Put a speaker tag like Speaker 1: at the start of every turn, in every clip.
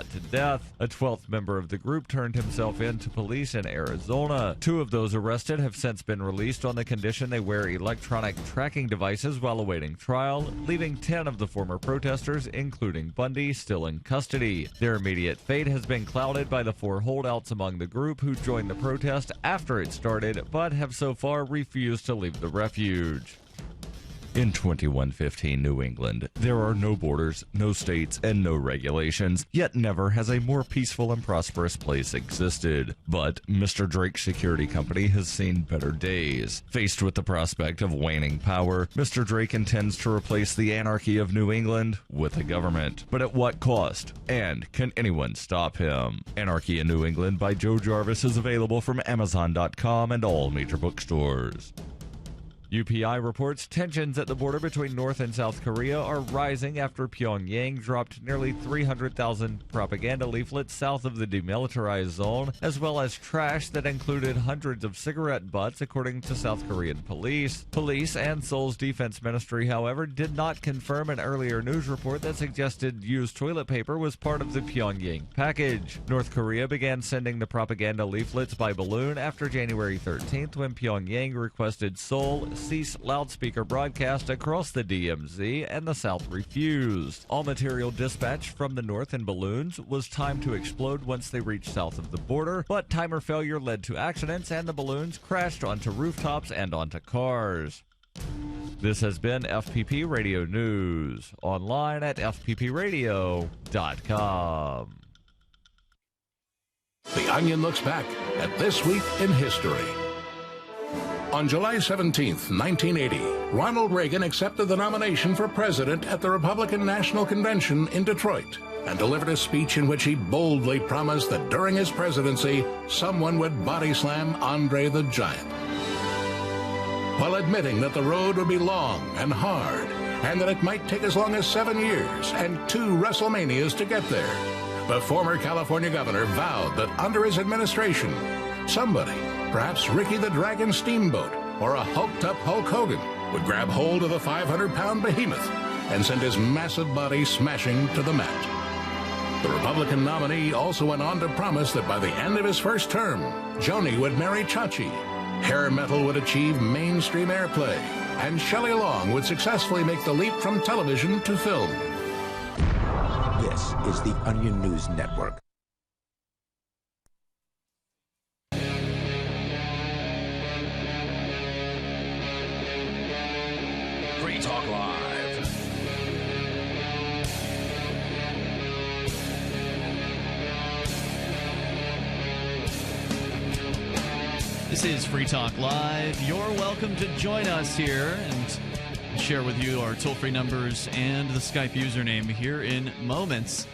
Speaker 1: shot to death. A 12th member of the group turned himself in to police in Arizona. 2 of those arrested have since been released on the condition they wear electronic tracking devices while awaiting trial, leaving 10 of the former protesters, including Bundy, still in custody. Their immediate fate has been clouded by the 4 holdouts among the group who joined the protest after it started, but have so far refused to leave the refuge. In 2115 New England, there are no borders, no states, and no regulations, yet never has a more peaceful and prosperous place existed. But Mr. Drake's security company has seen better days. Faced with the prospect of waning power, Mr. Drake intends to replace the anarchy of New England with a government. But at what cost? And can anyone stop him? Anarchy in New England by Joe Jarvis is available from Amazon.com and all major bookstores. UPI reports tensions at the border between North and South Korea are rising after Pyongyang dropped nearly 300,000 propaganda leaflets south of the demilitarized zone, as well as trash that included hundreds of cigarette butts, according to South Korean police. Police and Seoul's defense ministry, however, did not confirm an earlier news report that suggested used toilet paper was part of the Pyongyang package. North Korea began sending the propaganda leaflets by balloon after January 13th, when Pyongyang requested Seoul cease loudspeaker broadcast across the DMZ, and the South refused. All material dispatched from the North in balloons was timed to explode once they reached south of the border, but timer failure led to accidents, and the balloons crashed onto rooftops and onto cars. This has been FPP Radio News, online at fppradio.com.
Speaker 2: The Onion looks back at This Week in History. On July 17, 1980, Ronald Reagan accepted the nomination for president at the Republican National Convention in Detroit and delivered a speech in which he boldly promised that during his presidency, someone would body slam Andre the Giant. While admitting that the road would be long and hard and that it might take as long as 7 years and 2 WrestleManias to get there, the former California governor vowed that under his administration, somebody, perhaps Ricky the Dragon Steamboat or a hulked-up Hulk Hogan, would grab hold of the 500-pound behemoth and send his massive body smashing to the mat. The Republican nominee also went on to promise that by the end of his first term, Joni would marry Chachi, hair metal would achieve mainstream airplay, and Shelley Long would successfully make the leap from television to film.
Speaker 3: This is the Onion News Network.
Speaker 2: Free Talk Live.
Speaker 4: This is Free Talk Live. You're welcome to join us here and share with you our toll-free numbers and the Skype username here in moments.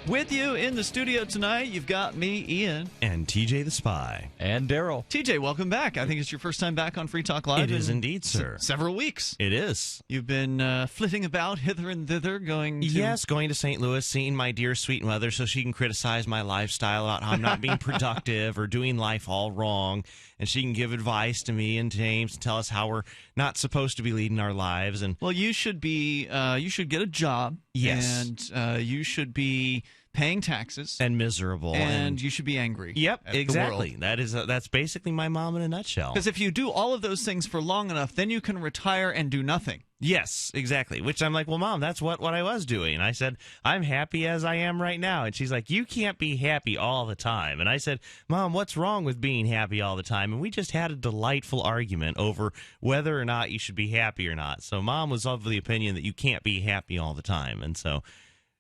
Speaker 4: With you in the studio tonight, you've got me, Ian.
Speaker 5: And TJ the Spy.
Speaker 1: And Darryl.
Speaker 4: TJ, welcome back. I think it's your first time back on Free Talk Live.
Speaker 5: It is indeed, sir.
Speaker 4: Several weeks.
Speaker 5: It is.
Speaker 4: You've been flitting about hither and thither, going to...
Speaker 5: going to St. Louis, seeing my dear sweet mother so she can criticize my lifestyle about how I'm not being productive or doing life all wrong. And she can give advice to me and James and tell us how we're not supposed to be leading our lives. And
Speaker 4: well, you should be. You should get a job.
Speaker 5: Yes.
Speaker 4: And you should be paying taxes.
Speaker 5: And miserable.
Speaker 4: And you should be angry.
Speaker 5: Yep, exactly. That's basically my mom in a nutshell.
Speaker 4: Because if you do all of those things for long enough, then you can retire and do nothing.
Speaker 5: Yes, exactly. Which I'm like, well, Mom, that's what I was doing. I said, I'm happy as I am right now. And she's like, you can't be happy all the time. And I said, Mom, what's wrong with being happy all the time? And we just had a delightful argument over whether or not you should be happy or not. So Mom was of the opinion that you can't be happy all the time. And so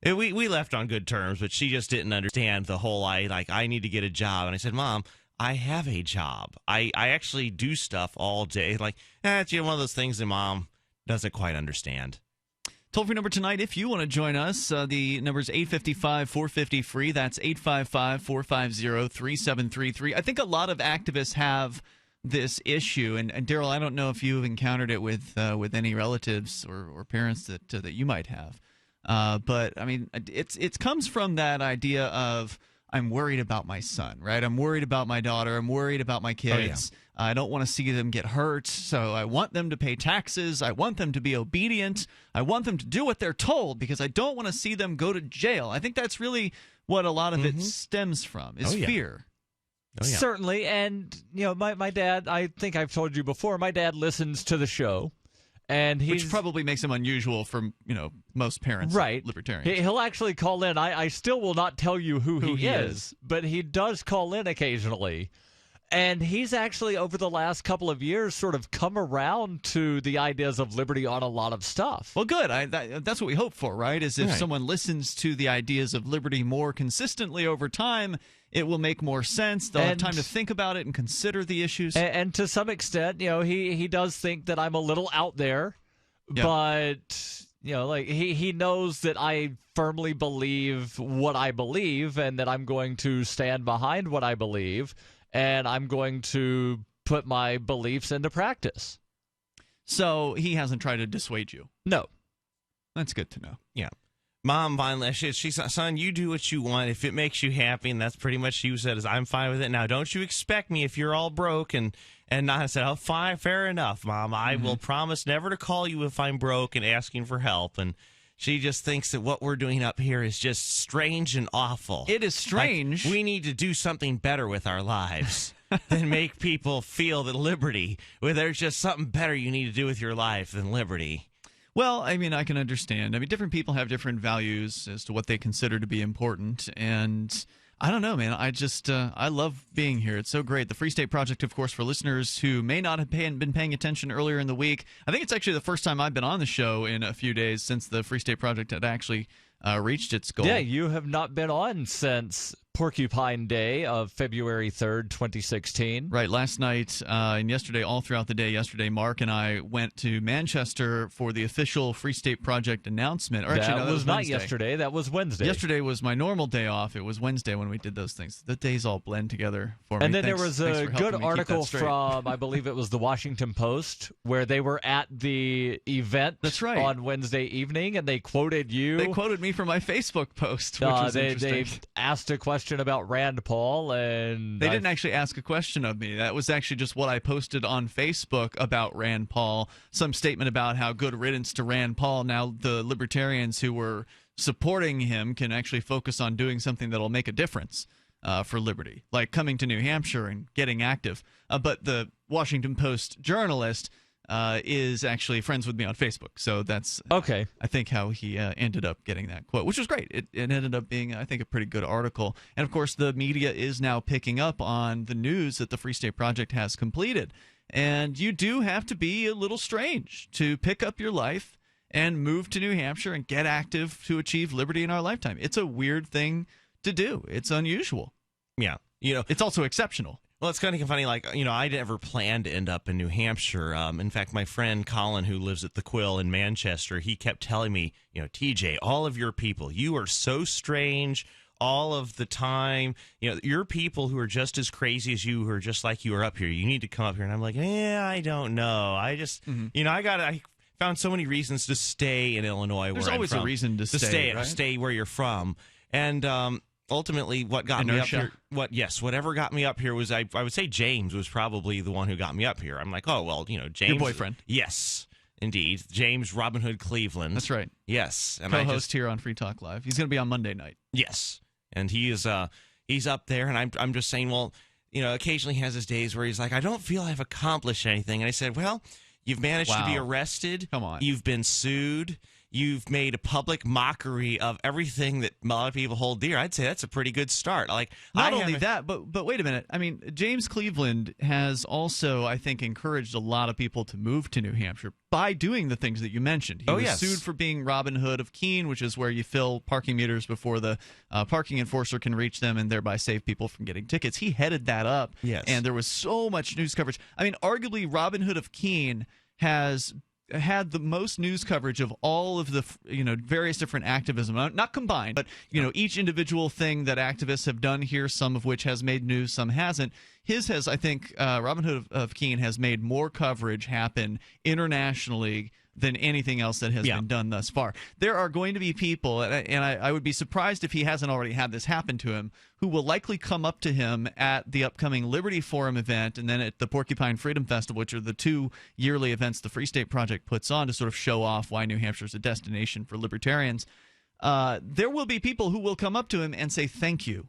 Speaker 5: we left on good terms, but she just didn't understand the whole, I need to get a job. And I said, Mom, I have a job. I actually do stuff all day. It's one of those things that Mom doesn't quite understand.
Speaker 4: Toll-free number tonight, if you want to join us, the number is 855-450-FREE. That's 855-450-3733. I think a lot of activists have this issue, and Darryl, I don't know if you've encountered it with any relatives or parents that you might have, but I mean, it comes from that idea of I'm worried about my son, right? I'm worried about my daughter. I'm worried about my kids. Oh, yeah. I don't want to see them get hurt, so I want them to pay taxes. I want them to be obedient. I want them to do what they're told because I don't want to see them go to jail. I think that's really what a lot of it stems from is fear.
Speaker 5: Oh, yeah.
Speaker 1: Certainly, and my dad, I think I've told you before, my dad listens to the show, and
Speaker 4: which probably makes him unusual from most parents,
Speaker 1: right?
Speaker 4: Libertarians.
Speaker 1: He'll actually call in. I still will not tell you who he is, but he does call in occasionally. And he's actually, over the last couple of years, sort of come around to the ideas of liberty on a lot of stuff.
Speaker 4: Well, good. That's what we hope for, right? Is if someone listens to the ideas of liberty more consistently over time, it will make more sense. They'll have time to think about it and consider the issues.
Speaker 1: And to some extent, he does think that I'm a little out there, but he knows that I firmly believe what I believe and that I'm going to stand behind what I believe. And I'm going to put my beliefs into practice.
Speaker 4: So he hasn't tried to dissuade you?
Speaker 1: No.
Speaker 4: That's good to know.
Speaker 5: Yeah. Mom, finally, she said, son, you do what you want. If it makes you happy, and that's pretty much she said, is I'm fine with it. Now, don't you expect me if you're all broke and not. I said, oh, fine, fair enough, Mom. I will promise never to call you if I'm broke and asking for help. And she just thinks that what we're doing up here is just strange and awful.
Speaker 4: It is strange.
Speaker 5: Like, we need to do something better with our lives than make people feel that liberty, where there's just something better you need to do with your life than liberty.
Speaker 4: Well, I mean, I can understand. I mean, different people have different values as to what they consider to be important, and I don't know, man. I love being here. It's so great. The Free State Project, of course, for listeners who may not have been paying attention earlier in the week. I think it's actually the first time I've been on the show in a few days since the Free State Project had actually reached its goal.
Speaker 1: Yeah, you have not been on since Porcupine Day of February 3rd, 2016.
Speaker 4: Right. Last night and yesterday, all throughout the day yesterday, Mark and I went to Manchester for the official Free State Project announcement. Or actually,
Speaker 1: that was not
Speaker 4: Wednesday.
Speaker 1: yesterday. That was Wednesday.
Speaker 4: Yesterday was my normal day off. It was Wednesday when we did those things. The days all blend together for me.
Speaker 1: And then there was a good article from, I believe it was the Washington Post, where they were at the event on Wednesday evening, and they quoted you.
Speaker 4: They quoted me from my Facebook post, which was interesting.
Speaker 1: They asked a question about Rand Paul, and
Speaker 4: they didn't actually ask a question of me. That was actually just what I posted on Facebook about Rand Paul, some statement about how good riddance to Rand Paul. Now the libertarians who were supporting him can actually focus on doing something that'll make a difference for liberty, like coming to New Hampshire and getting active. But the Washington Post journalist is actually friends with me on Facebook. So that's
Speaker 1: okay.
Speaker 4: I think how he ended up getting that quote, which was great. It ended up being, I think, a pretty good article. And, of course, the media is now picking up on the news that the Free State Project has completed. And you do have to be a little strange to pick up your life and move to New Hampshire and get active to achieve liberty in our lifetime. It's a weird thing to do. It's unusual.
Speaker 5: Yeah.
Speaker 4: It's also exceptional.
Speaker 5: Well, it's kind of funny, like, I never planned to end up in New Hampshire. In fact, my friend Colin, who lives at the Quill in Manchester, he kept telling me, TJ, all of your people, you are so strange all of the time. Your people who are just as crazy as you, who are just like you, are up here. You need to come up here. And I'm like, I don't know. I just, I found so many reasons to stay in Illinois.
Speaker 4: There's always a reason to stay, right?
Speaker 5: Stay where you're from. And, ultimately, what got me up here, whatever got me up here was, I would say James was probably the one who got me up here. I'm like, oh, well, James.
Speaker 4: Your boyfriend.
Speaker 5: Yes, indeed. James Robin Hood Cleveland.
Speaker 4: That's right.
Speaker 5: Yes. And
Speaker 4: co-host here on Free Talk Live. He's going to be on Monday night.
Speaker 5: Yes. And he's up there, and I'm just saying, well, occasionally he has his days where he's like, I don't feel I've accomplished anything. And I said, well, you've managed to be arrested.
Speaker 4: Come on.
Speaker 5: You've been sued. You've made a public mockery of everything that a lot of people hold dear. I'd say that's a pretty good start. Like,
Speaker 4: not only that, but wait a minute. I mean, James Cleveland has also, I think, encouraged a lot of people to move to New Hampshire by doing the things that you mentioned. He was sued for being Robin Hood of Keene, which is where you fill parking meters before the parking enforcer can reach them and thereby save people from getting tickets. He headed that up, and there was so much news coverage. I mean, arguably, Robin Hood of Keene has had the most news coverage of all of the various different activism, not combined, but each individual thing that activists have done here, some of which has made news, some hasn't. His has, I think, Robin Hood of Keene has made more coverage happen internationally than anything else that has been done thus far. There are going to be people, and I would be surprised if he hasn't already had this happen to him, who will likely come up to him at the upcoming Liberty Forum event and then at the Porcupine Freedom Festival, which are the two yearly events the Free State Project puts on to sort of show off why New Hampshire is a destination for libertarians. there will be people who will come up to him and say thank you,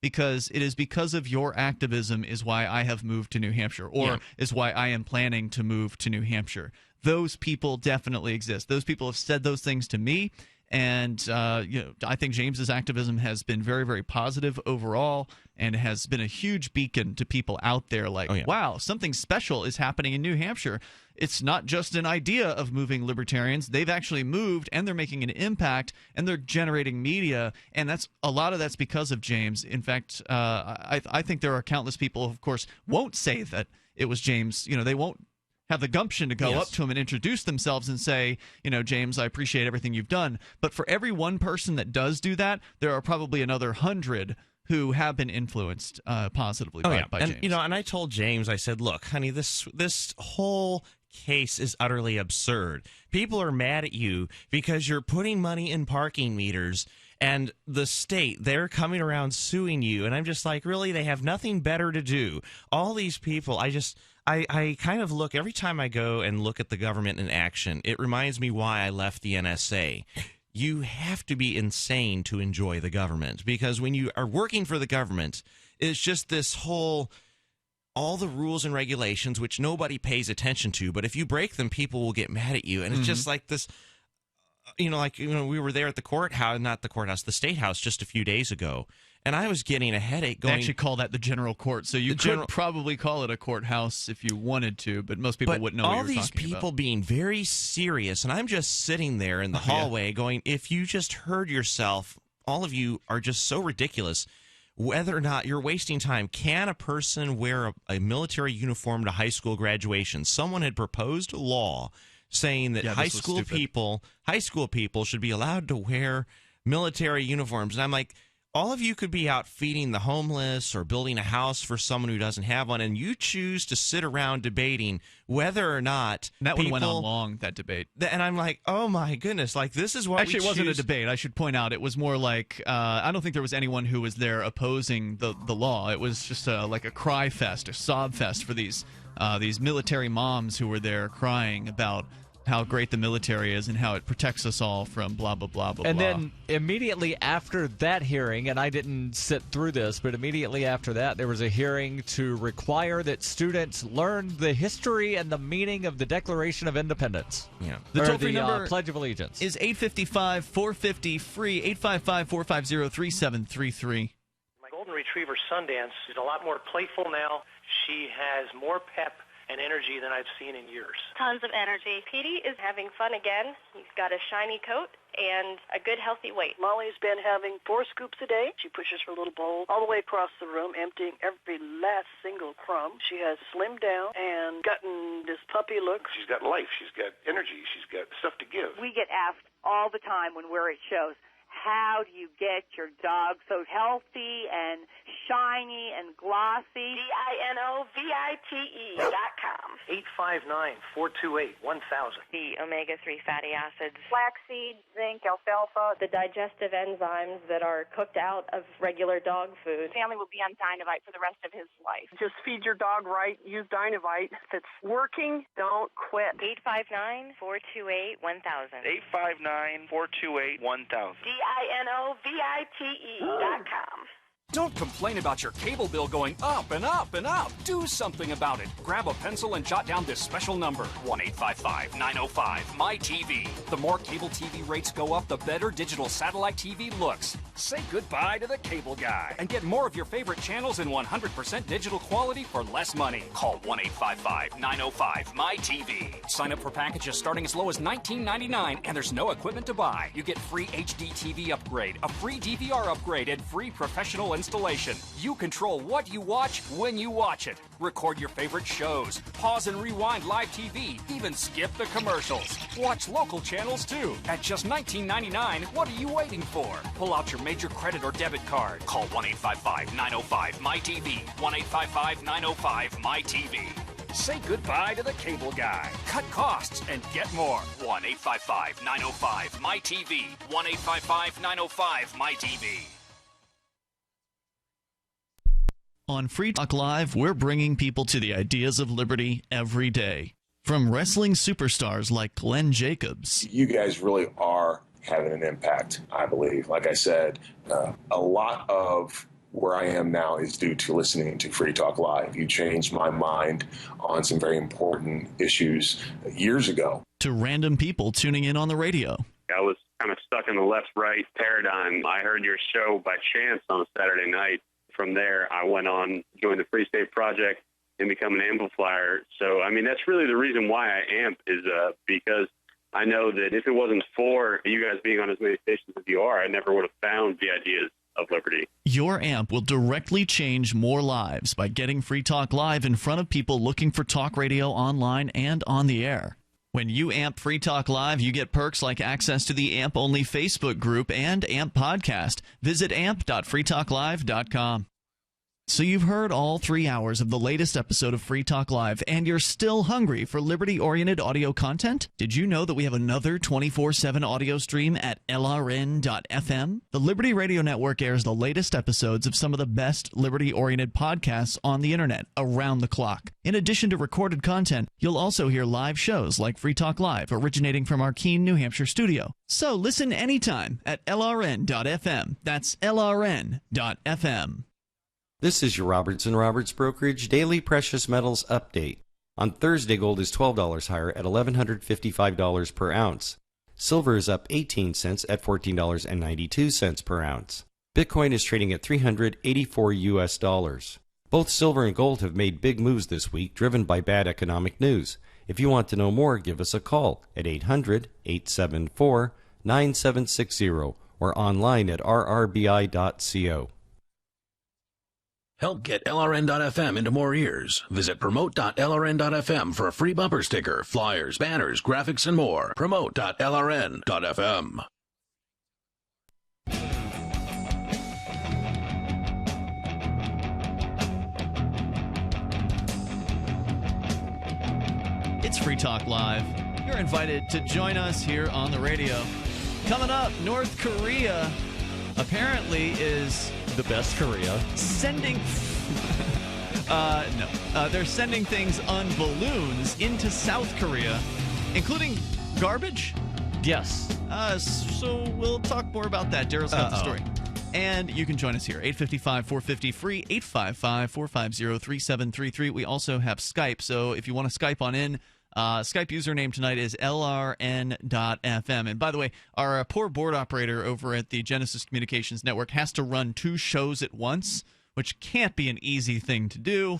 Speaker 4: because it is because of your activism is why I have moved to New Hampshire, or is why I am planning to move to New Hampshire. Those people definitely exist. Those people have said those things to me, and I think James's activism has been very, very positive overall, and has been a huge beacon to people out there like, wow, something special is happening in New Hampshire. It's not just an idea of moving libertarians. They've actually moved, and they're making an impact, and they're generating media, and a lot of that's because of James. In fact, I think there are countless people who, of course, won't say that it was James. They won't have the gumption to go up to him and introduce themselves and say, James, I appreciate everything you've done. But for every one person that does do that, there are probably another 100 who have been influenced positively by James.
Speaker 5: And I told James, I said, look, honey, this whole case is utterly absurd. People are mad at you because you're putting money in parking meters, and the state, they're coming around suing you. And I'm just like, really? They have nothing better to do. All these people, I kind of look, every time I go and look at the government in action, it reminds me why I left the NSA. You have to be insane to enjoy the government, because when you are working for the government, it's just this whole, all the rules and regulations, which nobody pays attention to, but if you break them, people will get mad at you. And it's just like this, we were there at the State House just a few days ago, and I was getting a headache going.
Speaker 4: They actually call that the general court, so you could probably call it a courthouse if you wanted to, but most people wouldn't know what you're talking about. All these people
Speaker 5: being very serious, and I'm just sitting there in the hallway going, if you just heard yourself, all of you are just so ridiculous. Whether or not you're wasting time, can a person wear a military uniform to high school graduation? Someone had proposed a law saying that high school people should be allowed to wear military uniforms. And I'm like, all of you could be out feeding the homeless or building a house for someone who doesn't have one, and you choose to sit around debating whether or not
Speaker 4: one went on long, that debate.
Speaker 5: And I'm like, oh my goodness, like this is what
Speaker 4: actually, it wasn't a debate. I should point out, it was more like I don't think there was anyone who was there opposing the law. It was just like a cry fest, a sob fest for these military moms who were there crying about how great the military is and how it protects us all from blah, blah, blah, blah,
Speaker 1: and
Speaker 4: blah.
Speaker 1: then immediately after that hearing, and I didn't sit through this, but immediately after that, there was a hearing to require that students learn the history and the meaning of the Declaration of Independence.
Speaker 4: Yeah. The toll-free number
Speaker 1: Pledge of Allegiance
Speaker 4: is 855-450-FREE, 855-450-3733.
Speaker 6: My golden retriever, Sundance, is a lot more playful now. She has more pep and energy than I've seen in years.
Speaker 7: Tons of energy. Petey is having fun again. He's got a shiny coat and a good healthy weight.
Speaker 8: Molly's been having 4 scoops a day. She pushes her little bowl all the way across the room, emptying every last single crumb. She has slimmed down and gotten this puppy look.
Speaker 9: She's got life. She's got energy. She's got stuff to give.
Speaker 10: We get asked all the time when we're at shows, how do you get your dog so healthy and shiny and glossy?
Speaker 7: DINOVITE.com.
Speaker 6: 859-428-1000.
Speaker 7: The omega-3 fatty acids.
Speaker 10: Flaxseed, zinc, alfalfa.
Speaker 7: The digestive enzymes that are cooked out of regular dog food.
Speaker 10: Family will be on Dinovite for the rest of his life.
Speaker 8: Just feed your dog right. Use Dinovite. If it's working, don't quit.
Speaker 7: 859-428-1000.
Speaker 9: 859-428-1000.
Speaker 7: DINOVITE.com.
Speaker 11: Don't complain about your cable bill going up and up and up. Do something about it. Grab a pencil and jot down this special number, 1-855-905-MY-TV. The more cable TV rates go up, the better digital satellite TV looks. Say goodbye to the cable guy and get more of your favorite channels in 100% digital quality for less money. Call 1-855-905-MY-TV. Sign up for packages starting as low as $19.99, and there's no equipment to buy. You get free HD TV upgrade, a free DVR upgrade, and free professional installation. You control what you watch when you watch it. Record your favorite shows, pause and rewind live TV, even skip the commercials. Watch local channels too. At just $19.99, what are you waiting for? Pull out your major credit or debit card. Call 1-855-905-MY-TV. 1-855-905-MY-TV. Say goodbye to the cable guy. Cut costs and get more. 1-855-905-MY-TV. 1-855-905-MY-TV.
Speaker 4: On Free Talk Live, we're bringing people to the ideas of liberty every day. From wrestling superstars like Glenn Jacobs.
Speaker 12: You guys really are having an impact, I believe. Like I said, a lot of where I am now is due to listening to Free Talk Live. You changed my mind on some very important issues years ago.
Speaker 4: To random people tuning in on the radio.
Speaker 13: I was kind of stuck in the left-right paradigm. I heard your show by chance on a Saturday night. From there, I went on, joined the Free State Project, and become an amplifier. So, I mean, that's really the reason why I amp is because I know that if it wasn't for you guys being on as many stations as you are, I never would have found the ideas of liberty.
Speaker 4: Your amp will directly change more lives by getting Free Talk Live in front of people looking for talk radio online and on the air. When you amp Free Talk Live, you get perks like access to the AMP-only Facebook group and AMP podcast. Visit amp.freetalklive.com. So you've heard all 3 hours of the latest episode of Free Talk Live, and you're still hungry for liberty-oriented audio content? Did you know that we have another 24/7 audio stream at LRN.FM? The Liberty Radio Network airs the latest episodes of some of the best liberty-oriented podcasts on the internet around the clock. In addition to recorded content, you'll also hear live shows like Free Talk Live, originating from our Keene, New Hampshire studio. So listen anytime at LRN.FM. That's LRN.FM.
Speaker 14: This is your Robertson Roberts Brokerage Daily Precious Metals Update. On Thursday, gold is $12 higher at $1,155 per ounce. Silver is up 18 cents at $14.92 per ounce. Bitcoin is trading at $384 US. Both silver and gold have made big moves this week, driven by bad economic news. If you want to know more, give us a call at 800-874-9760 or online at rrbi.co.
Speaker 2: Help get LRN.FM into more ears. Visit promote.lrn.fm for a free bumper sticker, flyers, banners, graphics, and more. Promote.lrn.fm.
Speaker 4: It's Free Talk Live. You're invited to join us here on the radio. Coming up, North Korea apparently is
Speaker 1: the best Korea.
Speaker 4: Sending they're sending things on balloons into South Korea, including garbage.
Speaker 1: Yes.
Speaker 4: So we'll talk more about that. Darryl's got the story. And you can join us here, 855-450-FREE, 855-450-3733. We also have Skype, so if you want to Skype on in, Skype username tonight is LRN.FM. And by the way, our poor board operator over at the Genesis Communications Network has to run 2 shows at once, which can't be an easy thing to do.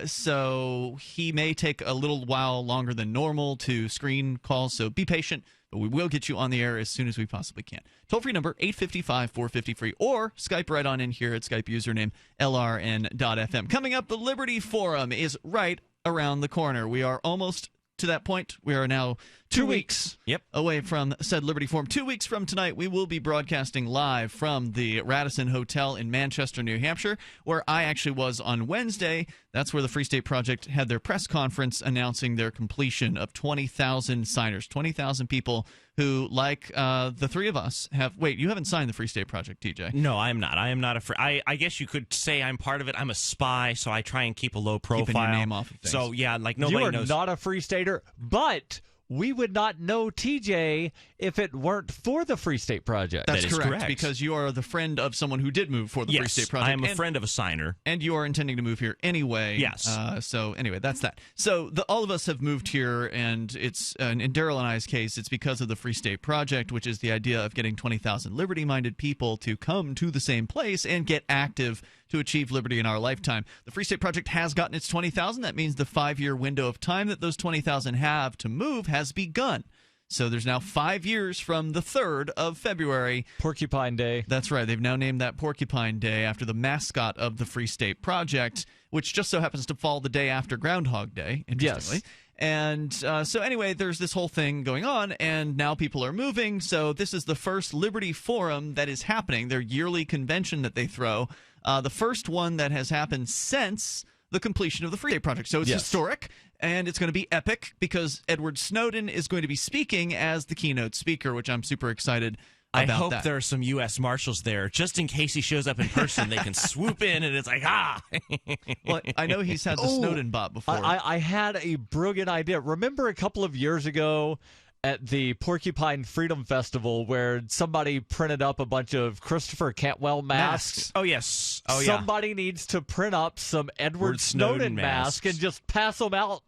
Speaker 4: So he may take a little while longer than normal to screen calls, so be patient. But we will get you on the air as soon as we possibly can. Toll-free number, 855-450-FREE, or Skype right on in here at Skype username LRN.FM. Coming up, the Liberty Forum is right around the corner. We are almost to that point. We are now 2 weeks away from said Liberty Forum. 2 weeks from tonight, we will be broadcasting live from the Radisson Hotel in Manchester, New Hampshire, where I actually was on Wednesday. That's where the Free State Project had their press conference announcing their completion of 20,000 signers, 20,000 people who, like the three of us, have... Wait, you haven't signed the Free State Project, TJ.
Speaker 5: No, I am not. I am not a... I guess you could say I'm part of it. I'm a spy, so I try and keep a low profile.
Speaker 4: Keeping your name off of things.
Speaker 5: So, yeah, like nobody knows.
Speaker 1: You are not a Free Stater, but... we would not know TJ if it weren't for the Free State Project.
Speaker 4: That's correct, because you are the friend of someone who did move for the Free State Project.
Speaker 5: I am a friend of a signer.
Speaker 4: And you are intending to move here anyway.
Speaker 5: Yes.
Speaker 4: So anyway, that's that. So all of us have moved here, and it's in Darryl and I's case, it's because of the Free State Project, which is the idea of getting 20,000 liberty-minded people to come to the same place and get active to achieve liberty in our lifetime. The Free State Project has gotten its 20,000. That means the 5-year window of time that those 20,000 have to move has begun. So there's now 5 years from the 3rd of February.
Speaker 1: Porcupine Day.
Speaker 4: That's right. They've now named that Porcupine Day after the mascot of the Free State Project, which just so happens to fall the day after Groundhog Day, interestingly. Yes. And so anyway, there's this whole thing going on, and now people are moving. So this is the first Liberty Forum that is happening, their yearly convention that they throw. The first one that has happened since the completion of the Free State Project. So it's historic, and it's going to be epic because Edward Snowden is going to be speaking as the keynote speaker, which I'm super excited about.
Speaker 5: I hope there are some U.S. Marshals there, just in case he shows up in person. They can swoop in, and it's like,
Speaker 4: Well, I know he's had the Snowden bot before.
Speaker 1: I had a brilliant idea. Remember a couple of years ago, at the Porcupine Freedom Festival where somebody printed up a bunch of Christopher Cantwell masks.
Speaker 5: Oh, yes. Oh, yeah.
Speaker 1: Somebody needs to print up some Edward Snowden masks and just pass them out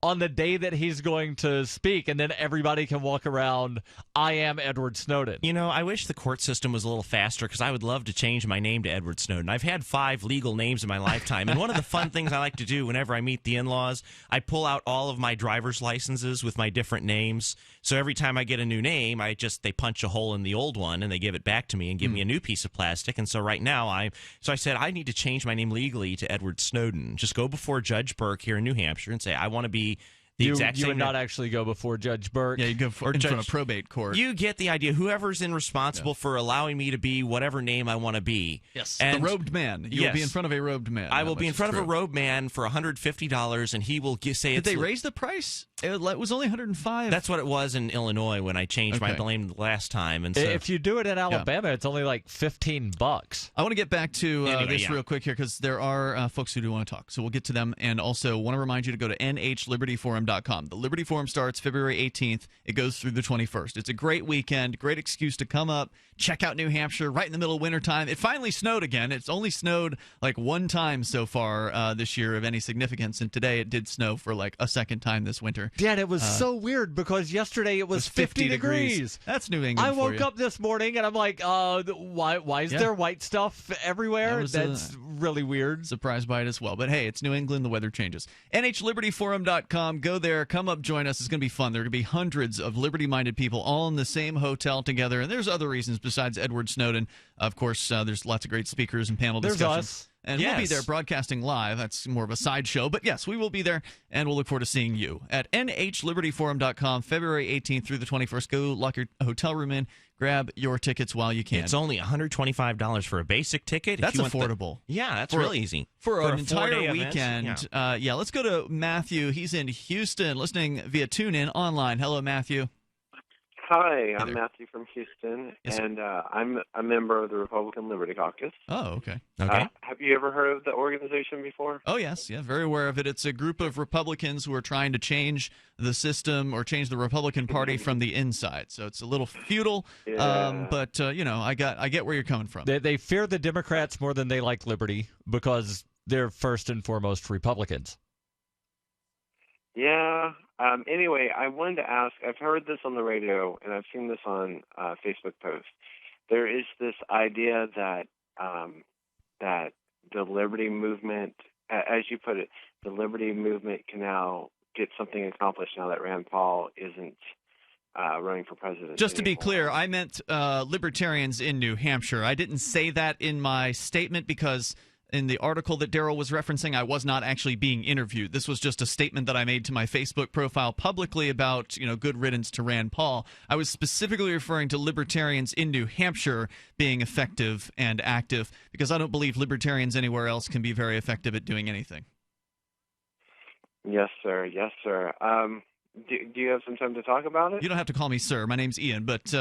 Speaker 1: on the day that he's going to speak, and then everybody can walk around, I am Edward Snowden.
Speaker 5: You know, I wish the court system was a little faster because I would love to change my name to Edward Snowden. I've had 5 legal names in my lifetime, and one of the fun things I like to do whenever I meet the in-laws, I pull out all of my driver's licenses with my different names. So every time I get a new name, they punch a hole in the old one, and they give it back to me and give me a new piece of plastic. And so right now, I said, I need to change my name legally to Edward Snowden. Just go before Judge Burke here in New Hampshire and say, I want to be you would not
Speaker 1: actually go before Judge Burke.
Speaker 4: Yeah, you go in front of probate court.
Speaker 5: You get the idea. Whoever's responsible for allowing me to be whatever name I want to be.
Speaker 4: Yes, and the robed man. You will be in front of a robed man.
Speaker 5: I will be in front of a robed man for $150, and he will say
Speaker 4: Did they raise the price? It was only $105.
Speaker 5: That's what it was in Illinois when I changed my name the last time. And so,
Speaker 1: if you do it in Alabama, it's only like $15.
Speaker 4: I want to get back to this real quick here because there are folks who do want to talk. So we'll get to them, and also want to remind you to go to nhlibertyforum.com. The Liberty Forum starts February 18th. It goes through the 21st. It's a great weekend, great excuse to come up, check out New Hampshire right in the middle of wintertime. It finally snowed again. It's only snowed like one time so far this year of any significance, and today it did snow for like a second time this winter.
Speaker 1: Dad, it was so weird because yesterday it was 50 degrees.
Speaker 4: That's New England.
Speaker 1: I woke up this morning and I'm like, why is there white stuff everywhere? That's really weird.
Speaker 4: Surprised by it as well. But hey, it's New England. The weather changes. NHLibertyForum.com. Go there. Come up, join us. It's going to be fun. There are going to be hundreds of liberty-minded people all in the same hotel together. And there's other reasons besides Edward Snowden. Of course, there's lots of great speakers and panel discussions.
Speaker 1: There's us.
Speaker 4: And we'll be there broadcasting live. That's more of a sideshow. But yes, we will be there, and we'll look forward to seeing you at nhlibertyforum.com, February 18th through the 21st. Go lock your hotel room in. Grab your tickets while you can.
Speaker 5: It's only $125 for a basic ticket.
Speaker 4: That's affordable.
Speaker 5: That's real easy.
Speaker 4: For an entire weekend. Let's go to Matthew. He's in Houston, listening via TuneIn online. Hello, Matthew.
Speaker 15: Hi, I'm Matthew from Houston, and I'm a member of the Republican Liberty Caucus.
Speaker 4: Oh, okay.
Speaker 15: Have you ever heard of the organization before?
Speaker 4: Oh, yes. Yeah, very aware of it. It's a group of Republicans who are trying to change the system or change the Republican Party from the inside. So it's a little futile, but, I get where you're coming from.
Speaker 1: They fear the Democrats more than they like liberty because they're first and foremost Republicans.
Speaker 15: Yeah. Anyway, I wanted to ask, I've heard this on the radio, and I've seen this on Facebook posts. There is this idea that that the liberty movement, as you put it, the liberty movement can now get something accomplished now that Rand Paul isn't running for president.
Speaker 4: Just to be clear, I meant libertarians in New Hampshire. I didn't say that in my statement because in the article that Darryl was referencing, I was not actually being interviewed. This was just a statement that I made to my Facebook profile publicly about, good riddance to Rand Paul. I was specifically referring to libertarians in New Hampshire being effective and active because I don't believe libertarians anywhere else can be very effective at doing anything.
Speaker 15: Yes, sir. Yes, sir. Do you have some time to talk about it?
Speaker 4: You don't have to call me sir. My name's Ian. But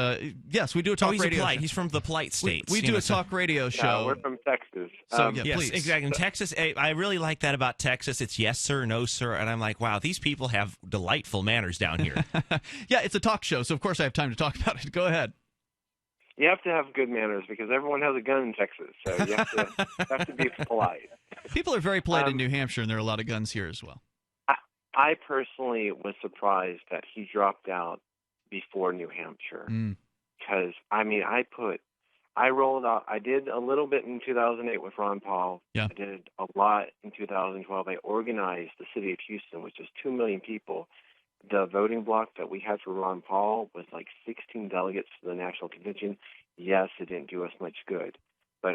Speaker 4: yes, we do a talk radio.
Speaker 5: Polite. He's from the polite states.
Speaker 4: We do a talk radio show.
Speaker 15: We're from Texas.
Speaker 4: So
Speaker 5: yes,
Speaker 4: please.
Speaker 5: Exactly. In Texas, I really like that about Texas. It's yes sir, no sir, and I'm like, wow, these people have delightful manners down here.
Speaker 4: Yeah, it's a talk show, so of course I have time to talk about it. Go ahead.
Speaker 15: You have to have good manners because everyone has a gun in Texas, so you have to be polite.
Speaker 4: People are very polite in New Hampshire, and there are a lot of guns here as well.
Speaker 15: I personally was surprised that he dropped out before New Hampshire because, I rolled out. I did a little bit in 2008 with Ron Paul.
Speaker 4: Yeah.
Speaker 15: I did a lot in 2012. I organized the city of Houston, which is 2 million people. The voting block that we had for Ron Paul was like 16 delegates to the national convention. Yes, it didn't do us much good. But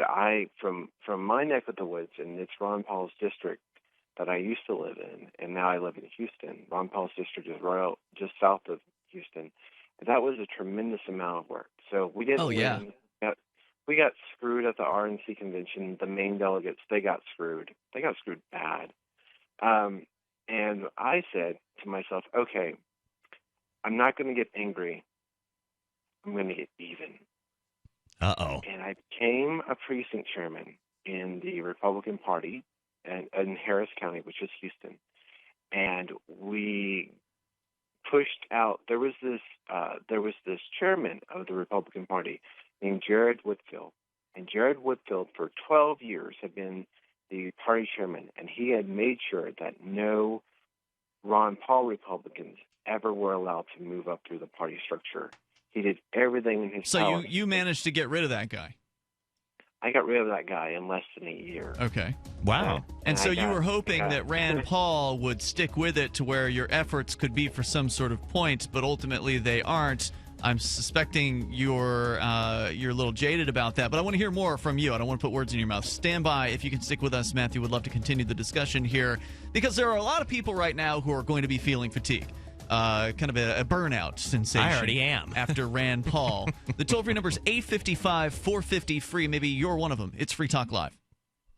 Speaker 15: from my neck of the woods, and it's Ron Paul's district, that I used to live in, and now I live in Houston. Ron Paul's district is just south of Houston. That was a tremendous amount of work. So we didn't win. We got screwed at the RNC convention. The main delegates, they got screwed. They got screwed bad. And I said to myself, okay, I'm not going to get angry. I'm going to get even.
Speaker 5: Uh-oh.
Speaker 15: And I became a precinct chairman in the Republican Party in Harris County, which is Houston. And we pushed out. There was this chairman of the Republican Party named Jared Whitfield, and Jared Whitfield for 12 years had been the party chairman, and he had made sure that no Ron Paul Republicans ever were allowed to move up through the party structure. He did everything in his power.
Speaker 4: So you managed to get rid of that guy?
Speaker 15: I got rid of that guy in less than a year.
Speaker 4: Okay.
Speaker 5: Wow.
Speaker 4: And so you were hoping that Rand Paul would stick with it to where your efforts could be for some sort of point, but ultimately they aren't. I'm suspecting you're a little jaded about that, but I want to hear more from you. I don't want to put words in your mouth. Stand by if you can stick with us, Matthew. Would love to continue the discussion here because there are a lot of people right now who are going to be feeling fatigue. Kind of a burnout sensation.
Speaker 5: I already am.
Speaker 4: After Rand Paul. The toll-free number is 855-450-FREE. Maybe you're one of them. It's Free Talk Live.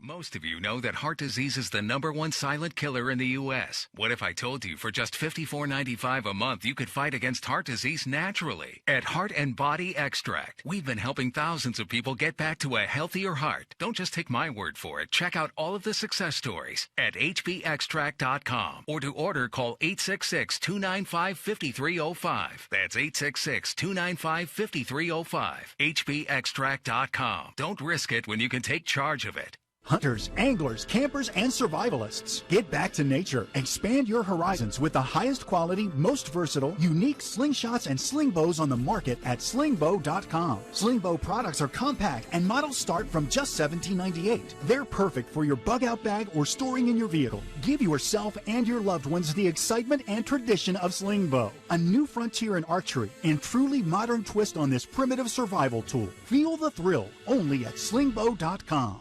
Speaker 16: Most of you know that heart disease is the #1 silent killer in the U.S. What if I told you for just $54.95 a month you could fight against heart disease naturally? At Heart and Body Extract, we've been helping thousands of people get back to a healthier heart. Don't just take my word for it. Check out all of the success stories at hbextract.com. Or to order, call 866-295-5305. That's 866-295-5305. hbextract.com. Don't risk it when you can take charge of it.
Speaker 17: Hunters, anglers, campers, and survivalists. Get back to nature. Expand your horizons with the highest quality, most versatile, unique slingshots and sling bows on the market at slingbow.com. Sling bow products are compact and models start from just $17.98. They're perfect for your bug out bag or storing in your vehicle. Give yourself and your loved ones the excitement and tradition of sling bow. A new frontier in archery and truly modern twist on this primitive survival tool. Feel the thrill only at slingbow.com.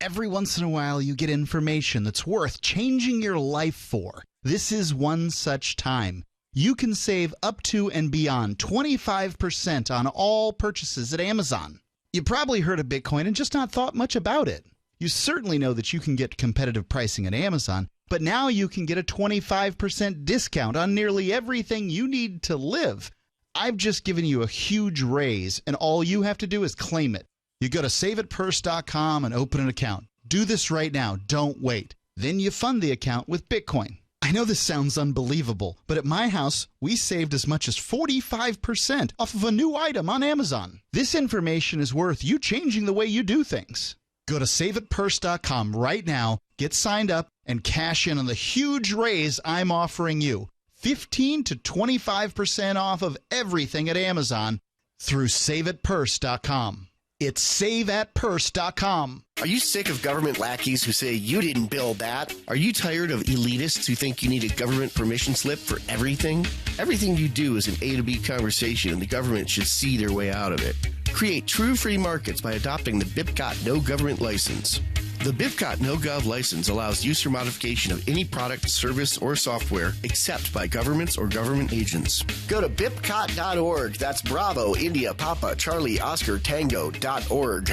Speaker 18: Every once in a while, you get information that's worth changing your life for. This is one such time. You can save up to and beyond 25% on all purchases at Amazon. You probably heard of Bitcoin and just not thought much about it. You certainly know that you can get competitive pricing at Amazon, but now you can get a 25% discount on nearly everything you need to live. I've just given you a huge raise, and all you have to do is claim it. You go to saveitpurse.com and open an account. Do this right now. Don't wait. Then you fund the account with Bitcoin. I know this sounds unbelievable, but at my house, we saved as much as 45% off of a new item on Amazon. This information is worth you changing the way you do things. Go to saveitpurse.com right now, get signed up, and cash in on the huge raise I'm offering you. 15 to 25% off of everything at Amazon through saveitpurse.com. It's saveatpurse.com.
Speaker 19: Are you sick of government lackeys who say you didn't build that? Are you tired of elitists who think you need a government permission slip for everything? Everything you do is an A to B conversation, and the government should see their way out of it. Create true free markets by adopting the BIPCOT No Government License. The BIPCOT No-Gov license allows use or modification of any product, service, or software except by governments or government agents. Go to BIPCOT.org. That's Bravo, India, Papa, Charlie, Oscar, Tango.org.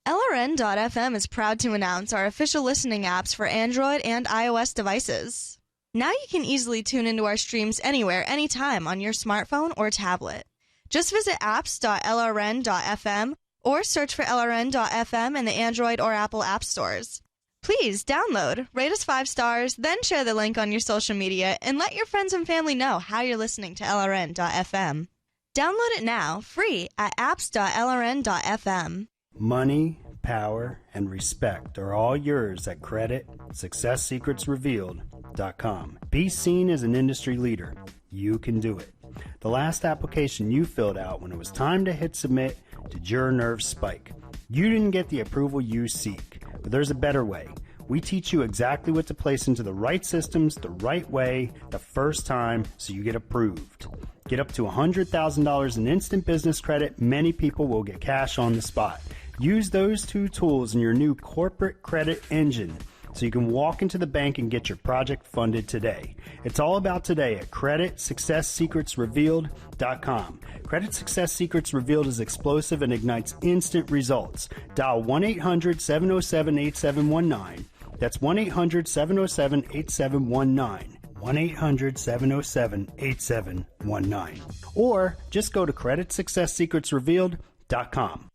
Speaker 20: LRN.FM is proud to announce our official listening apps for Android and iOS devices. Now you can easily tune into our streams anywhere, anytime on your smartphone or tablet. Just visit apps.lrn.fm or search for LRN.FM in the Android or Apple app stores. Please download, rate us 5 stars, then share the link on your social media, and let your friends and family know how you're listening to LRN.FM. Download it now, free, at apps.lrn.fm.
Speaker 21: Money, power, and respect are all yours at CreditSecretsRevealed.com. Be seen as an industry leader. You can do it. The last application you filled out when it was time to hit submit did your nerves spike. You didn't get the approval you seek, but there's a better way. We teach you exactly what to place into the right systems the right way the first time so you get approved. Get up to $100,000 in instant business credit. Many people will get cash on the spot. Use those 2 tools in your new corporate credit engine so you can walk into the bank and get your project funded today. It's all about today at CreditSuccessSecretsRevealed.com. Credit Success Secrets Revealed is explosive and ignites instant results. Dial 1-800-707-8719. That's 1-800-707-8719. 1-800-707-8719. Or just go to CreditSuccessSecretsRevealed.com.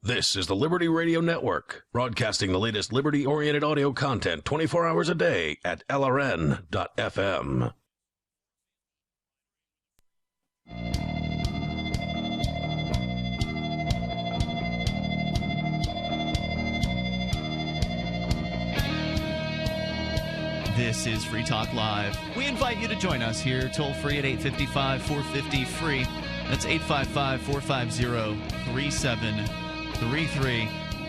Speaker 3: This is the Liberty Radio Network, broadcasting the latest liberty-oriented audio content 24 hours a day at LRN.FM.
Speaker 4: This is Free Talk Live. We invite you to join us here, toll free at 855-450-FREE. That's 855-450-3733.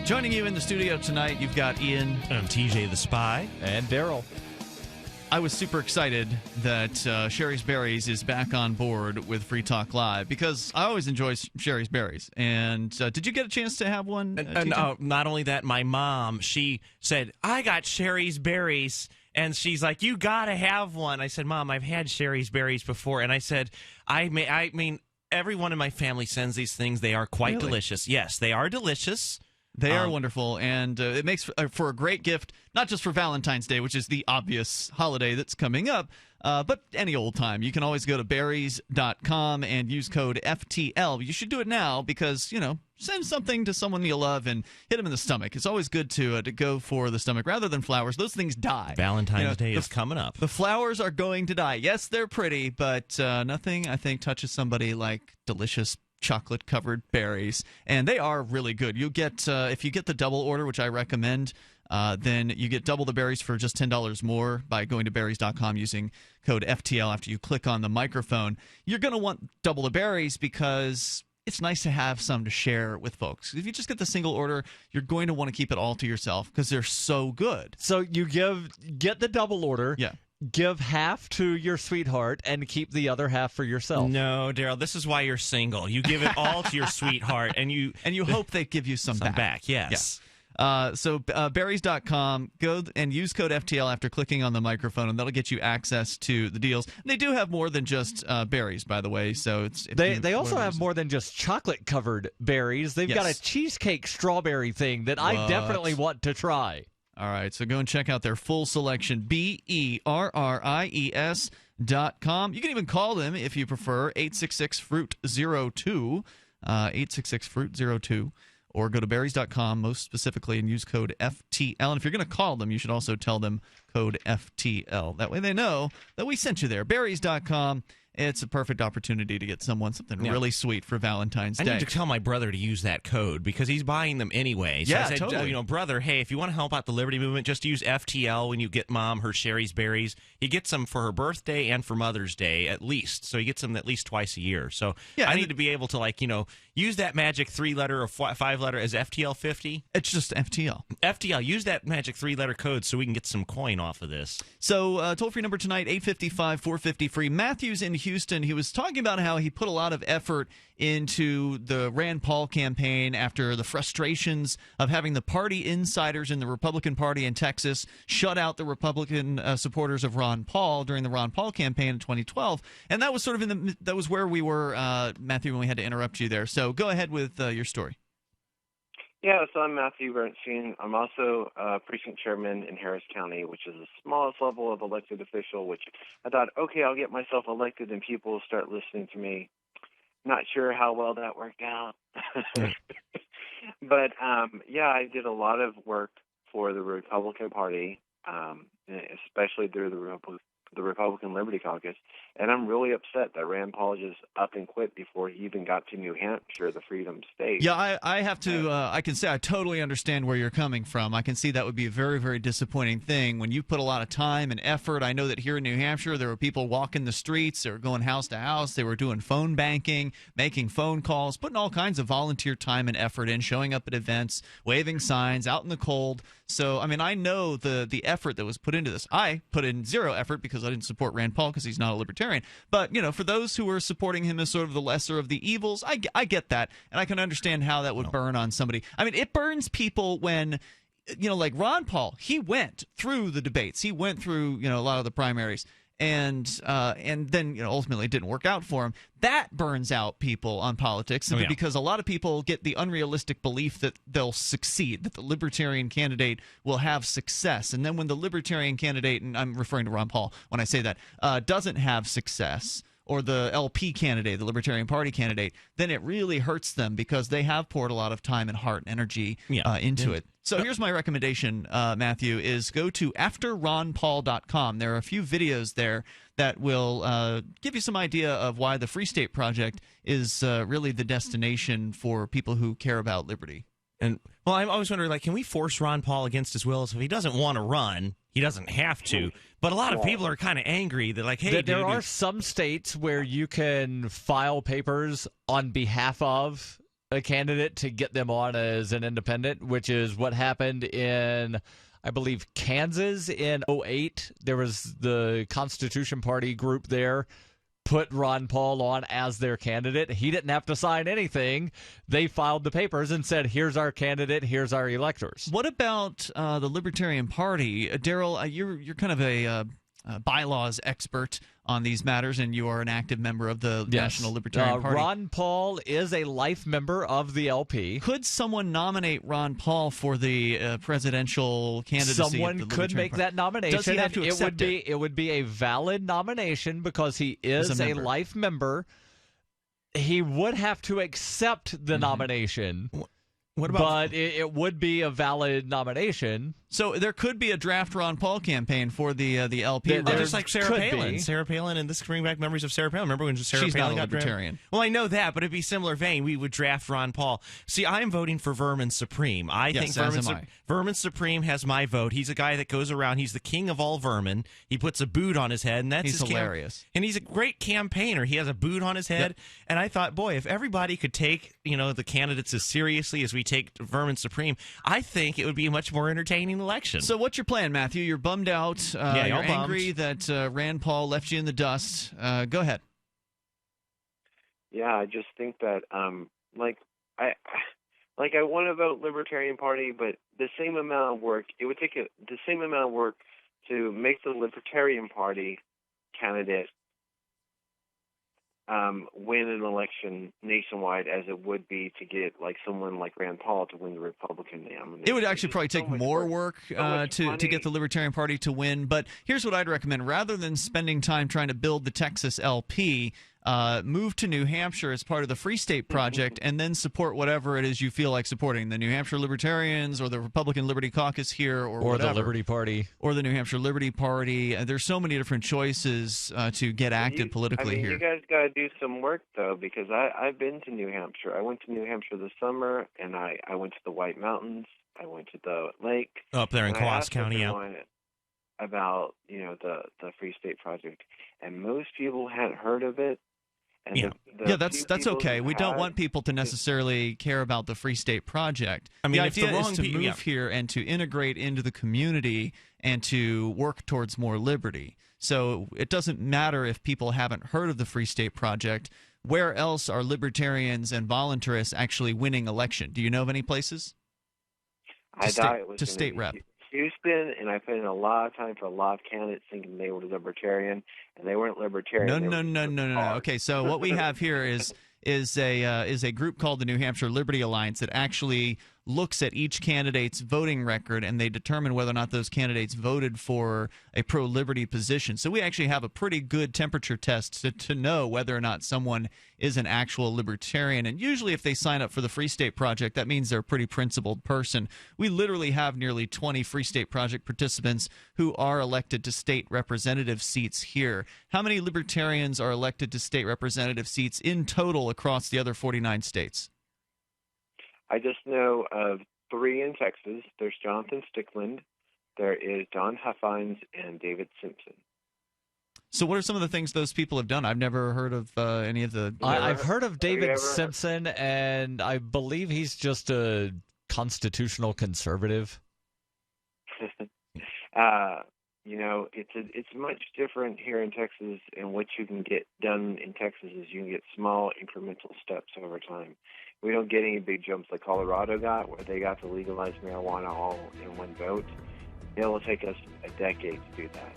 Speaker 4: Joining you in the studio tonight, you've got Ian.
Speaker 5: I'm TJ the Spy.
Speaker 1: And Darryl.
Speaker 4: I was super excited that Sherry's Berries is back on board with Free Talk Live because I always enjoy Sherry's Berries. And did you get a chance to have one?
Speaker 5: Not only that, my mom, she said, I got Sherry's Berries. And she's like, you got to have one. I said, Mom, I've had Sherry's Berries before. And I said, I mean, everyone in my family sends these things. They are quite delicious. Yes, they are delicious.
Speaker 4: They are wonderful, and it makes for a great gift, not just for Valentine's Day, which is the obvious holiday that's coming up, but any old time. You can always go to berries.com and use code FTL. You should do it now because, send something to someone you love and hit them in the stomach. It's always good to go for the stomach rather than flowers. Those things die.
Speaker 5: Valentine's Day is coming up.
Speaker 4: The flowers are going to die. Yes, they're pretty, but nothing, I think, touches somebody like delicious chocolate-covered berries, and they are really good. You get if you get the double order, which I recommend, then you get double the berries for just $10 more by going to berries.com using code FTL after you click on the microphone. You're going to want double the berries because it's nice to have some to share with folks. If you just get the single order, you're going to want to keep it all to yourself because they're so good.
Speaker 1: So you get the double order.
Speaker 4: Yeah.
Speaker 1: Give half to your sweetheart and keep the other half for yourself.
Speaker 5: No, Darryl, this is why you're single. You give it all to your sweetheart, and you
Speaker 4: hope they give you some back.
Speaker 5: Yes.
Speaker 4: Yeah. So berries.com, go and use code FTL after clicking on the microphone, and that'll get you access to the deals. And they do have more than just berries, by the way. So
Speaker 1: they also have more than just chocolate-covered berries. They've got a cheesecake strawberry thing that I definitely want to try.
Speaker 4: All right, so go and check out their full selection, BERRIES.com. You can even call them if you prefer, 866-FRUIT-02, 866-FRUIT-02, or go to berries.com most specifically and use code FTL. And if you're going to call them, you should also tell them code FTL. That way they know that we sent you there. Berries.com. It's a perfect opportunity to get someone something really sweet for Valentine's Day.
Speaker 5: I need to tell my brother to use that code because he's buying them anyway. So I said,
Speaker 4: totally.
Speaker 5: Brother, hey, if you want to help out the Liberty Movement, just use FTL when you get Mom her Sherry's Berries. He gets them for her birthday and for Mother's Day at least. So he gets them at least twice a year. So I need to be able to, use that magic 3-letter or 5-letter as FTL 50.
Speaker 4: It's just FTL.
Speaker 5: FTL. Use that magic 3-letter code so we can get some coin off of this.
Speaker 4: So toll-free number tonight, 855-450-FREE. Matthew's in Houston. He was talking about how he put a lot of effort into the Rand Paul campaign after the frustrations of having the party insiders in the Republican Party in Texas shut out the Republican supporters of Ron Paul during the Ron Paul campaign in 2012. And that was sort of that was where we were, Matthew, when we had to interrupt you there. So go ahead with your story.
Speaker 15: Yeah, so I'm Matthew Bernstein. I'm also precinct chairman in Harris County, which is the smallest level of elected official, which I thought, okay, I'll get myself elected and people will start listening to me. Not sure how well that worked out. But, I did a lot of work for the Republican Party, especially through the Republican Liberty Caucus, and I'm really upset that Rand Paul just up and quit before he even got to New Hampshire, the Freedom State.
Speaker 4: Yeah, I have to. I can say I totally understand where you're coming from. I can see that would be a very, very disappointing thing when you put a lot of time and effort. I know that here in New Hampshire, there were people walking the streets, they were going house to house, they were doing phone banking, making phone calls, putting all kinds of volunteer time and effort in, showing up at events, waving signs out in the cold. So, I mean, I know the effort that was put into this. I put in zero effort because I didn't support Rand Paul because he's not a libertarian. But, for those who are supporting him as sort of the lesser of the evils, I get that. And I can understand how that would burn on somebody. I mean, it burns people when, like Ron Paul, he went through the debates. He went through, a lot of the primaries. And then ultimately it didn't work out for him. That burns out people on politics simply because a lot of people get the unrealistic belief that they'll succeed, that the libertarian candidate will have success. And then when the libertarian candidate, and I'm referring to Ron Paul when I say that, doesn't have success, or the LP candidate, the Libertarian Party candidate, then it really hurts them because they have poured a lot of time and heart and energy into it. So here's my recommendation, Matthew, is go to afterronpaul.com. There are a few videos there that will give you some idea of why the Free State Project is really the destination for people who care about liberty.
Speaker 5: And well, I'm always wondering, like, can we force Ron Paul against his will? So if he doesn't want to run, he doesn't have to. But a lot of people are kind of angry. They're like, hey,
Speaker 1: there are some states where you can file papers on behalf of a candidate to get them on as an independent, which is what happened in, I believe, Kansas in 2008. There was the Constitution Party group there put Ron Paul on as their candidate. He didn't have to sign anything. They filed the papers and said, here's our candidate, here's our electors.
Speaker 4: What about the Libertarian Party? Darryl, you're kind of a bylaws expert on these matters, and you are an active member of the National Libertarian Party.
Speaker 1: Ron Paul is a life member of the LP.
Speaker 4: Could someone nominate Ron Paul for the presidential candidacy?
Speaker 1: Someone could make that nomination.
Speaker 4: Does he have to accept it?
Speaker 1: It would be a valid nomination because he is a life member. He would have to accept the nomination.
Speaker 5: What about?
Speaker 1: But it would be a valid nomination.
Speaker 4: So there could be a draft Ron Paul campaign for the LP.
Speaker 5: Just like Sarah Palin. Sarah Palin, and this is bringing back memories of Sarah Palin. Remember when Sarah
Speaker 4: She's
Speaker 5: Palin
Speaker 4: not a
Speaker 5: got
Speaker 4: libertarian.
Speaker 5: Drafted? Well, I know that, but it'd be similar vein. We would draft Ron Paul. See, I'm voting for Vermin Supreme. I think Vermin Supreme has my vote. He's a guy that goes around. He's the king of all vermin. He puts a boot on his head, and that's
Speaker 4: he's hilarious.
Speaker 5: And he's a great campaigner. He has a boot on his head, and I thought, boy, if everybody could take the candidates as seriously as we take Vermin Supreme, I think it would be a much more entertaining election.
Speaker 4: So what's your plan, Matthew? You're bummed out. You're angry that Rand Paul left you in the dust. Go ahead.
Speaker 15: Yeah, I just think that I want to vote Libertarian Party, but the same amount of work, it would take the same amount of work to make the Libertarian Party candidate win an election nationwide as it would be to get someone like Rand Paul to win the Republican nomination.
Speaker 4: It would actually probably take more work to get the Libertarian Party to win. But here's what I'd recommend. Rather than spending time trying to build the Texas LP, move to New Hampshire as part of the Free State Project and then support whatever it is you feel like supporting. The New Hampshire Libertarians or the Republican Liberty Caucus here or whatever.
Speaker 1: The Liberty Party.
Speaker 4: Or the New Hampshire Liberty Party. There's so many different choices to get active politically here.
Speaker 15: You guys got to do some work, though, because I've been to New Hampshire. I went to New Hampshire this summer, and I went to the White Mountains. I went to the lake.
Speaker 5: Up there in Coos County,
Speaker 15: about the Free State Project, and most people hadn't heard of it. And
Speaker 4: that's okay. We don't want people to necessarily care about the Free State Project. I mean, the idea is to move here and to integrate into the community and to work towards more liberty. So it doesn't matter if people haven't heard of the Free State Project. Where else are libertarians and voluntarists actually winning election? Do you know of any places?
Speaker 15: I thought it was
Speaker 4: to state rep.
Speaker 15: Houston, and I put in a lot of time for a lot of candidates thinking they were libertarian, and they weren't libertarian.
Speaker 4: No. Okay, so what we have here is a group called the New Hampshire Liberty Alliance that actually looks at each candidate's voting record, and they determine whether or not those candidates voted for a pro-liberty position. So we actually have a pretty good temperature test to know whether or not someone is an actual libertarian. And usually if they sign up for the Free State Project, that means they're a pretty principled person. We literally have nearly 20 Free State Project participants who are elected to state representative seats here. How many libertarians are elected to state representative seats in total across the other 49 states?
Speaker 15: I just know of 3 in Texas. There's Jonathan Stickland, there is Don Huffines, and David Simpson.
Speaker 4: So what are some of the things those people have done? I've never heard of any of the...
Speaker 1: I've heard of David Simpson, and I believe he's just a constitutional conservative.
Speaker 15: It's much different here in Texas, and what you can get done in Texas is you can get small incremental steps over time. We don't get any big jumps like Colorado got, where they got to legalize marijuana all in one vote. It will take us a decade to do that.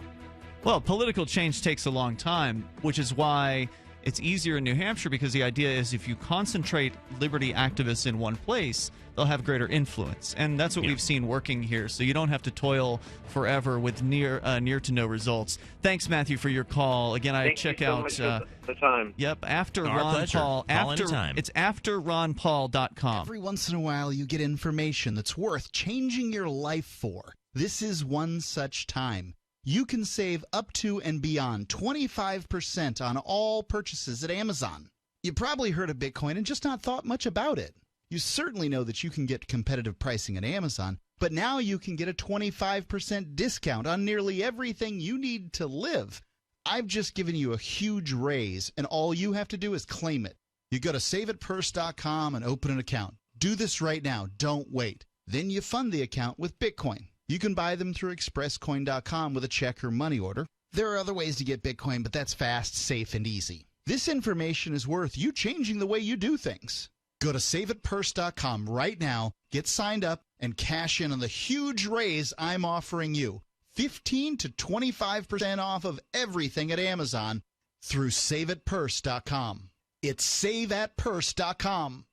Speaker 4: Well, political change takes a long time, which is why It's easier in New Hampshire because the idea is if you concentrate liberty activists in one place, they'll have greater influence. And that's what we've seen working here. So you don't have to toil forever with near to no results. Thanks, Matthew, for your call. Again, I check out
Speaker 15: the time.
Speaker 4: Yep, after
Speaker 5: Our
Speaker 4: Ron
Speaker 5: pleasure.
Speaker 4: Paul.
Speaker 5: Call anytime.
Speaker 4: It's afterronpaul.com.
Speaker 18: Every once in a while, you get information that's worth changing your life for. This is one such time. You can save up to and beyond 25% on all purchases at Amazon. You probably heard of Bitcoin and just not thought much about it. You certainly know that you can get competitive pricing at Amazon, but now you can get a 25% discount on nearly everything you need to live. I've just given you a huge raise, and all you have to do is claim it. You go to saveitpurse.com and open an account. Do this right now. Don't wait. Then you fund the account with Bitcoin. You can buy them through expresscoin.com with a check or money order. There are other ways to get Bitcoin, but that's fast, safe, and easy. This information is worth you changing the way you do things. Go to saveitpurse.com right now, get signed up, and cash in on the huge raise I'm offering you. 15 to 25% off of everything at Amazon through saveitpurse.com. It's saveatpurse.com.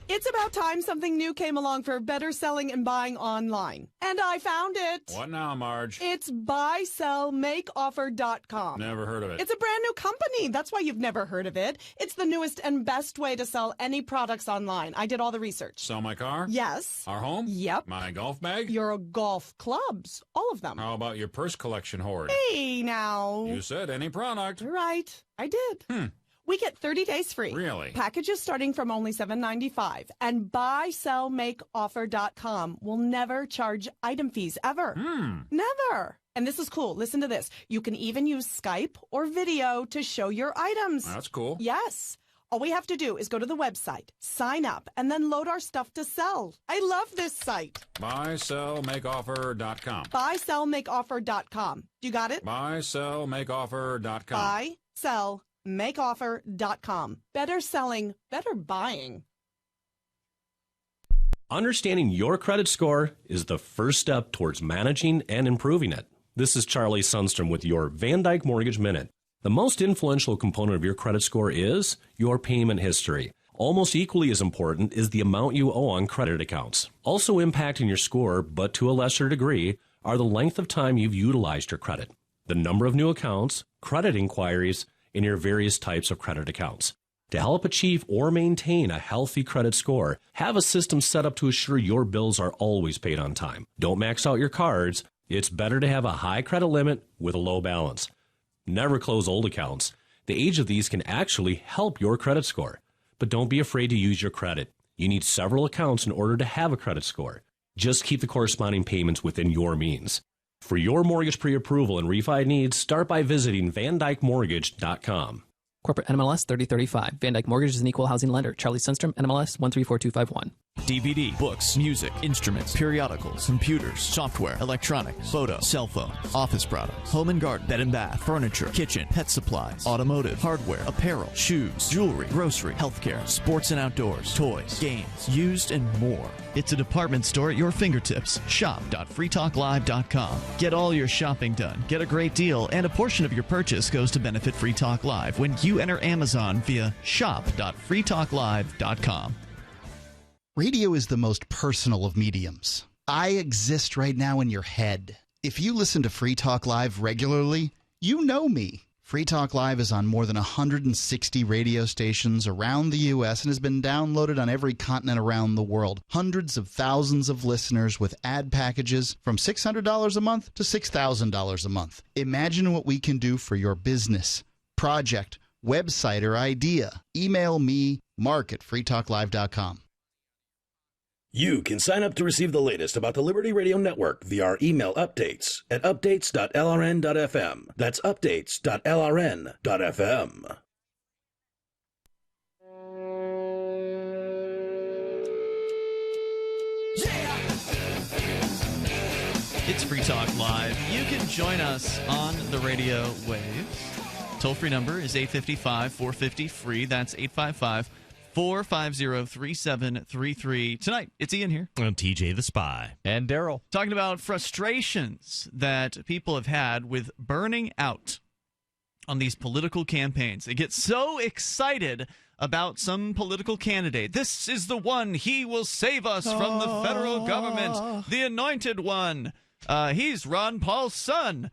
Speaker 6: It's about time something new came along for better selling and buying online. And I found it.
Speaker 22: What now, Marge?
Speaker 6: It's buysellmakeoffer.com.
Speaker 22: Never heard of it.
Speaker 6: It's a brand new company. That's why you've never heard of it. It's the newest and best way to sell any products online. I did all the research.
Speaker 22: Sell my car?
Speaker 6: Yes.
Speaker 22: Our home?
Speaker 6: Yep.
Speaker 22: My golf bag?
Speaker 6: Your golf clubs. All of them.
Speaker 22: How about your purse collection hoard?
Speaker 6: Hey, now.
Speaker 22: You said any product.
Speaker 6: Right. I did. We get 30 days free.
Speaker 22: Really?
Speaker 6: Packages starting from only $7.95. And buysellmakeoffer.com will never charge item fees, ever. Never. And this is cool. Listen to this. You can even use Skype or video to show your items.
Speaker 22: That's cool.
Speaker 6: Yes. All we have to do is go to the website, sign up, and then load our stuff to sell. I love this site.
Speaker 22: Buysellmakeoffer.com.
Speaker 6: Buysellmakeoffer.com. You got it?
Speaker 22: Buysellmakeoffer.com.
Speaker 6: Buysellmakeoffer.com. Better selling, better buying.
Speaker 23: Understanding your credit score is the first step towards managing and improving it. This is Charlie Sundstrom with your Van Dyke Mortgage Minute. The most influential component of your credit score is your payment history. Almost equally as important is the amount you owe on credit accounts. Also impacting your score, but to a lesser degree, are the length of time you've utilized your credit, the number of new accounts, credit inquiries, and your various types of credit accounts. To help achieve or maintain a healthy credit score, have a system set up to assure your bills are always paid on time. Don't max out your cards. It's better to have a high credit limit with a low balance. Never close old accounts. The age of these can actually help your credit score. But don't be afraid to use your credit. You need several accounts in order to have a credit score. Just keep the corresponding payments within your means. For your mortgage pre-approval and refi needs, start by visiting VanDykeMortgage.com.
Speaker 24: Corporate NMLS 3035. Van Dyke Mortgage is an equal housing lender. Charlie Sundstrom, NMLS 134251.
Speaker 4: DVD, books, music, instruments, periodicals, computers, software, electronics, photo, cell phone, office products, home and garden, bed and bath, furniture, kitchen, pet supplies, automotive, hardware, apparel, shoes, jewelry, grocery, healthcare, sports and outdoors, toys, games, used, and more. It's a department store at your fingertips. Shop.freetalklive.com. Get all your shopping done, get a great deal, and a portion of your purchase goes to benefit Free Talk Live when you enter Amazon via shop.freetalklive.com.
Speaker 18: Radio is the most personal of mediums. I exist right now in your head. If you listen to Free Talk Live regularly, you know me. Free Talk Live is on more than 160 radio stations around the U.S. and has been downloaded on every continent around the world. Hundreds of thousands of listeners with ad packages from $600 a month to $6,000 a month. Imagine what we can do for your business, project, website, or idea. Email me, mark@freetalklive.com.
Speaker 3: You can sign up to receive the latest about the Liberty Radio Network via our email updates at updates.lrn.fm. That's updates.lrn.fm.
Speaker 4: It's Free Talk Live. You can join us on the radio waves. Toll-free number is 855-450-FREE. That's 855-450-3733. Tonight, it's Ian here.
Speaker 5: And TJ the Spy.
Speaker 1: And Darryl.
Speaker 4: Talking about frustrations that people have had with burning out. on these political campaigns. They get so excited about some political candidate. This is the one. He will save us from the federal government. The anointed one. He's Ron Paul's son.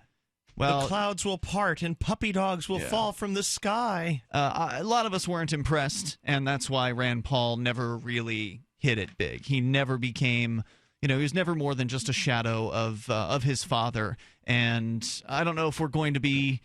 Speaker 4: Well,
Speaker 5: the clouds will part and puppy dogs will fall from the sky.
Speaker 4: A lot of us weren't impressed, and that's why Rand Paul never really hit it big. He never became, he was never more than just a shadow of his father. And I don't know if we're going to be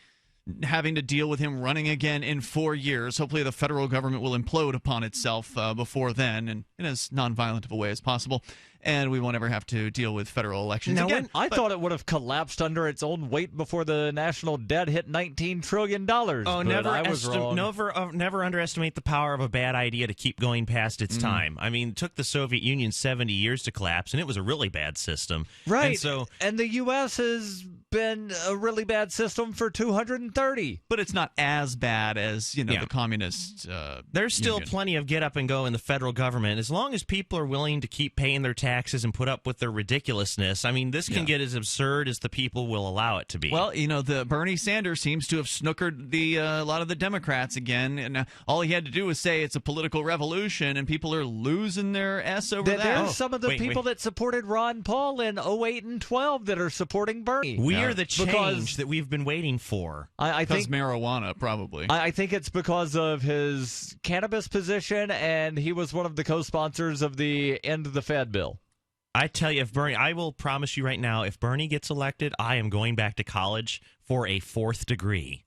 Speaker 4: having to deal with him running again in 4 years. Hopefully the federal government will implode upon itself before then, and in as nonviolent of a way as possible. And we won't ever have to deal with federal elections again.
Speaker 1: I thought it would have collapsed under its own weight before the national debt hit $19 trillion.
Speaker 5: Oh,
Speaker 1: I was wrong.
Speaker 5: Never underestimate the power of a bad idea to keep going past its time. I mean, it took the Soviet Union 70 years to collapse, and it was a really bad system.
Speaker 1: Right. And the U.S. has been a really bad system for 230.
Speaker 4: But it's not as bad as, the communist
Speaker 5: There's still
Speaker 4: union.
Speaker 5: plenty of get up and go in the federal government. As long as people are willing to keep paying their taxes and put up with their ridiculousness, I mean, this can get as absurd as the people will allow it to be.
Speaker 4: Well, the Bernie Sanders seems to have snookered a lot of the Democrats again, and all he had to do was say it's a political revolution, and people are losing their S over that.
Speaker 1: There's some of the people that supported Ron Paul in 08 and 12 that are supporting Bernie.
Speaker 5: We are the change that we've been waiting for.
Speaker 1: I think
Speaker 4: marijuana, probably.
Speaker 1: I think it's because of his cannabis position, and he was one of the co-sponsors of the End the Fed bill.
Speaker 5: I tell you, I will promise you right now, if Bernie gets elected, I am going back to college for a 4th degree.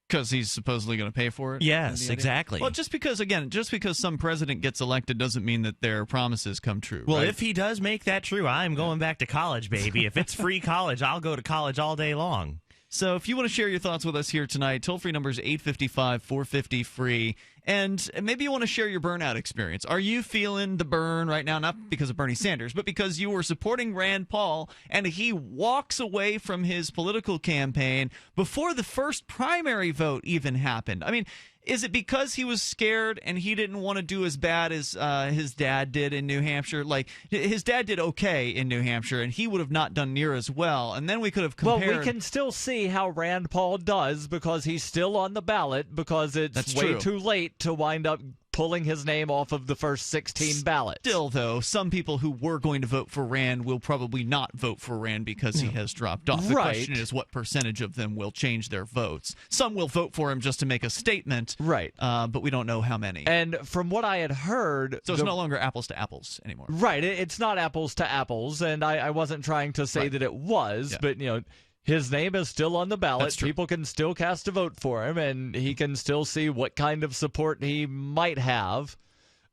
Speaker 4: Because he's supposedly going to pay for it?
Speaker 5: Yes, exactly.
Speaker 4: Well, just because some president gets elected doesn't mean that their promises come true.
Speaker 5: Well,
Speaker 4: right?
Speaker 5: if he does make that true, I'm going back to college, baby. If it's free college, I'll go to college all day long.
Speaker 4: So if you want to share your thoughts with us here tonight, toll-free number is 855-450-FREE. And maybe you want to share your burnout experience. Are you feeling the burn right now? Not because of Bernie Sanders, but because you were supporting Rand Paul and he walks away from his political campaign before the first primary vote even happened. I mean, is it because he was scared and he didn't want to do as bad as his dad did in New Hampshire? Like, his dad did okay in New Hampshire, and he would have not done near as well. And then we could have compared.
Speaker 1: Well, we can still see how Rand Paul does because he's still on the ballot because it's way too late to wind up pulling his name off of the first 16 ballots.
Speaker 4: Still, though, some people who were going to vote for Rand will probably not vote for Rand because he has dropped off. The question is what percentage of them will change their votes. Some will vote for him just to make a statement.
Speaker 1: Right.
Speaker 4: But we don't know how many.
Speaker 1: And from what I had heard...
Speaker 4: So it's no longer apples to apples anymore.
Speaker 1: Right. It's not apples to apples, and I wasn't trying to say that it was, but, his name is still on the ballot. People can still cast a vote for him, and he can still see what kind of support he might have.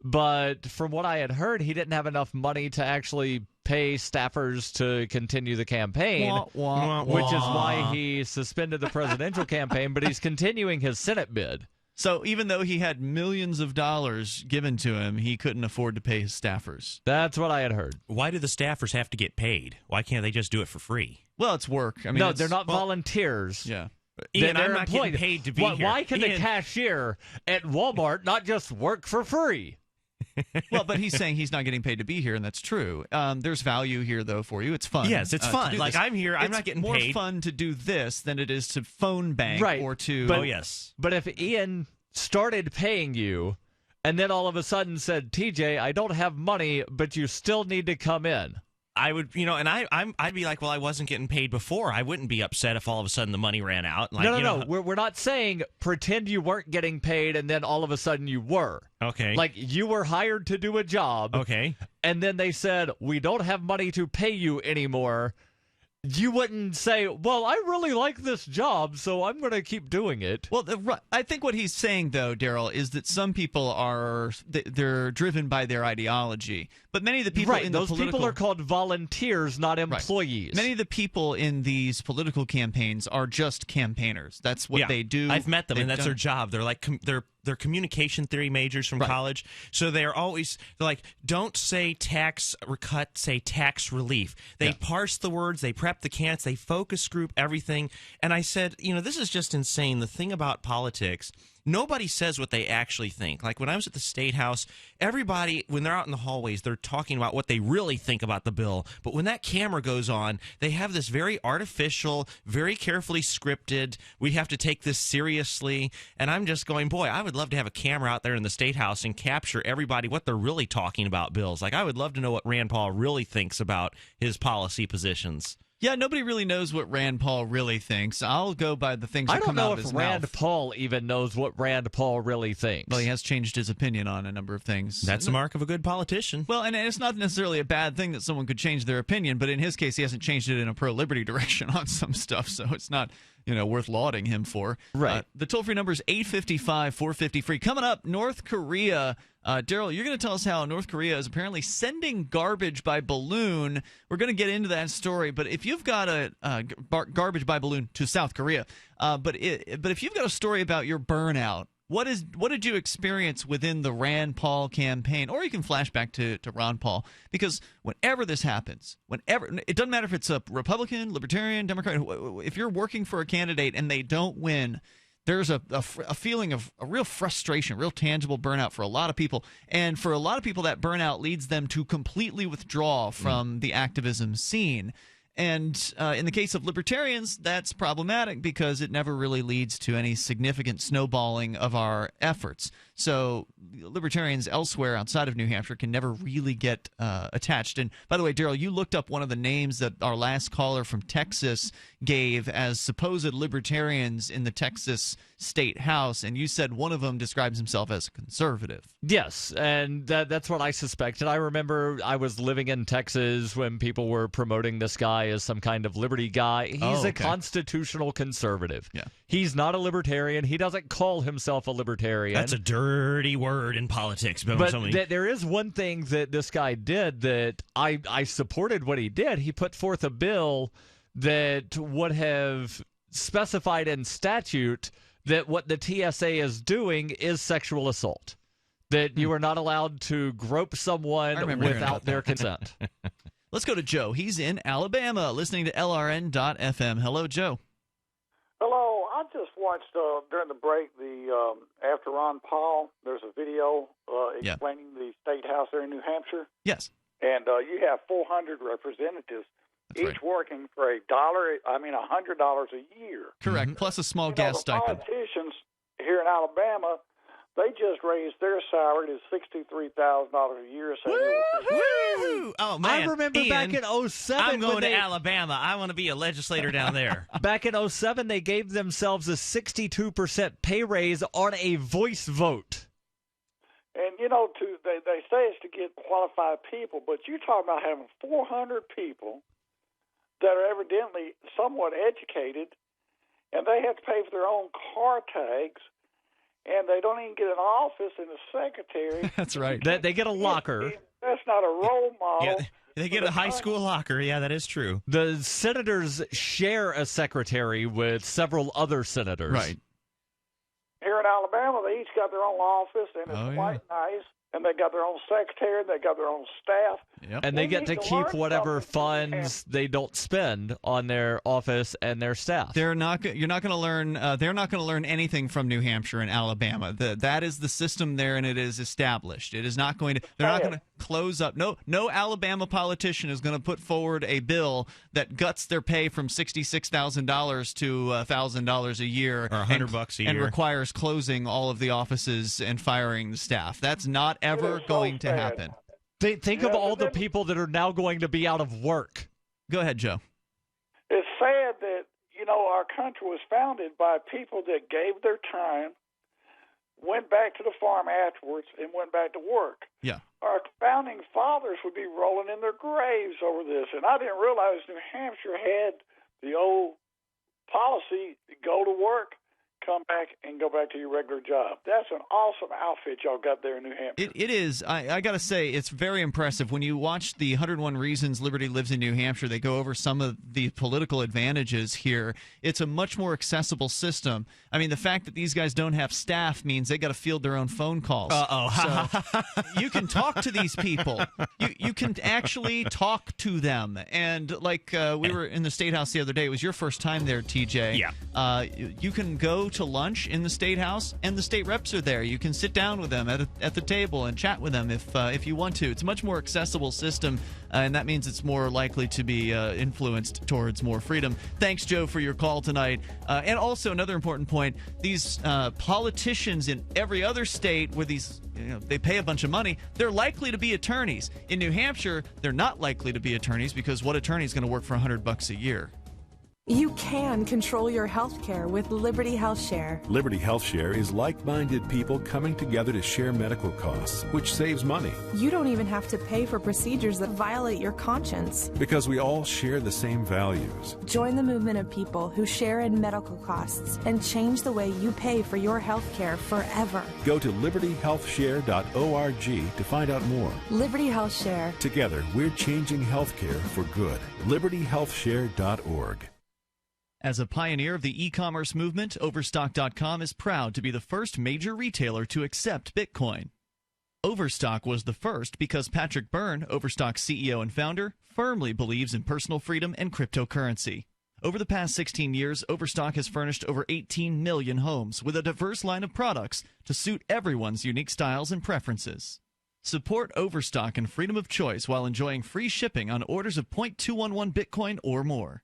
Speaker 1: But from what I had heard, he didn't have enough money to actually pay staffers to continue the campaign, which is why he suspended the presidential campaign, but he's continuing his Senate bid.
Speaker 4: So even though he had millions of dollars given to him, he couldn't afford to pay his staffers.
Speaker 1: That's what I had heard.
Speaker 5: Why do the staffers have to get paid? Why can't they just do it for free?
Speaker 4: Well, it's work. I mean,
Speaker 1: no, they're not volunteers.
Speaker 4: Yeah.
Speaker 5: Ian, I'm not getting paid to be here.
Speaker 1: Why can the cashier at Walmart not just work for free?
Speaker 4: Well, but he's saying he's not getting paid to be here, and that's true. There's value here, though, for you. It's fun.
Speaker 5: Yes, it's fun. Like, I'm here. I'm not getting paid.
Speaker 4: It's more fun to do this than it is to phone bank or to...
Speaker 1: But,
Speaker 5: yes.
Speaker 1: But if Ian started paying you and then all of a sudden said, TJ, I don't have money, but you still need to come in.
Speaker 5: I would, and I'd be like, well, I wasn't getting paid before. I wouldn't be upset if all of a sudden the money ran out. Like,
Speaker 1: no. We're not saying pretend you weren't getting paid and then all of a sudden you were.
Speaker 5: Okay.
Speaker 1: Like, you were hired to do a job.
Speaker 5: Okay.
Speaker 1: And then they said, we don't have money to pay you anymore. You wouldn't say, well, I really like this job, so I'm going to keep doing it.
Speaker 4: Well, I think what he's saying, though, Darryl, is that some people they're driven by their ideology. But many of the people in
Speaker 1: those people are called volunteers, not employees.
Speaker 4: Right. Many of the people in these political campaigns are just campaigners. That's what they do.
Speaker 5: I've met them, and that's their job. They're like they're communication theory majors from college. So they're like, don't say tax cut, say tax relief. They parse the words, they prep the candidates, they focus group everything. And I said, this is just insane. The thing about politics nobody says what they actually think. Like when I was at the State House, everybody, when they're out in the hallways, they're talking about what they really think about the bill. But when that camera goes on, they have this very artificial, very carefully scripted, we have to take this seriously. And I'm just going, boy, I would love to have a camera out there in the State House and capture everybody what they're really talking about bills. Like I would love to know what Rand Paul really thinks about his policy positions.
Speaker 4: Yeah, nobody really knows what Rand Paul really thinks. I'll go by the things that come out of his mouth. I don't know if
Speaker 1: Rand Paul even knows what Rand Paul really thinks.
Speaker 4: Well, he has changed his opinion on a number of things.
Speaker 5: That's the mark of a good politician.
Speaker 4: Well, and it's not necessarily a bad thing that someone could change their opinion, but in his case, he hasn't changed it in a pro-liberty direction on some stuff, so it's not worth lauding him for.
Speaker 1: Right.
Speaker 4: The toll-free number is 855-450-FREE. Coming up, North Korea. Darryl, you're going to tell us how North Korea is apparently sending garbage by balloon. We're going to get into that story, but if you've got a garbage by balloon to South Korea, but if you've got a story about your burnout, what did you experience within the Rand Paul campaign? Or you can flash back to Ron Paul, because whenever this happens, it doesn't matter if it's a Republican, Libertarian, Democrat, if you're working for a candidate and they don't win, there's a feeling of a real frustration, real tangible burnout for a lot of people. And for a lot of people, that burnout leads them to completely withdraw from the activism scene. And in the case of libertarians, that's problematic because it never really leads to any significant snowballing of our efforts. So libertarians elsewhere outside of New Hampshire can never really get attached. And by the way, Darryl, you looked up one of the names that our last caller from Texas gave as supposed libertarians in the Texas State House, and you said one of them describes himself as a conservative.
Speaker 1: Yes, and that's what I suspected. I remember I was living in Texas when people were promoting this guy as some kind of liberty guy. He's a constitutional conservative.
Speaker 4: Yeah.
Speaker 1: He's not a libertarian. He doesn't call himself a libertarian.
Speaker 5: That's a dirty word in politics.
Speaker 1: But there is one thing that this guy did that I supported what he did. He put forth a bill that would have specified in statute that what the TSA is doing is sexual assault. That you are not allowed to grope someone without their consent.
Speaker 4: Let's go to Joe. He's in Alabama, listening to LRN.FM. Hello, Joe.
Speaker 7: Hello. I just watched during the break after Ron Paul. There's a video explaining the State House there in New Hampshire.
Speaker 4: Yes.
Speaker 7: And you have 400 representatives, each working for $100 a year.
Speaker 4: Correct. Plus a small gas stipend.
Speaker 7: Politicians here in Alabama, they just raised their salary to $63,000 a year.
Speaker 5: Woo-hoo! Oh, man.
Speaker 1: I remember
Speaker 5: Ian,
Speaker 1: back in 07.
Speaker 5: I'm going to Alabama. I want to be a legislator down there.
Speaker 1: Back in 07, they gave themselves a 62% pay raise on a voice vote.
Speaker 7: And, they say it's to get qualified people, but you're talking about having 400 people that are evidently somewhat educated, and they have to pay for their own car tags, and they don't even get an office and a secretary.
Speaker 4: That's right.
Speaker 1: They get a locker.
Speaker 7: That's not a role model.
Speaker 5: Yeah, they get a high school locker. Yeah, that is true.
Speaker 1: The senators share a secretary with several other senators.
Speaker 4: Right.
Speaker 7: Here in Alabama, they each got their own office, and it's quite nice. And they got their own secretary, and they got their own staff.
Speaker 4: Yep.
Speaker 1: And they get to keep whatever funds they don't spend on their office and their staff.
Speaker 4: You're not going to learn. They're not going to learn anything from New Hampshire and Alabama. That is the system there, and it is established. It is not going to. They're not going to close up. No Alabama politician is going to put forward a bill that guts their pay from $66,000 to $1,000 a year,
Speaker 5: or $100 a year,
Speaker 4: and requires closing all of the offices and firing the staff. That's not ever going to happen.
Speaker 1: Think of all the people that are now going to be out of work.
Speaker 4: Go ahead, Joe.
Speaker 7: It's sad that, our country was founded by people that gave their time, went back to the farm afterwards, and went back to work.
Speaker 4: Yeah.
Speaker 7: Our founding fathers would be rolling in their graves over this. And I didn't realize New Hampshire had the old policy, go to work, come back, and go back to your regular job. That's an awesome outfit y'all got there in New Hampshire.
Speaker 4: It is. I got to say, it's very impressive. When you watch the 101 Reasons Liberty Lives in New Hampshire, they go over some of the political advantages here. It's a much more accessible system. I mean, the fact that these guys don't have staff means they got to field their own phone calls. So you can talk to these people. You can actually talk to them. And like we were in the State House the other day, it was your first time there, TJ.
Speaker 5: Yeah.
Speaker 4: You can go to lunch in the State House, and the state reps are there. You can sit down with them at the table and chat with them if you want to. It's a much more accessible system, and that means it's more likely to be influenced towards more freedom. Thanks, Joe, for your call tonight. And also another important point, these politicians in every other state where they pay a bunch of money, they're likely to be attorneys. In New Hampshire, they're not likely to be attorneys because what attorney is going to work for $100 a year?
Speaker 8: You can control your health care with Liberty Health Share.
Speaker 9: Liberty Health Share is like-minded people coming together to share medical costs, which saves money.
Speaker 8: You don't even have to pay for procedures that violate your conscience.
Speaker 9: Because we all share the same values.
Speaker 8: Join the movement of people who share in medical costs and change the way you pay for your health care forever.
Speaker 9: Go to libertyhealthshare.org to find out more.
Speaker 8: Liberty Health Share.
Speaker 9: Together, we're changing healthcare for good. libertyhealthshare.org.
Speaker 4: As a pioneer of the e-commerce movement, Overstock.com is proud to be the first major retailer to accept Bitcoin. Overstock was the first because Patrick Byrne, Overstock's CEO and founder, firmly believes in personal freedom and cryptocurrency. Over the past 16 years, Overstock has furnished over 18 million homes with a diverse line of products to suit everyone's unique styles and preferences. Support Overstock and freedom of choice while enjoying free shipping on orders of 0.211 Bitcoin or more.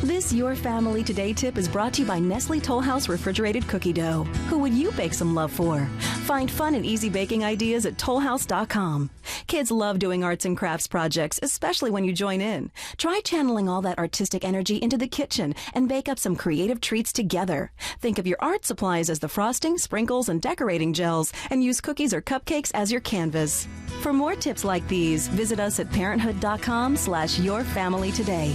Speaker 10: This Your Family Today tip is brought to you by Nestle Toll House Refrigerated Cookie Dough. Who would you bake some love for? Find fun and easy baking ideas at tollhouse.com. Kids love doing arts and crafts projects, especially when you join in. Try channeling all that artistic energy into the kitchen and bake up some creative treats together. Think of your art supplies as the frosting, sprinkles, and decorating gels, and use cookies or cupcakes as your canvas. For more tips like these, visit us at parenthood.com/yourfamilytoday.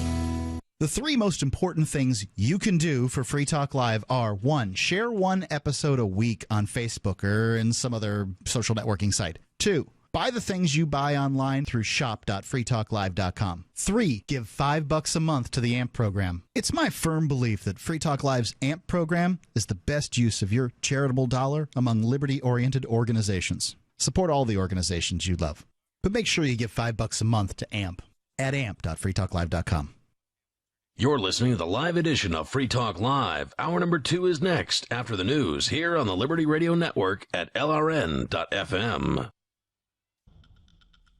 Speaker 18: The three most important things you can do for Free Talk Live are: 1, share one episode a week on Facebook or in some other social networking site. 2, buy the things you buy online through shop.freetalklive.com. 3, give $5 a month to the AMP program. It's my firm belief that Free Talk Live's AMP program is the best use of your charitable dollar among liberty-oriented organizations. Support all the organizations you love, but make sure you give $5 a month to AMP at amp.freetalklive.com.
Speaker 11: You're listening to the live edition of Free Talk Live. Hour number 2 is next after the news here on the Liberty Radio Network at LRN.FM.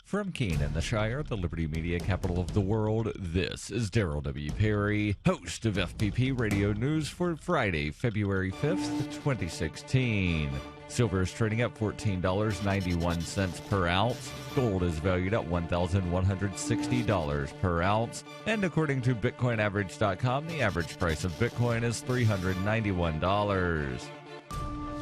Speaker 1: From Keene in the Shire, the Liberty Media capital of the world, this is Darryl W. Perry, host of FPP Radio News for Friday, February 5th, 2016. Silver is trading at $14.91 per ounce. Gold is valued at $1,160 per ounce. And according to BitcoinAverage.com, the average price of Bitcoin is $391.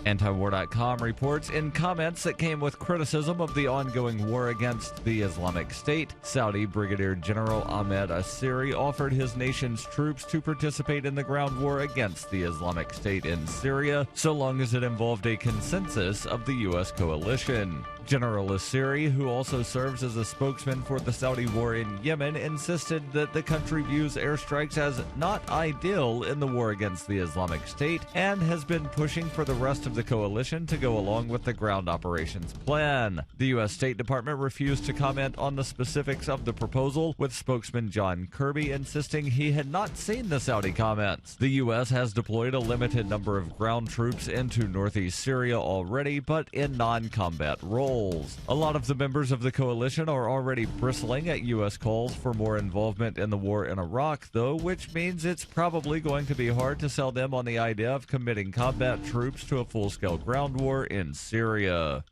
Speaker 1: Antiwar.com reports in comments that came with criticism of the ongoing war against the Islamic State, Saudi Brigadier General Ahmed Assiri offered his nation's troops to participate in the ground war against the Islamic State in Syria, so long as it involved a consensus of the U.S. coalition. General Assiri, who also serves as a spokesman for the Saudi war in Yemen, insisted that the country views airstrikes as not ideal in the war against the Islamic State and has been pushing for the rest of the coalition to go along with the ground operations plan. The U.S. State Department refused to comment on the specifics of the proposal, with spokesman John Kirby insisting he had not seen the Saudi comments. The U.S. has deployed a limited number of ground troops into northeast Syria already, but in non-combat roles. A lot of the members of the coalition are already bristling at U.S. calls for more involvement in the war in Iraq, though, which means it's probably going to be hard to sell them on the idea of committing combat troops to a full-scale ground war in Syria.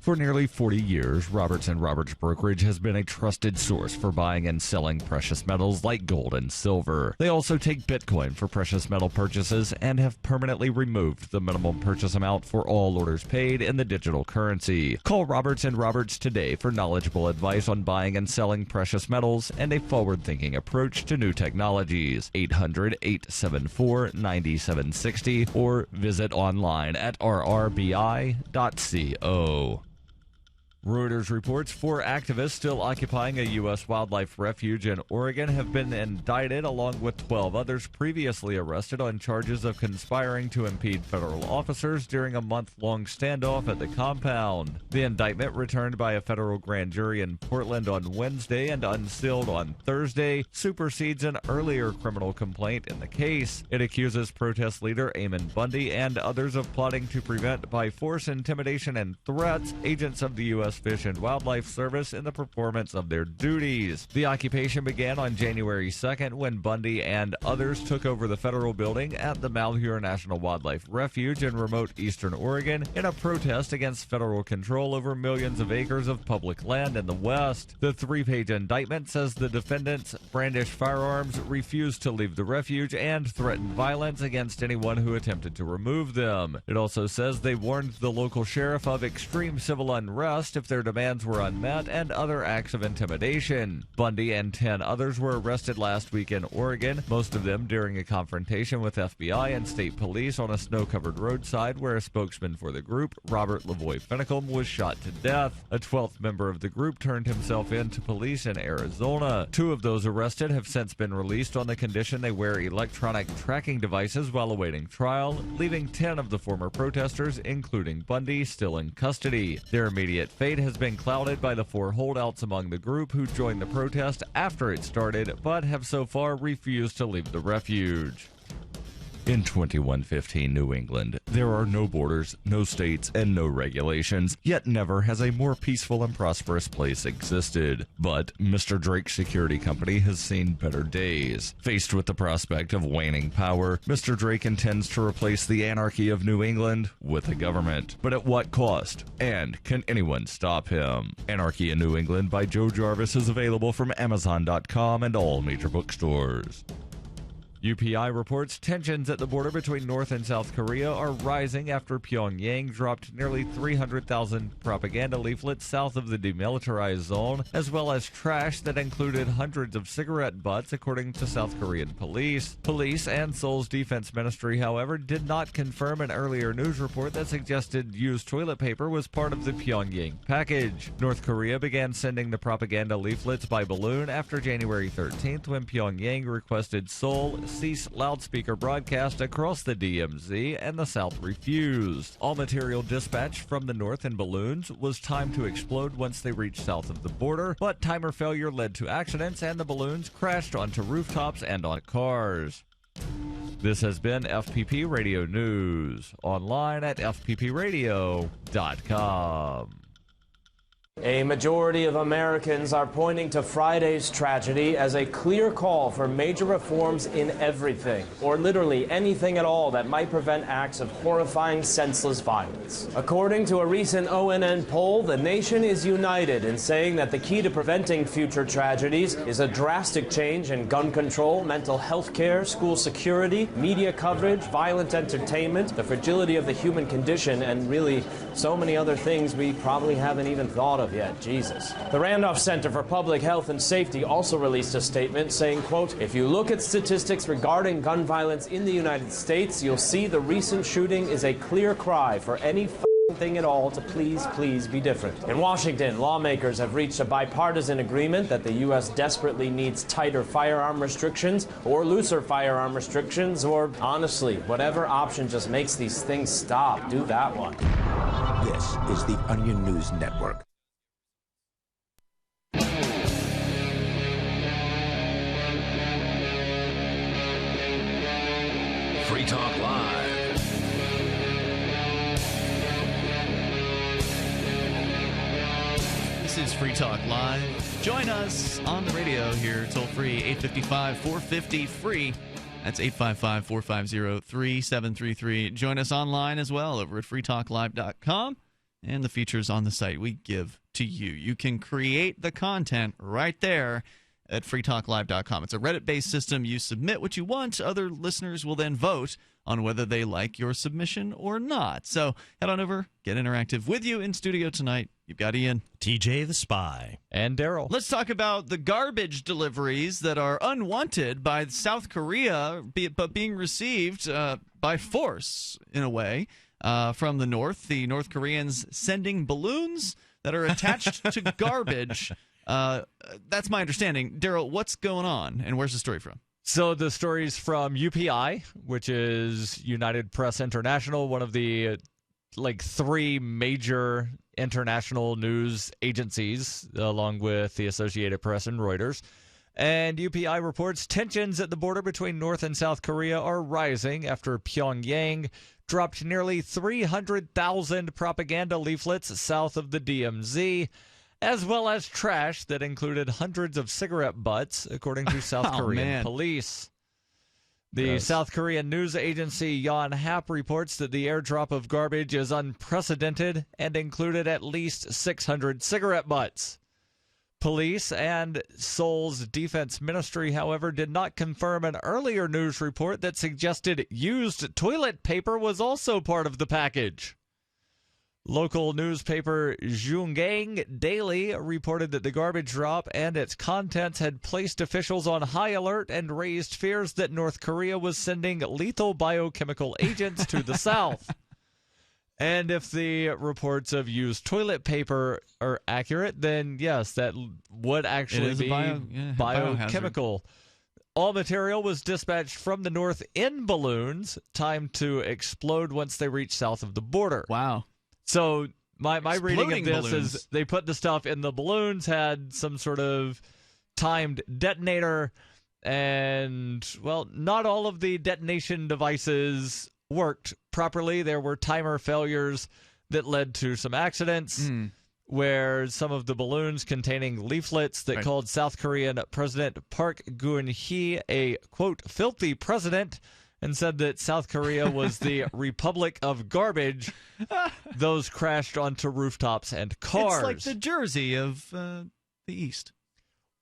Speaker 1: For nearly 40 years, Roberts & Roberts Brokerage has been a trusted source for buying and selling precious metals like gold and silver. They also take Bitcoin for precious metal purchases and have permanently removed the minimum purchase amount for all orders paid in the digital currency. Call Roberts & Roberts today for knowledgeable advice on buying and selling precious metals and a forward-thinking approach to new technologies. 800-874-9760 or visit online at rrbi.co. Reuters reports 4 activists still occupying a U.S. wildlife refuge in Oregon have been indicted, along with 12 others previously arrested on charges of conspiring to impede federal officers during a month-long standoff at the compound. The indictment, returned by a federal grand jury in Portland on Wednesday and unsealed on Thursday, supersedes an earlier criminal complaint in the case. It accuses protest leader Eamon Bundy and others of plotting to prevent, by force, intimidation, and threats, agents of the U.S. Fish and Wildlife Service in the performance of their duties. The occupation began on January 2nd when Bundy and others took over the federal building at the Malheur National Wildlife Refuge in remote eastern Oregon in a protest against federal control over millions of acres of public land in the West. The 3-page indictment says the defendants brandished firearms, refused to leave the refuge, and threatened violence against anyone who attempted to remove them. It also says they warned the local sheriff of extreme civil unrest if their demands were unmet, and other acts of intimidation. Bundy and 10 others were arrested last week in Oregon, most of them during a confrontation with FBI and state police on a snow-covered roadside where a spokesman for the group, Robert Lavoie Finicum, was shot to death. A 12th member of the group turned himself in to police in Arizona. 2 of those arrested have since been released on the condition they wear electronic tracking devices while awaiting trial, leaving 10 of the former protesters, including Bundy, still in custody. Their immediate fate has been clouded by the 4 holdouts among the group who joined the protest after it started, but have so far refused to leave the refuge. In 2115 New England, there are no borders, no states, and no regulations, yet never has a more peaceful and prosperous place existed. But Mr. Drake's security company has seen better days. Faced with the prospect of waning power, Mr. Drake intends to replace the anarchy of New England with a government. But at what cost? And can anyone stop him? Anarchy in New England by Joe Jarvis is available from Amazon.com and all major bookstores. UPI reports tensions at the border between North and South Korea are rising after Pyongyang dropped nearly 300,000 propaganda leaflets south of the demilitarized zone, as well as trash that included hundreds of cigarette butts, according to South Korean police. Police and Seoul's defense ministry, however, did not confirm an earlier news report that suggested used toilet paper was part of the Pyongyang package. North Korea began sending the propaganda leaflets by balloon after January 13th, when Pyongyang requested Seoul cease loudspeaker broadcast across the DMZ, and the South refused. All material dispatched from the North in balloons was timed to explode once they reached south of the border, but timer failure led to accidents, and the balloons crashed onto rooftops and on cars. This has been FPP Radio News, online at fppradio.com.
Speaker 2: A majority of Americans are pointing to Friday's tragedy as a clear call for major reforms in everything, or literally anything at all that might prevent acts of horrifying, senseless violence. According to a recent ONN poll, the nation is united in saying that the key to preventing future tragedies is a drastic change in gun control, mental health care, school security, media coverage, violent entertainment, the fragility of the human condition, and really so many other things we probably haven't even thought of yet. Jesus. The Randolph Center for Public Health and Safety also released a statement saying, quote, "If you look at statistics regarding gun violence in the United States, you'll see the recent shooting is a clear cry for any thing at all to please be different." In Washington, lawmakers have reached a bipartisan agreement that the U.S. desperately needs tighter firearm restrictions or looser firearm restrictions, or honestly, whatever option just makes these things stop. Do that one.
Speaker 12: This is the Onion News Network.
Speaker 11: Free Talk Live.
Speaker 4: This is Free Talk Live. Join us on the radio here, toll free, 855-450-FREE. That's 855-450-3733. Join us online as well over at freetalklive.com and the features on the site we give to you. You can create the content right there at freetalklive.com. It's a Reddit-based system. You submit what you want. Other listeners will then vote on whether they like your submission or not. So head on over, get interactive. With you in studio tonight, you've got Ian,
Speaker 5: TJ the Spy,
Speaker 1: and Darryl.
Speaker 4: Let's talk about the garbage deliveries that are unwanted by South Korea, but being received by force, in a way, from the North. The North Koreans sending balloons that are attached to garbage. That's my understanding. Darryl, what's going on, and where's the story from?
Speaker 1: So the story's from UPI, which is United Press International, one of the 3 major international news agencies, along with the Associated Press and Reuters. And UPI reports tensions at the border between North and South Korea are rising after Pyongyang dropped nearly 300,000 propaganda leaflets south of the DMZ, as well as trash that included hundreds of cigarette butts, according to South Korean police. The South Korean news agency Yonhap reports that the airdrop of garbage is unprecedented and included at least 600 cigarette butts. Police and Seoul's defense ministry, however, did not confirm an earlier news report that suggested used toilet paper was also part of the package. Local newspaper Jungang Daily reported that the garbage drop and its contents had placed officials on high alert and raised fears that North Korea was sending lethal biochemical agents to the south. And if the reports of used toilet paper are accurate, then yes, that would actually be biochemical. All material was dispatched from the north in balloons, timed to explode once they reached south of the border.
Speaker 4: Wow.
Speaker 1: So my reading of this
Speaker 4: balloons.
Speaker 1: is they put the stuff in the balloons, had some sort of timed detonator, and, well, not all of the detonation devices worked properly. There were timer failures that led to some accidents where some of the balloons containing leaflets that called South Korean President Park Geun-hye a, quote, filthy president, and said that South Korea was the Republic of Garbage. Those crashed onto rooftops and cars.
Speaker 4: It's like the Jersey of the East.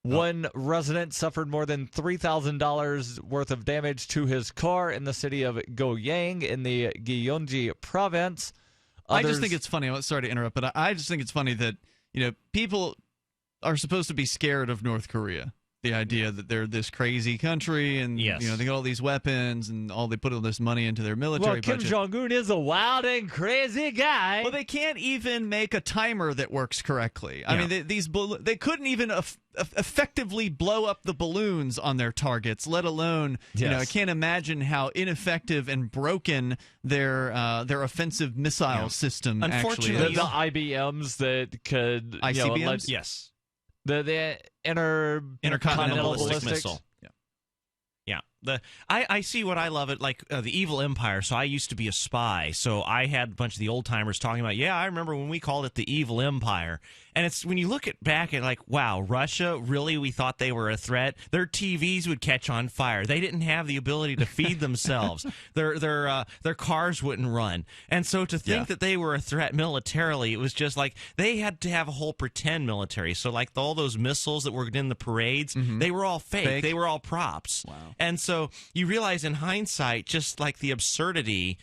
Speaker 1: One resident suffered more than $3,000 worth of damage to his car in the city of Goyang in the Gyeonggi province.
Speaker 4: I just think it's funny. Sorry to interrupt, but I just think it's funny that people are supposed to be scared of North Korea. The idea that they're this crazy country and they got all these weapons and they put all this money into their military
Speaker 1: budget. Kim Jong-un is a wild and crazy guy.
Speaker 4: Well, they can't even make a timer that works correctly. I mean, they couldn't even effectively blow up the balloons on their targets, let alone I can't imagine how ineffective and broken their offensive missile system actually is.
Speaker 1: The IBMs that could
Speaker 4: ICBMs?
Speaker 5: Yes.
Speaker 1: The intercontinental ballistic missile.
Speaker 5: I see what I love it like the evil empire. So I used to be a spy. So I had a bunch of the old timers talking about, I remember when we called it the evil empire. And it's when you look back at wow, Russia, really, we thought they were a threat. Their TVs would catch on fire. They didn't have the ability to feed themselves. Their cars wouldn't run. And so to think that they were a threat militarily, it was just they had to have a whole pretend military. So all those missiles that were in the parades, they were all fake. They were all props.
Speaker 4: Wow.
Speaker 5: And so you realize in hindsight just the absurdity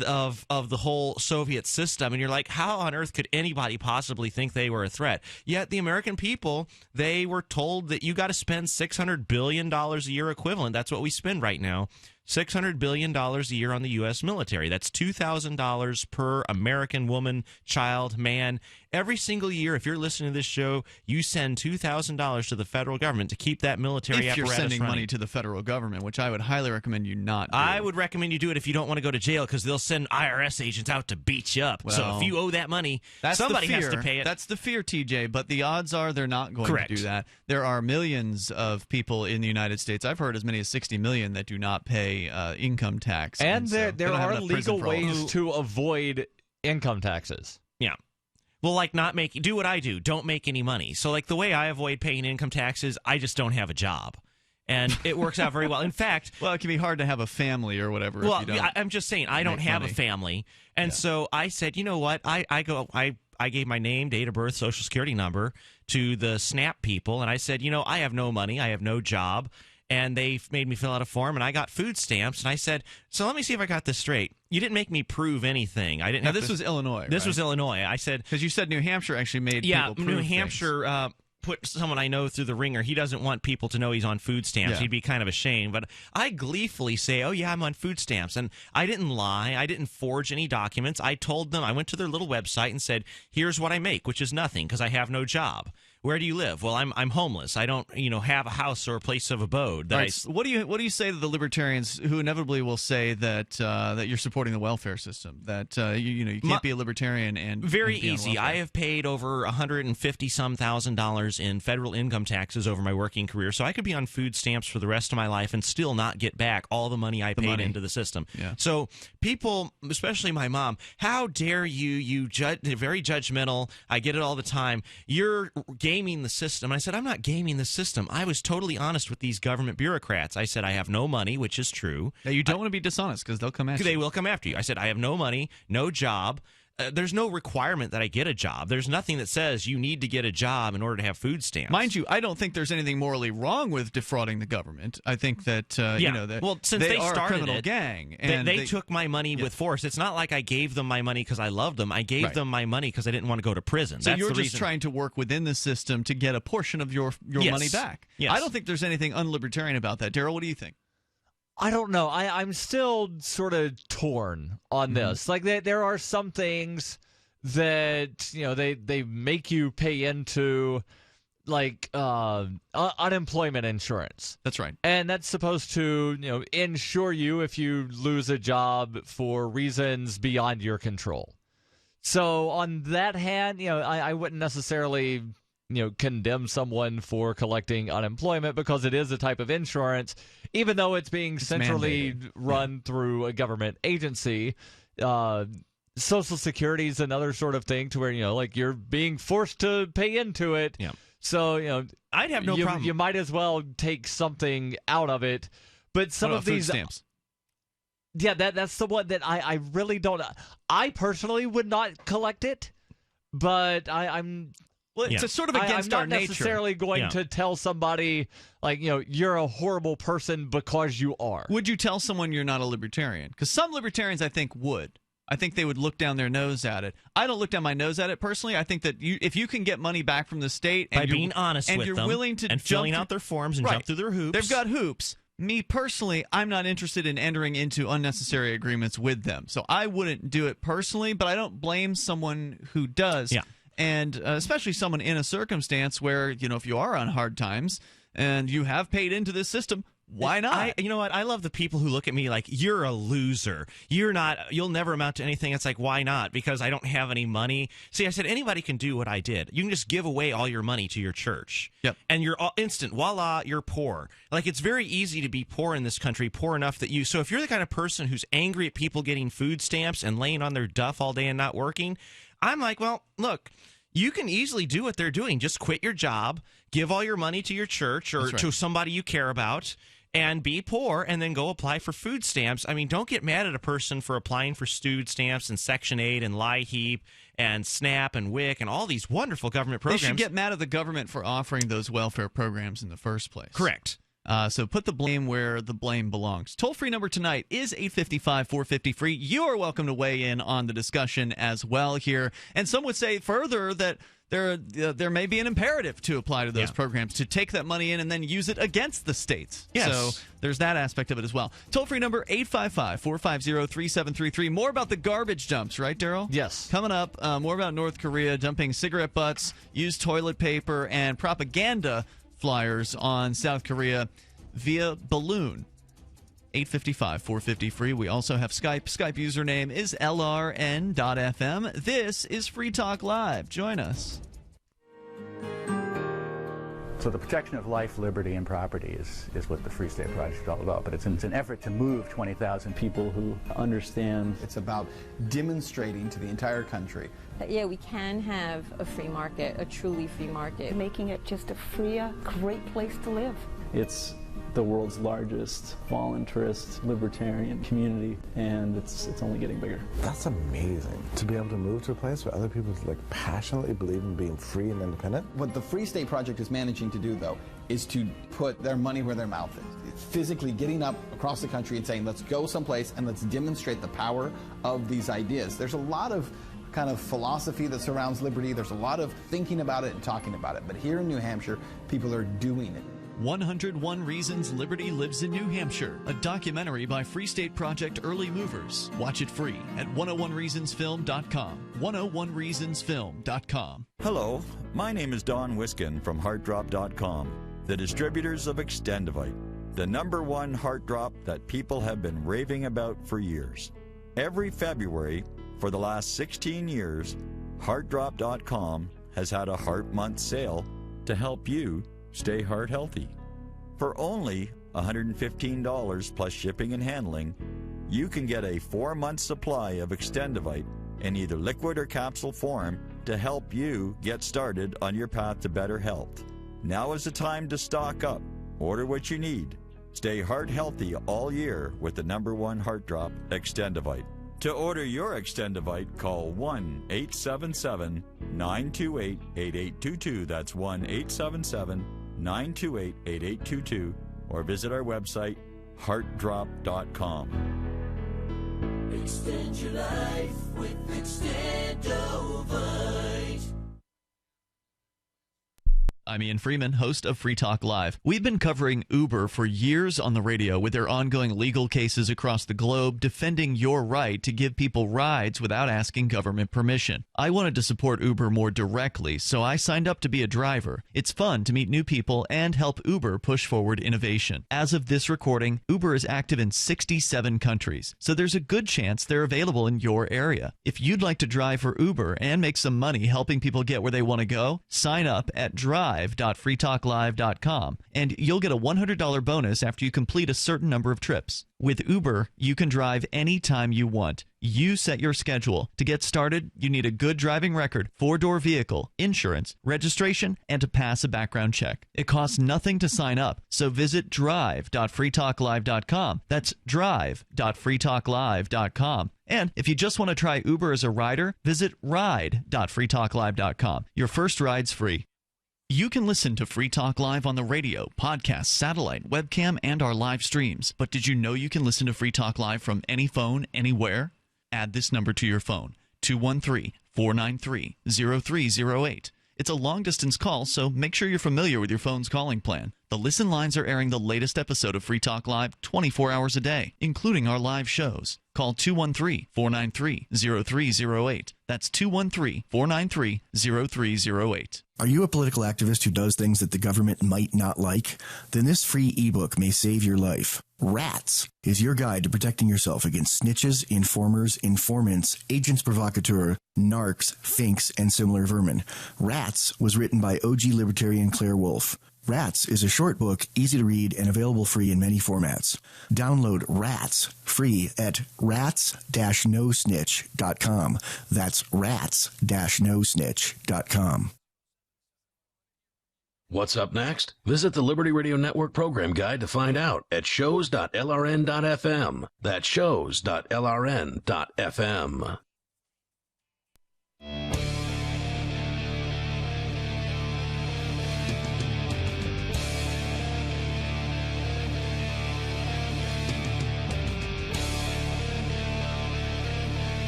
Speaker 5: of the whole Soviet system, and you're like, how on earth could anybody possibly think they were a threat? Yet the American people, they were told that you got to spend $600 billion a year equivalent. That's what we spend right now. $600 billion a year on the U.S. military. That's $2,000 per American woman, child, man. Every single year, if you're listening to this show, you send $2,000 to the federal government to keep that military apparatus running.
Speaker 4: If you're sending money to the federal government, which I would highly recommend you not do.
Speaker 5: I would recommend you do it if you don't want to go to jail, because they'll send IRS agents out to beat you up.
Speaker 4: Well,
Speaker 5: so if you owe that money, somebody has to pay it.
Speaker 4: That's the fear, TJ, but the odds are they're not going to do that. There are millions of people in the United States. I've heard as many as 60 million that do not pay income tax.
Speaker 1: And there are legal ways to avoid income taxes.
Speaker 5: Yeah. Well, do what I do. Don't make any money. So, the way I avoid paying income taxes, I just don't have a job. And it works out very well. In fact...
Speaker 4: Well, it can be hard to have a family or whatever.
Speaker 5: Well, I'm just saying, I don't have a family. And so I said, you know what? I gave my name, date of birth, social security number to the SNAP people. And I said, I have no money. I have no job. And they made me fill out a form, and I got food stamps. And I said, so let me see if I got this straight. You didn't make me prove anything. I didn't.
Speaker 4: Now, this was Illinois.
Speaker 5: This was Illinois. I said,
Speaker 4: because you said New Hampshire actually made people prove
Speaker 5: New Hampshire put someone I know through the ringer. He doesn't want people to know he's on food stamps.
Speaker 4: Yeah.
Speaker 5: He'd be kind of ashamed. But I gleefully say, oh, yeah, I'm on food stamps. And I didn't lie. I didn't forge any documents. I told them, I went to their little website and said, here's what I make, which is nothing because I have no job. Where do you live? Well, I'm homeless. I don't, have a house or a place of abode.
Speaker 4: Right. So what do you say to the libertarians who inevitably will say that that you're supporting the welfare system? That you can't be a libertarian and
Speaker 5: very
Speaker 4: and be on
Speaker 5: easy.
Speaker 4: welfare?
Speaker 5: I have paid over $150,000 in federal income taxes over my working career, so I could be on food stamps for the rest of my life and still not get back all the money I paid into the system.
Speaker 4: Yeah.
Speaker 5: So people, especially my mom, how dare you very judgmental. I get it all the time. You're gaming the system. I said, I'm not gaming the system. I was totally honest with these government bureaucrats. I said, I have no money, which is true.
Speaker 4: Now, you don't want to be dishonest because they'll come after you.
Speaker 5: They will come after you. I said, I have no money, no job. There's no requirement that I get a job. There's nothing that says you need to get a job in order to have food stamps.
Speaker 4: Mind you, I don't think there's anything morally wrong with defrauding the government. I think that that
Speaker 5: well, since they
Speaker 4: are
Speaker 5: started
Speaker 4: a criminal
Speaker 5: it,
Speaker 4: gang,
Speaker 5: and
Speaker 4: and
Speaker 5: they took my money with force. It's not like I gave them my money because I loved them. I gave them my money because I didn't want to go to prison.
Speaker 4: So
Speaker 5: That's
Speaker 4: you're
Speaker 5: the
Speaker 4: just
Speaker 5: reason.
Speaker 4: trying to work within the system to get a portion of your
Speaker 5: Yes.
Speaker 4: money back.
Speaker 5: Yes.
Speaker 4: I don't think there's anything unlibertarian about that. Darryl, what do you think?
Speaker 1: I don't know. I'm still sort of torn on this. Like there are some things that they make you pay into, like unemployment insurance.
Speaker 4: That's right.
Speaker 1: And that's supposed to insure you if you lose a job for reasons beyond your control. So on that hand, I wouldn't necessarily condemn someone for collecting unemployment because it is a type of insurance, even though it's being centrally run through a government agency. Social Security is another sort of thing to where, you're being forced to pay into it.
Speaker 5: Yeah.
Speaker 1: So,
Speaker 5: I'd have no problem.
Speaker 1: You might as well take something out of it. But some
Speaker 4: What
Speaker 1: of
Speaker 4: about food
Speaker 1: these
Speaker 4: stamps?
Speaker 1: Yeah, that's the one that I really don't. I personally would not collect it, but I'm.
Speaker 4: Well, it's sort of against
Speaker 1: I'm
Speaker 4: our
Speaker 1: not
Speaker 4: nature.
Speaker 1: necessarily going to tell somebody you're a horrible person because you are.
Speaker 4: Would you tell someone you're not a libertarian? Because some libertarians, I think, would. I think they would look down their nose at it. I don't look down my nose at it personally. I think that if you can get money back from the state and
Speaker 5: by being honest
Speaker 4: and
Speaker 5: with
Speaker 4: you're
Speaker 5: them
Speaker 4: willing to
Speaker 5: and filling out their forms and jump through their hoops.
Speaker 4: They've got hoops. Me personally, I'm not interested in entering into unnecessary agreements with them. So I wouldn't do it personally, but I don't blame someone who does.
Speaker 5: Yeah.
Speaker 4: And especially someone in a circumstance where, if you are on hard times and you have paid into this system, why not?
Speaker 5: You know what? I love the people who look at me like, you're a loser. You'll never amount to anything. It's like, why not? Because I don't have any money. See, I said, anybody can do what I did. You can just give away all your money to your church.
Speaker 4: Yep.
Speaker 5: And you're instant, voila, you're poor. Like, it's very easy to be poor in this country, poor enough that so if you're the kind of person who's angry at people getting food stamps and laying on their duff all day and not working, I'm like, well, look, you can easily do what they're doing. Just quit your job, give all your money to your church or to somebody you care about, and be poor, and then go apply for food stamps. I mean, don't get mad at a person for applying for food stamps and Section 8 and LIHEAP and SNAP and WIC and all these wonderful government programs.
Speaker 4: They should get mad at the government for offering those welfare programs in the first place.
Speaker 5: Correct.
Speaker 4: So put the blame where the blame belongs. Toll-free number tonight is 855-450-FREE. You are welcome to weigh in on the discussion as well here. And some would say further that there may be an imperative to apply to those programs, to take that money in and then use it against the states.
Speaker 5: Yes.
Speaker 4: So there's that aspect of it as well. Toll-free number 855-450-3733. More about the garbage dumps, right, Darryl?
Speaker 1: Yes.
Speaker 4: Coming up, more about North Korea dumping cigarette butts, used toilet paper, and propaganda flyers on South Korea via balloon. 855-450-FREE. We also have Skype. Skype username is LRN.FM. This is Free Talk Live. Join us.
Speaker 13: So the protection of life, liberty, and property is what the Free State Project is all about. But it's an effort to move 20,000 people who understand.
Speaker 14: It's about demonstrating to the entire country
Speaker 16: that, yeah, we can have a free market, a truly free market.
Speaker 8: Making it just a freer, great place to live.
Speaker 17: It's the world's largest voluntarist libertarian community, and it's only getting bigger.
Speaker 25: That's amazing, to be able to move to a place where other people passionately believe in being free and independent.
Speaker 14: What the Free State Project is managing to do, though, is to put their money where their mouth is. It's physically getting up across the country and saying, let's go someplace and let's demonstrate the power of these ideas. There's a lot of kind of philosophy that surrounds liberty. There's a lot of thinking about it and talking about it. But here in New Hampshire, people are doing it.
Speaker 4: 101 Reasons Liberty Lives in New Hampshire, a documentary by Free State Project Early Movers. Watch it free at 101reasonsfilm.com. 101reasonsfilm.com.
Speaker 15: Hello, my name is Don Wiskin from HeartDrop.com, the distributors of Extendivite, the #1 heart drop that people have been raving about for years. Every February for the last 16 years, HeartDrop.com has had a Heart Month sale to help you stay heart healthy. For only $115 plus shipping and handling, you can get a 4-month supply of Extendivite in either liquid or capsule form to help you get started on your path to better health. Now is the time to stock up. Order what you need. Stay heart healthy all year with the #1 heart drop, Extendivite. To order your Extendivite, call 1-877-928-8822. That's 1-877-928-8822. Or visit our website, heartdrop.com.
Speaker 19: Extend your life with Extendovite.
Speaker 4: I'm Ian Freeman, host of Free Talk Live. We've been covering Uber for years on the radio with their ongoing legal cases across the globe defending your right to give people rides without asking government permission. I wanted to support Uber more directly, so I signed up to be a driver. It's fun to meet new people and help Uber push forward innovation. As of this recording, Uber is active in 67 countries, so there's a good chance they're available in your area. If you'd like to drive for Uber and make some money helping people get where they want to go, sign up at drive.freetalklive.com, and you'll get a $100 bonus after you complete a certain number of trips. With Uber, you can drive anytime you want. You set your schedule. To get started, you need a good driving record, 4-door vehicle, insurance, registration, and to pass a background check. It costs nothing to sign up, so visit drive.freetalklive.com. That's drive.freetalklive.com. And if you just want to try Uber as a rider, visit ride.freetalklive.com. Your first ride's free. You can listen to Free Talk Live on the radio, podcast, satellite, webcam, and our live streams. But did you know you can listen to Free Talk Live from any phone, anywhere? Add this number to your phone, 213-493-0308. It's a long-distance call, so make sure you're familiar with your phone's calling plan. The listen lines are airing the latest episode of Free Talk Live 24 hours a day, including our live shows. Call 213-493-0308. That's 213-493-0308.
Speaker 20: Are you a political activist who does things that the government might not like? Then this free ebook may save your life. Rats is your guide to protecting yourself against snitches, informers, informants, agents provocateur, narcs, finks, and similar vermin. Rats was written by OG libertarian Claire Wolfe. Rats is a short book, easy to read, and available free in many formats. Download Rats free at rats-nosnitch.com. That's rats-nosnitch.com.
Speaker 11: What's up next? Visit the Liberty Radio Network program guide to find out at shows.lrn.fm. That's shows.lrn.fm.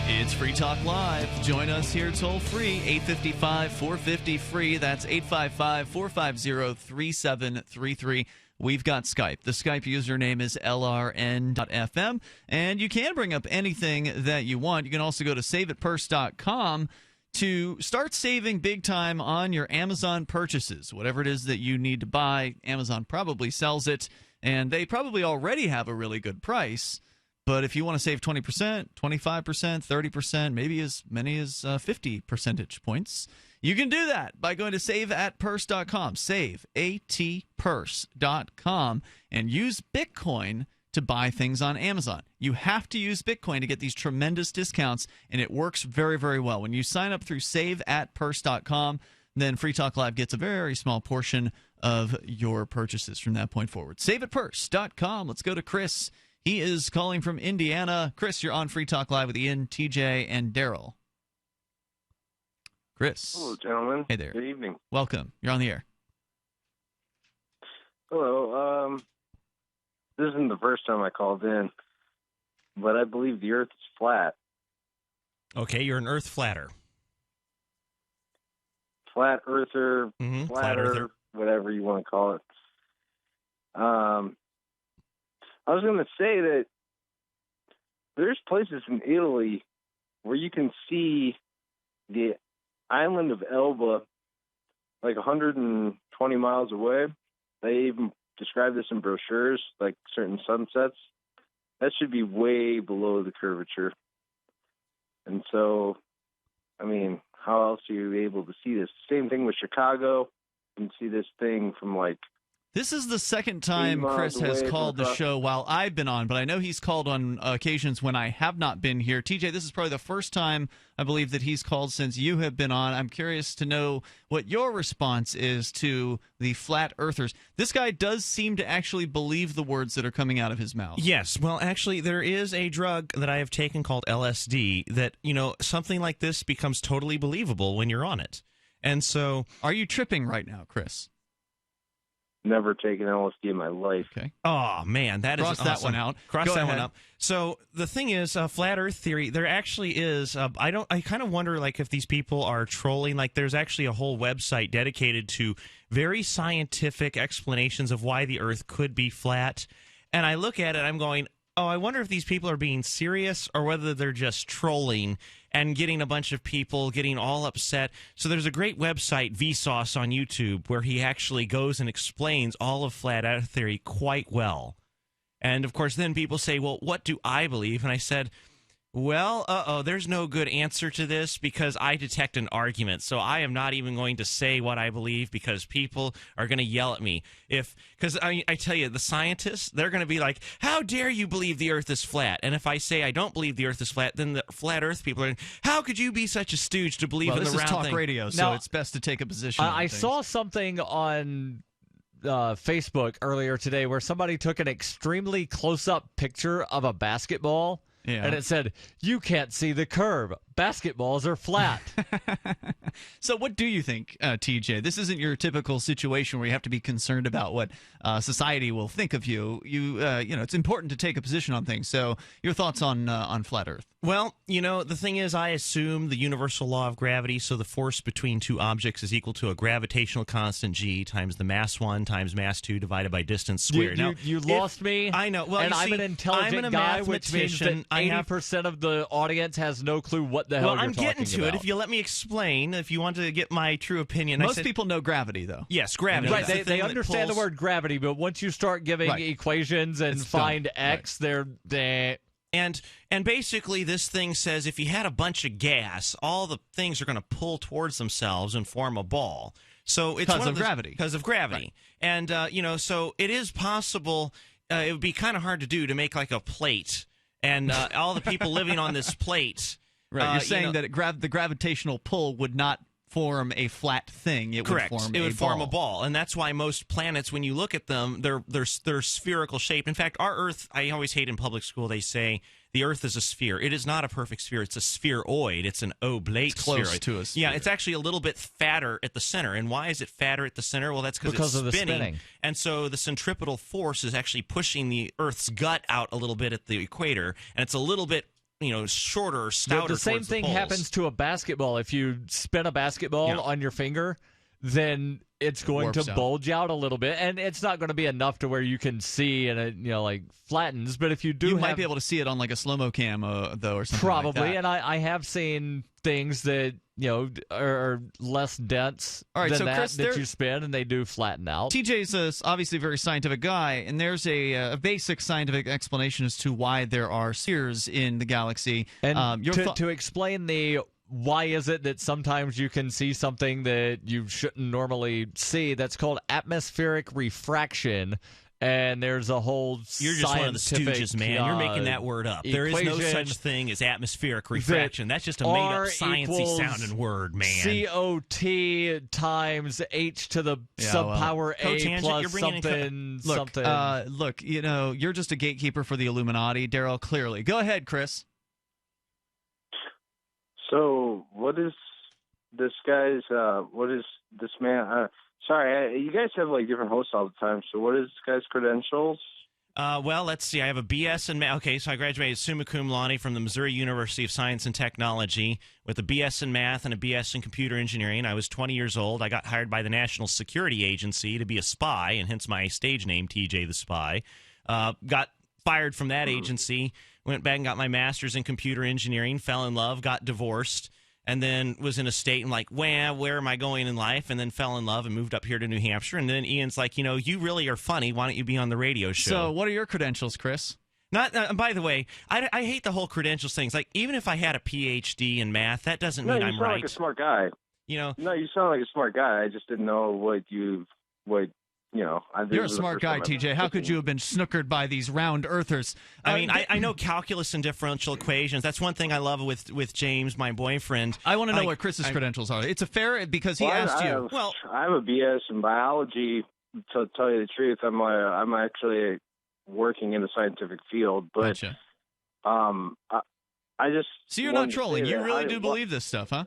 Speaker 4: It's Free Talk Live. Join us here toll free, 855-450-FREE. That's 855-450-3733. We've got Skype. The Skype username is lrn.fm, and you can bring up anything that you want. You can also go to saveitpurse.com to start saving big time on your Amazon purchases. Whatever it is that you need to buy, Amazon probably sells it, and they probably already have a really good price. But if you want to save 20%, 25%, 30%, maybe as many as 50 percentage points, you can do that by going to saveatpurse.com, saveatpurse.com, and use Bitcoin to buy things on Amazon. You have to use Bitcoin to get these tremendous discounts, and it works very, very well. When you sign up through saveatpurse.com, then Free Talk Live gets a very small portion of your purchases from that point forward. Saveatpurse.com. Let's go to Chris. He is calling from Indiana. Chris, you're on Free Talk Live with Ian, TJ, and Darryl. Chris.
Speaker 21: Hello, gentlemen.
Speaker 4: Hey there.
Speaker 21: Good evening.
Speaker 4: Welcome. You're on the air.
Speaker 21: Hello. This isn't the first time I called in, but I believe the Earth is flat.
Speaker 5: Okay, you're an Earth flatter.
Speaker 21: Flat earther,
Speaker 5: Flat
Speaker 21: flatter,
Speaker 5: earther.
Speaker 21: whatever you want to call it. I was going to say that there's places in Italy where you can see the island of Elba like 120 miles away. They even describe this in brochures, like certain sunsets. That should be way below the curvature. And so, I mean, how else are you able to see this? Same thing with Chicago. You can see this thing from like...
Speaker 4: This is the second time Chris has called the show while I've been on, but I know he's called on occasions when I have not been here. TJ, this is probably the first time I believe that he's called since you have been on. I'm curious to know what your response is to the flat earthers. This guy does seem to actually believe the words that are coming out of his mouth.
Speaker 5: Yes. Well, actually, there is a drug that I have taken called LSD that, something like this becomes totally believable when you're on it. And so...
Speaker 4: Are you tripping right now, Chris?
Speaker 21: Never taken LSD in my life.
Speaker 4: Okay.
Speaker 5: Oh, man, that is
Speaker 4: awesome.
Speaker 5: Cross
Speaker 4: that one out.
Speaker 5: Cross that one out. So the thing is, flat Earth theory, there actually is, I kind of wonder, like, if these people are trolling. Like, there's actually a whole website dedicated to very scientific explanations of why the Earth could be flat. And I look at it, I'm going, I wonder if these people are being serious or whether they're just trolling and getting a bunch of people getting all upset. So there's a great website, Vsauce, on YouTube, where he actually goes and explains all of flat Earth theory quite well. And, of course, then people say, well, what do I believe? And I said, well, there's no good answer to this because I detect an argument. So I am not even going to say what I believe because people are going to yell at me. Because I tell you, the scientists, they're going to be like, how dare you believe the Earth is flat? And if I say I don't believe the Earth is flat, then the flat Earth people are, how could you be such a stooge to believe in the round thing?
Speaker 4: This is talk radio, so it's best to take a position.
Speaker 1: I saw something on Facebook earlier today where somebody took an extremely close-up picture of a basketball.
Speaker 4: Yeah.
Speaker 1: And it said, you can't see the curve. Basketballs are flat.
Speaker 4: So what do you think, TJ? This isn't your typical situation where you have to be concerned about what society will think of you. It's important to take a position on things. So your thoughts on flat Earth?
Speaker 5: Well, the thing is, I assume the universal law of gravity, so the force between two objects is equal to a gravitational constant g times the mass 1 times mass 2 divided by distance squared.
Speaker 1: You lost me.
Speaker 5: I know. Well,
Speaker 1: and I'm an intelligent guy, which means that 80% of the audience has no clue what the hell you're talking about.
Speaker 5: Well, I'm getting to it. If you let me explain, if you want to get my true opinion.
Speaker 4: Most people know gravity, though.
Speaker 5: Yes, gravity.
Speaker 1: Right, they understand the word gravity, but once you start giving equations and find x, they're...
Speaker 5: And basically, this thing says if you had a bunch of gas, all the things are going to pull towards themselves and form a ball. So it's
Speaker 4: because of gravity.
Speaker 5: Because of gravity. Right. And, so it is possible, it would be kind of hard to do to make like a plate. And all the people living on this plate.
Speaker 4: Right. You're saying that the gravitational pull would not form a flat thing. It
Speaker 5: Correct.
Speaker 4: would form
Speaker 5: it
Speaker 4: a
Speaker 5: would
Speaker 4: ball.
Speaker 5: form a ball, and that's why most planets, when you look at them, they're spherical shape. In fact, our Earth, I always hate in public school, they say the Earth is a sphere. It is not a perfect sphere. It's a spheroid. It's an oblate
Speaker 4: close
Speaker 5: spheroid.
Speaker 4: To a sphere.
Speaker 5: Yeah, it's actually a little bit fatter at the center. And why is it fatter at the center? Well, that's because it's
Speaker 1: of the spinning.
Speaker 5: And so the centripetal force is actually pushing the Earth's gut out a little bit at the equator, and it's a little bit shorter or stouter.
Speaker 1: The same thing happens to a basketball. If you spin a basketball on your finger, then it's going to bulge out a little bit, and it's not going to be enough to where you can see and it flattens. But if you do,
Speaker 4: you might be able to see it on like a slow-mo cam though, or something.
Speaker 1: Probably,
Speaker 4: like that.
Speaker 1: And I have seen things that are less dense than
Speaker 4: Chris,
Speaker 1: that you spin, and they do flatten out.
Speaker 4: TJ's obviously a very scientific guy, and there's a basic scientific explanation as to why there are spheres in the galaxy.
Speaker 1: And to explain why is it that sometimes you can see something that you shouldn't normally see, that's called atmospheric refraction. And there's a whole
Speaker 5: You're just one of the stooges, man. You're making that word up. There is no such thing as atmospheric refraction. That's just a made-up, sciencey-sounding word, man.
Speaker 1: COT times H to the subpower A plus something.
Speaker 4: Look, you're just a gatekeeper for the Illuminati, Darryl, clearly. Go ahead, Chris.
Speaker 21: So, what is this guy's, what is this man, sorry, you guys have like different hosts all the time, so what is this guy's credentials?
Speaker 5: Well, let's see. I have a BS in math. Okay, so I graduated summa cum laude from the Missouri University of Science and Technology with a BS in math and a BS in computer engineering. I was 20 years old. I got hired by the National Security Agency to be a spy, and hence my stage name, TJ the Spy. Got fired from that agency, went back and got my master's in computer engineering, fell in love, got divorced, and then was in a state and like, well, where am I going in life? And then fell in love and moved up here to New Hampshire. And then Ian's like, you really are funny. Why don't you be on the radio show?
Speaker 4: So what are your credentials, Chris?
Speaker 5: By the way, I hate the whole credentials things. Like, even if I had a PhD in math, that doesn't mean I'm right.
Speaker 21: You sound like a smart guy. No, you sound like a smart guy. I just didn't know what
Speaker 4: You're a smart guy, TJ. How could you have been snookered by these round earthers?
Speaker 5: I know calculus and differential equations. That's one thing I love with James, my boyfriend.
Speaker 4: I want to know what Chris's credentials are. It's a fair, because he asked you.
Speaker 21: I have a BS in biology. To tell you the truth, I'm actually working in the scientific field, but
Speaker 4: gotcha.
Speaker 21: I just
Speaker 4: so you're not trolling. You really do believe this stuff, huh?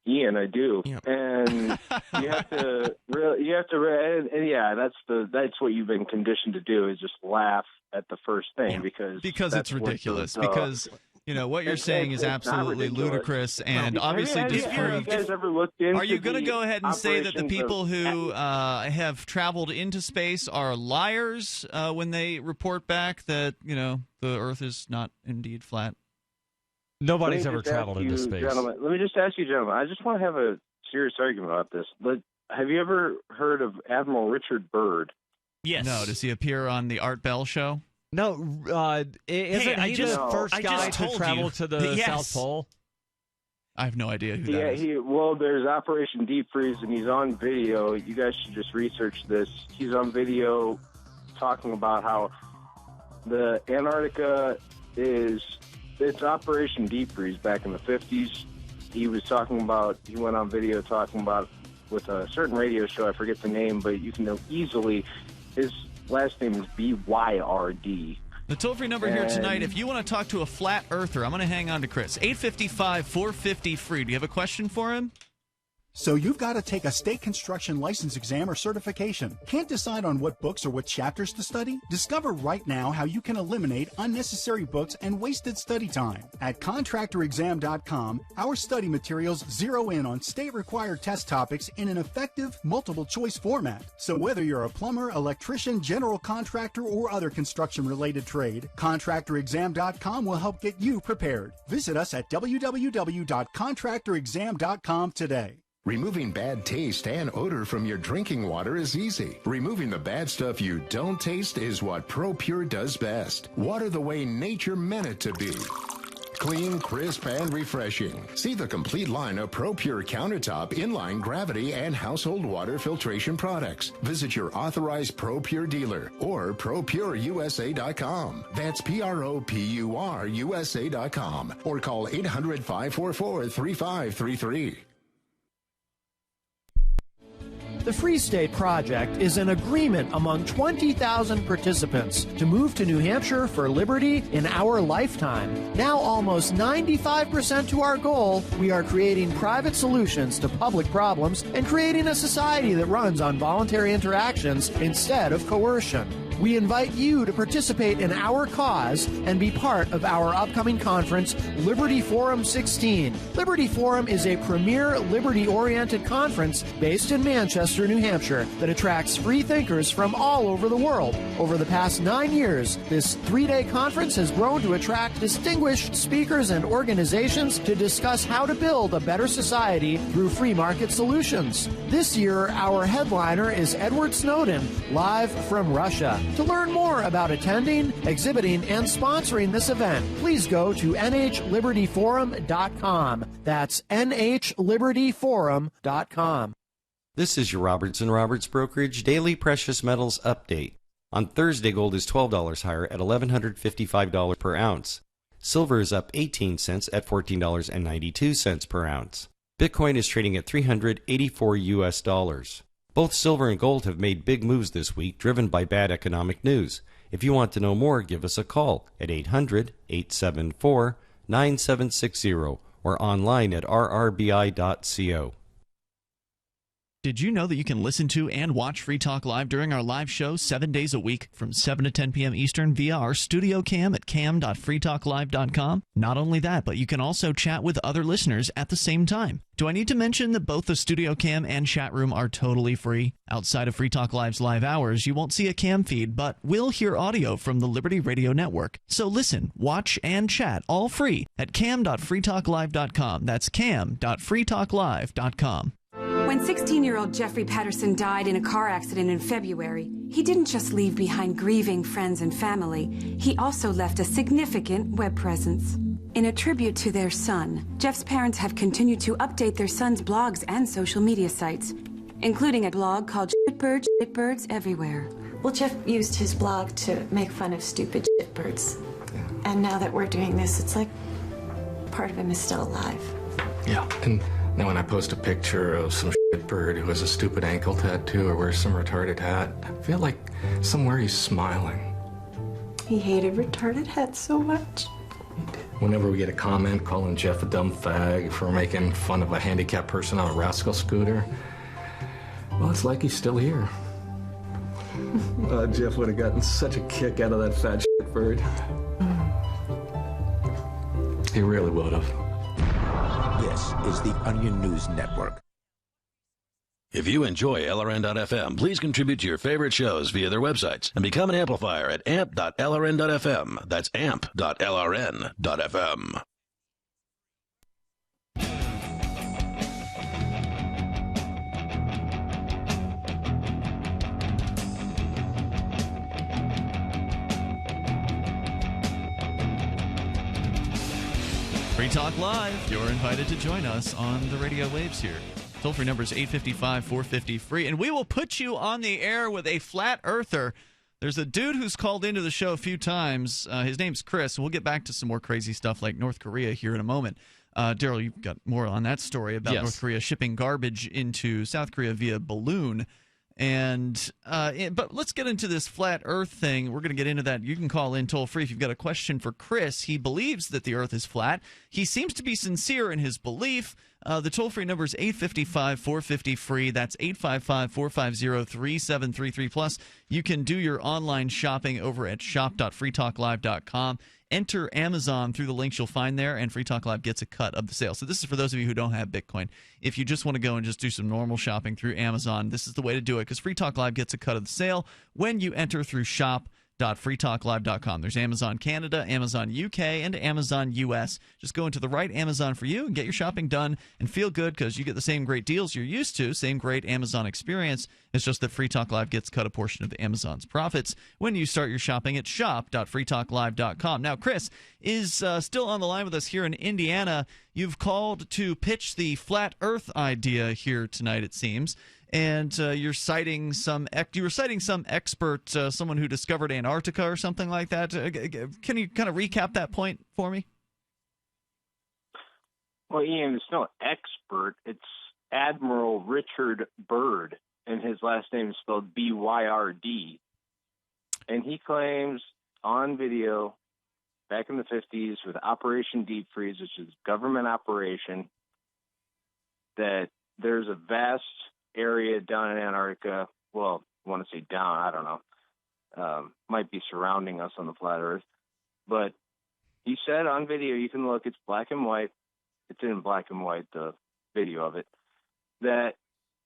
Speaker 21: Ian, I do, and you have to that's what you've been conditioned to do, is just laugh at the first thing
Speaker 4: because it's ridiculous. Because what you're saying is absolutely ludicrous, and obviously disproved. Are you going to go ahead and say that the people who have traveled into space are liars when they report back that the Earth is not indeed flat?
Speaker 1: Nobody's ever traveled into space.
Speaker 21: Gentlemen, let me just ask you, gentlemen. I just want to have a serious argument about this. But have you ever heard of Admiral Richard Byrd?
Speaker 4: Yes. No. Does he appear on the Art Bell show?
Speaker 1: No. Isn't he the first guy to travel to the South Pole?
Speaker 4: I have no idea who that is.
Speaker 21: Well, there's Operation Deep Freeze, and he's on video. You guys should just research this. He's on video talking about how the Antarctica it's Operation Deep Freeze back in the 50s. He went on video talking about with a certain radio show, I forget the name, but you can know easily, his last name is B-Y-R-D.
Speaker 4: The toll-free number here tonight, if you want to talk to a flat earther, I'm going to hang on to Chris. 855-450-FREE. Do you have a question for him?
Speaker 3: So you've got to take a state construction license exam or certification. Can't decide on what books or what chapters to study? Discover right now how you can eliminate unnecessary books and wasted study time. At contractorexam.com, our study materials zero in on state-required test topics in an effective, multiple-choice format. So whether you're a plumber, electrician, general contractor, or other construction-related trade, contractorexam.com will help get you prepared. Visit us at www.contractorexam.com today.
Speaker 6: Removing bad taste and odor from your drinking water is easy. Removing the bad stuff you don't taste is what ProPure does best. Water the way nature meant it to be. Clean, crisp, and refreshing. See the complete line of ProPure countertop, inline, gravity, and household water filtration products. Visit your authorized ProPure dealer or ProPureUSA.com. That's ProPureUSA.com or call 800-544-3533.
Speaker 22: The Free State Project is an agreement among 20,000 participants to move to New Hampshire for liberty in our lifetime. Now almost 95% to our goal, we are creating private solutions to public problems and creating a society that runs on voluntary interactions instead of coercion. We invite you to participate in our cause and be part of our upcoming conference, Liberty Forum 16. Liberty Forum is a premier liberty-oriented conference based in Manchester, New Hampshire, that attracts free thinkers from all over the world. Over the past 9 years, this three-day conference has grown to attract distinguished speakers and organizations to discuss how to build a better society through free market solutions. This year, our headliner is Edward Snowden, live from Russia. To learn more about attending, exhibiting, and sponsoring this event, please go to nhlibertyforum.com. That's nhlibertyforum.com.
Speaker 23: This is your Roberts & Roberts Brokerage Daily Precious Metals Update. On Thursday, gold is $12 higher at $1,155 per ounce. Silver is up 18 cents at $14.92 per ounce. Bitcoin is trading at $384. Both silver and gold have made big moves this week, driven by bad economic news. If you want to know more, give us a call at 800-874-9760 or online at rrbi.co.
Speaker 4: Did you know that you can listen to and watch Free Talk Live during our live show 7 days a week from 7 to 10 p.m. Eastern via our studio cam at cam.freetalklive.com? Not only that, but you can also chat with other listeners at the same time. Do I need to mention that both the studio cam and chat room are totally free? Outside of Free Talk Live's live hours, you won't see a cam feed, but will hear audio from the Liberty Radio Network. So listen, watch, and chat all free at cam.freetalklive.com. That's cam.freetalklive.com.
Speaker 7: When 16-year-old Jeffrey Patterson died in a car accident in February, he didn't just leave behind grieving friends and family. He also left a significant web presence. In a tribute to their son, Jeff's parents have continued to update their son's blogs and social media sites, including a blog called Shitbirds Everywhere.
Speaker 9: Well, Jeff used his blog to make fun of stupid shitbirds. And now that we're doing this, it's like part of him is still alive.
Speaker 10: Yeah, and now when I post a picture of some shitbird who has a stupid ankle tattoo or wears some retarded hat, I feel like somewhere he's smiling.
Speaker 9: He hated retarded hats so much.
Speaker 10: Whenever we get a comment calling Jeff a dumb fag for making fun of a handicapped person on a rascal scooter, well, it's like he's still here. Jeff would have gotten such a kick out of that fat shitbird. He really would have.
Speaker 12: This is the Onion News Network.
Speaker 11: If you enjoy LRN.FM, please contribute to your favorite shows via their websites and become an amplifier at amp.lrn.fm. That's amp.lrn.fm.
Speaker 4: Free Talk Live. You're invited to join us on the radio waves here. Toll-free number is 855-450-FREE, and we will put you on the air with a flat earther. There's a dude who's called into the show a few times. His name's Chris. We'll get back to some more crazy stuff like North Korea here in a moment. Darryl, you've got more on that story about North Korea shipping garbage into South Korea via balloon. But let's get into this flat earth thing. We're going to get into that. You can call in toll free if you've got a question for Chris. He believes that the earth is flat. He seems to be sincere in his belief. The toll free number is 855-450-FREE. That's 855-450-3733. Plus, you can do your online shopping over at shop.freetalklive.com. Enter Amazon through the links you'll find there, and Free Talk Live gets a cut of the sale. So this is for those of you who don't have Bitcoin. If you just want to go and just do some normal shopping through Amazon, this is the way to do it, because Free Talk Live gets a cut of the sale when you enter through shop.freetalklive.com. There's Amazon Canada, Amazon UK, and Amazon US. Just go into the right Amazon for you and get your shopping done and feel good, because you get the same great deals you're used to, same great Amazon experience. It's just that Free Talk Live gets cut a portion of Amazon's profits when you start your shopping at shop.freetalklive.com. Now, Chris is still on the line with us here in Indiana. You've called to pitch the flat earth idea here tonight, it seems. And you were citing some expert, someone who discovered Antarctica or something like that. Can you kind of recap that point for me?
Speaker 21: Well, Ian, it's no expert. It's Admiral Richard Byrd, and his last name is spelled B-Y-R-D. And he claims on video back in the 50s with Operation Deep Freeze, which is a government operation, that there's a vast area down in Antarctica. Well, I want to say down, I don't know. Might be surrounding us on the flat Earth. But he said on video, you can look, it's black and white. It's in black and white, the video of it. That,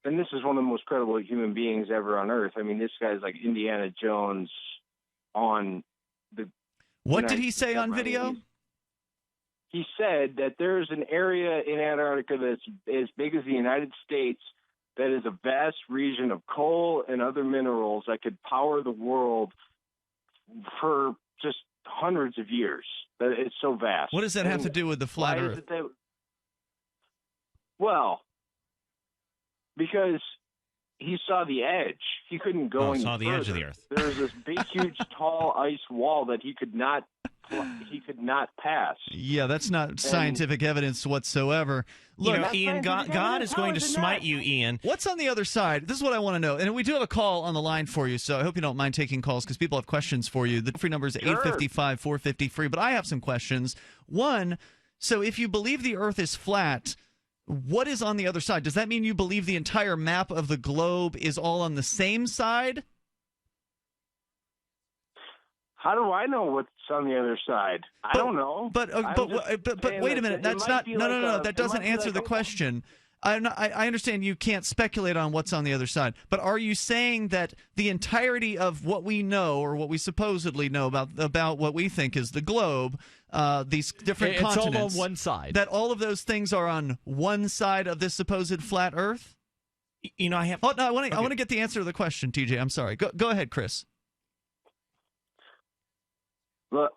Speaker 21: and this is one of the most credible human beings ever on Earth. I mean, this guy's like Indiana Jones on the...
Speaker 4: What did he say on video?
Speaker 21: He said that there's an area in Antarctica that's as big as the United States that is a vast region of coal and other minerals that could power the world for just hundreds of years. It's so vast.
Speaker 4: What does that have to do with the flat Earth?
Speaker 21: Well, because he saw the edge. He couldn't go any
Speaker 5: saw the
Speaker 21: further.
Speaker 5: Edge of the Earth.
Speaker 21: There was this big, huge, tall ice wall that he could not pass.
Speaker 4: Yeah, that's not scientific evidence whatsoever. Look,
Speaker 5: Ian, God is going to smite you, Ian.
Speaker 4: What's on the other side? This is what I want to know. And we do have a call on the line for you, so I hope you don't mind taking calls because people have questions for you. The free number is 855-450-FREE, but I have some questions. One, so if you believe the Earth is flat, what is on the other side? Does that mean you believe the entire map of the globe is all on the same side?
Speaker 21: How do I know what's on the other side? I don't know.
Speaker 4: But wait a minute. That's not. No. That doesn't answer the question. I understand you can't speculate on what's on the other side, but are you saying that the entirety of what we know, or what we supposedly know about what we think is the globe, these different continents,
Speaker 1: all on one side,
Speaker 4: that all of those things are on one side of this supposed flat Earth?
Speaker 5: You know, I have.
Speaker 4: Oh no, I want to get the answer to the question, TJ. I'm sorry. Go ahead, Chris.
Speaker 21: Well,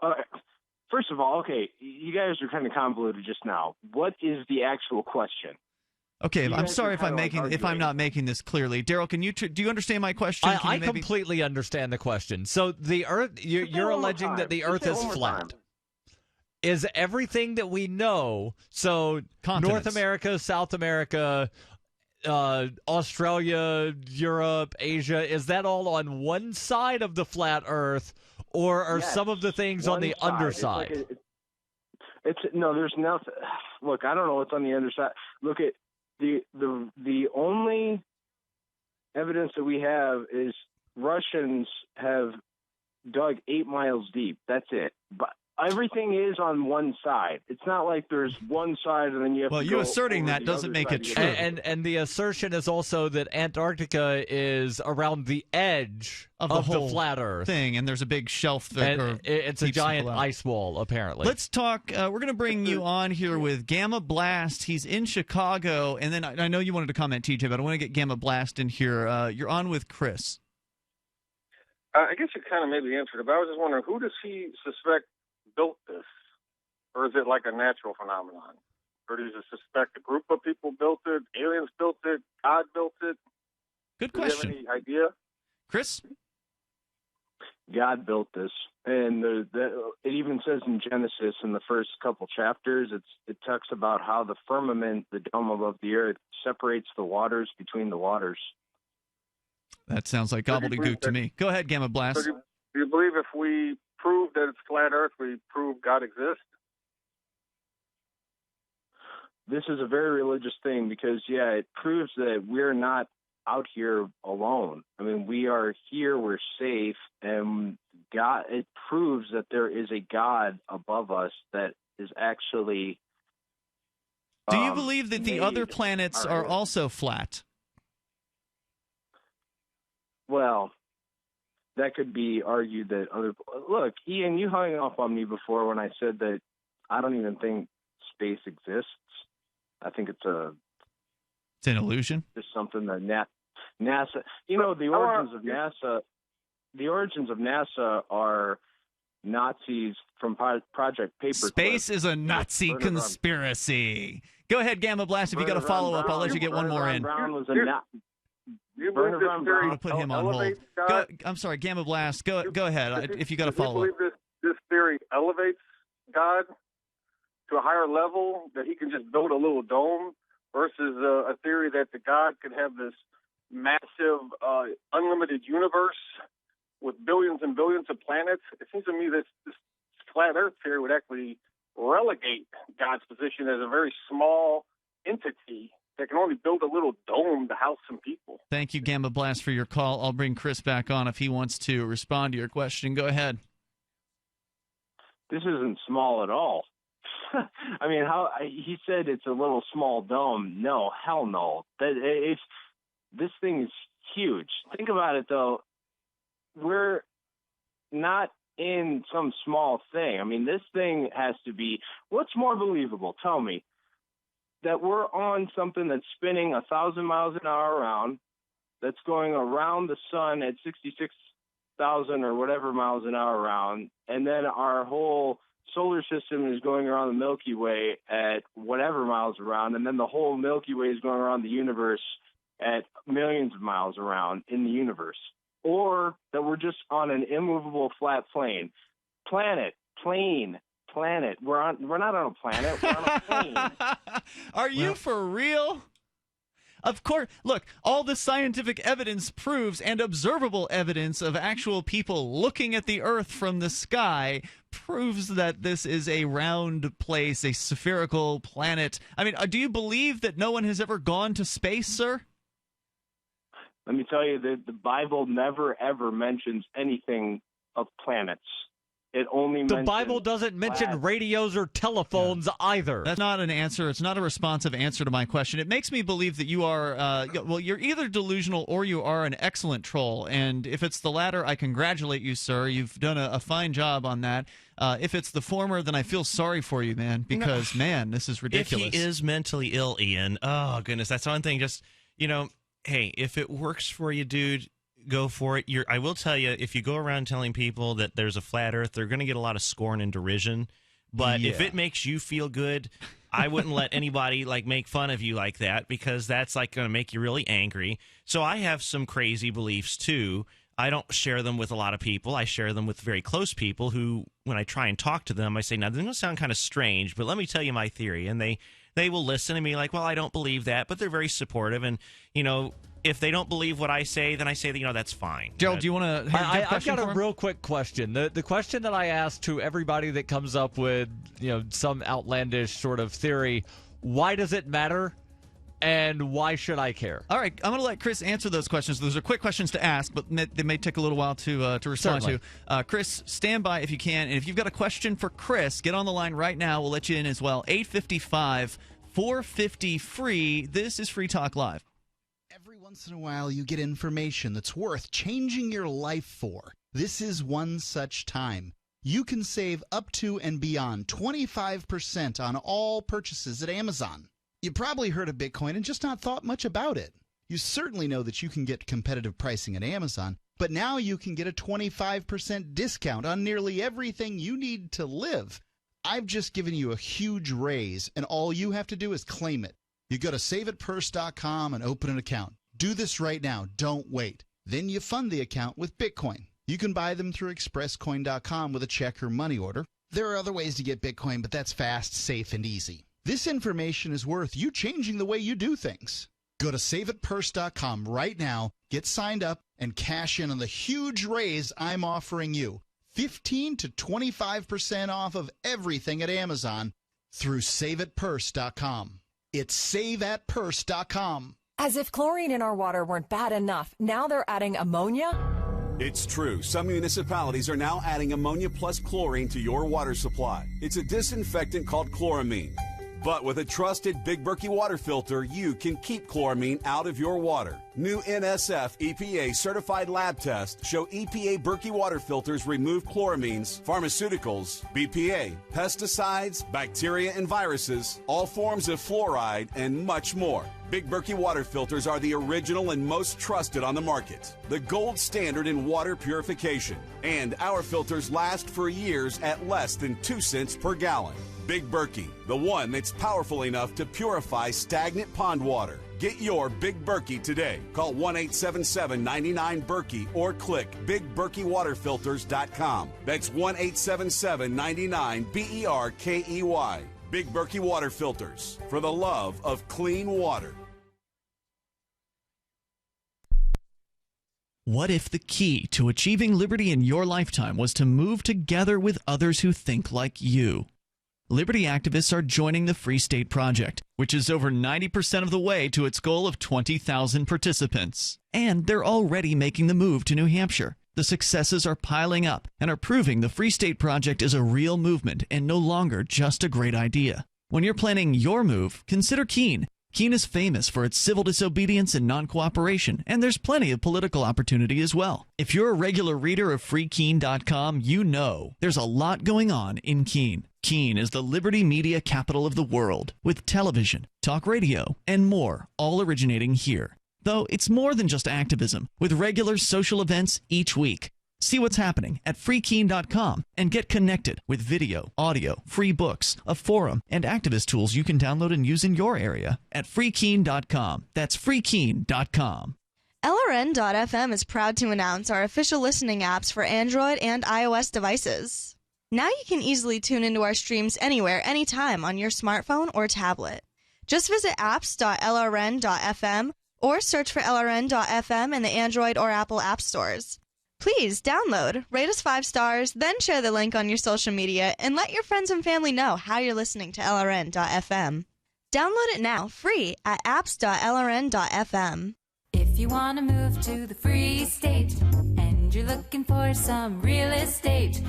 Speaker 21: first of all, okay, you guys are kind of convoluted just now. What is the actual question?
Speaker 4: Okay, I'm sorry if I'm not making this clearly. Darryl, can you do you understand my question?
Speaker 1: I completely understand the question. So the Earth, you're alleging that the Earth is flat. Is everything that we know, so North America, South America, Australia, Europe, Asia, is that all on one side of the flat Earth, or are some of the things on the underside?
Speaker 21: No, there's nothing. Look, I don't know what's on the underside. Look at the only evidence that we have is Russians have dug 8 miles deep. That's it. But everything is on one side. It's not like there's one side and then you have to go
Speaker 4: asserting that doesn't make it true.
Speaker 1: And the assertion is also that Antarctica is around the edge of the whole flat Earth
Speaker 4: thing, and there's a big shelf that
Speaker 1: it's a giant ice wall, apparently.
Speaker 4: Let's talk. We're going to bring you on here with Gamma Blast. He's in Chicago, and then I know you wanted to comment, TJ, but I want to get Gamma Blast in here. You're on with Chris.
Speaker 2: I guess you kind of maybe answered it, but I was just wondering, who does he suspect built this, or is it like a natural phenomenon, or do you suspect a group of people built it, aliens built it, God built it?
Speaker 4: Good question.
Speaker 2: Do you have any idea,
Speaker 4: Chris?
Speaker 21: God built this, and it even says in Genesis in the first couple chapters, it talks about how the firmament, the dome above the earth, separates the waters between the waters.
Speaker 4: That sounds like gobbledygook to me. Go ahead, Gamma Blast.
Speaker 2: So do you believe if we prove that it's flat Earth, we prove God exists?
Speaker 21: This is a very religious thing because, it proves that we're not out here alone. I mean, we are here, we're safe, and God. It proves that there is a God above us that is actually.
Speaker 4: Do you believe that the other planets are also flat?
Speaker 21: Well, that could be argued that other. Look, Ian, you hung up on me before when I said that I don't even think space exists. I think it's an
Speaker 4: illusion.
Speaker 21: Just something that NASA. You know, the origins of NASA. The origins of NASA are Nazis from Project Paperclip.
Speaker 4: Space is a Nazi conspiracy. Go ahead, Gamma Blast. If you got a follow up, I'll let you get one more in.
Speaker 21: Brown was
Speaker 2: you believe this theory
Speaker 4: I'm going to put him on hold. I'm sorry, Gamma Blast. Go ahead if you got a follow up.
Speaker 2: Do you believe this theory elevates God to a higher level, that he can just build a little dome, versus a theory that the God could have this massive, unlimited universe with billions and billions of planets? It seems to me that this flat Earth theory would actually relegate God's position as a very small entity that can only build a little dome to house some people.
Speaker 4: Thank you, Gamma Blast, for your call. I'll bring Chris back on if he wants to respond to your question. Go ahead.
Speaker 21: This isn't small at all. I mean, he said it's a little small dome. No, hell no. This thing is huge. Think about it, though. We're not in some small thing. I mean, this thing has to be. What's more believable? Tell me. That we're on something that's spinning 1,000 miles an hour around, that's going around the sun at 66,000 or whatever miles an hour around, and then our whole solar system is going around the Milky Way at whatever miles around, and then the whole Milky Way is going around the universe at millions of miles around in the universe. Or that we're just on an immovable flat plane. Planet. We're not on a planet. We're on a plane.
Speaker 4: Are you for real? Of course. Look, all the scientific evidence proves, and observable evidence of actual people looking at the Earth from the sky proves that this is a round place, a spherical planet. I mean, do you believe that no one has ever gone to space, sir?
Speaker 21: Let me tell you that the Bible never, ever mentions anything of planets. It only
Speaker 1: The Bible doesn't mention radios or telephones either.
Speaker 4: That's not an answer. It's not a responsive answer to my question. It makes me believe that you are, you're either delusional or you are an excellent troll. And if it's the latter, I congratulate you, sir. You've done a fine job on that. If it's the former, then I feel sorry for you, man, because, man, this is ridiculous.
Speaker 5: If he is mentally ill, Ian, oh, goodness, that's one thing. Just, hey, if it works for you, dude, go for it. I will tell you, if you go around telling people that there's a flat earth, they're going to get a lot of scorn and derision. But if it makes you feel good, I wouldn't let anybody make fun of you like that, because that's going to make you really angry. So I have some crazy beliefs too. I don't share them with a lot of people. I share them with very close people who, when I try and talk to them, I say, now this is going to sound kind of strange, but let me tell you my theory. And they will listen and be like, well, I don't believe that, but they're very supportive. And, if they don't believe what I say, then I say that, that's fine.
Speaker 4: Darryl, do you want to?
Speaker 1: I've got a real quick question. The question that I ask to everybody that comes up with, some outlandish sort of theory: why does it matter, and why should I care?
Speaker 4: All right, I'm going to let Chris answer those questions. Those are quick questions to ask, but they may take a little while to respond to. Chris, stand by if you can, and if you've got a question for Chris, get on the line right now. We'll let you in as well. 855-450-FREE. This is Free Talk Live.
Speaker 8: Once in a while, you get information that's worth changing your life for. This is one such time. You can save up to and beyond 25% on all purchases at Amazon. You probably heard of Bitcoin and just not thought much about it. You certainly know that you can get competitive pricing at Amazon, but now you can get a 25% discount on nearly everything you need to live. I've just given you a huge raise, and all you have to do is claim it. You go to saveitpurse.com and open an account. Do this right now. Don't wait. Then you fund the account with Bitcoin. You can buy them through expresscoin.com with a check or money order. There are other ways to get Bitcoin, but that's fast, safe, and easy. This information is worth you changing the way you do things. Go to saveitpurse.com right now, get signed up, and cash in on the huge raise I'm offering you. 15 to 25% off of everything at Amazon through saveitpurse.com. It's saveatpurse.com.
Speaker 13: As if chlorine in our water weren't bad enough, now they're adding ammonia?
Speaker 16: It's true. Some municipalities are now adding ammonia plus chlorine to your water supply. It's a disinfectant called chloramine. But with a trusted Big Berkey water filter, you can keep chloramine out of your water. New NSF EPA certified lab tests show EPA Berkey water filters remove chloramines, pharmaceuticals, BPA, pesticides, bacteria and viruses, all forms of fluoride, and much more. Big Berkey water filters are the original and most trusted on the market, the gold standard in water purification. And our filters last for years at less than 2 cents per gallon. Big Berkey, the one that's powerful enough to purify stagnant pond water. Get your Big Berkey today. Call 1-877-99-BERKEY or click BigBerkeyWaterFilters.com. That's 1-877-99-BERKEY. Big Berkey Water Filters, for the love of clean water.
Speaker 4: What if the key to achieving liberty in your lifetime was to move together with others who think like you? Liberty activists are joining the Free State Project, which is over 90% of the way to its goal of 20,000 participants. And they're already making the move to New Hampshire. The successes are piling up and are proving the Free State Project is a real movement and no longer just a great idea. When you're planning your move, consider Keene. Keene is famous for its civil disobedience and non-cooperation, and there's plenty of political opportunity as well. If you're a regular reader of freekeene.com, you know there's a lot going on in Keene. Keene is the liberty media capital of the world, with television, talk radio, and more, all originating here. Though it's more than just activism, with regular social events each week. See what's happening at freekeene.com and get connected with video, audio, free books, a forum, and activist tools you can download and use in your area at freekeene.com. That's freekeene.com.
Speaker 18: LRN.FM is proud to announce our official listening apps for Android and iOS devices. Now you can easily tune into our streams anywhere, anytime on your smartphone or tablet. Just visit apps.lrn.fm or search for LRN.FM in the Android or Apple app stores. Please download, rate us 5 stars, then share the link on your social media, and let your friends and family know how you're listening to LRN.FM. Download it now, free, at apps.lrn.fm.
Speaker 14: If you want to move to the free state and you're looking for some real estate.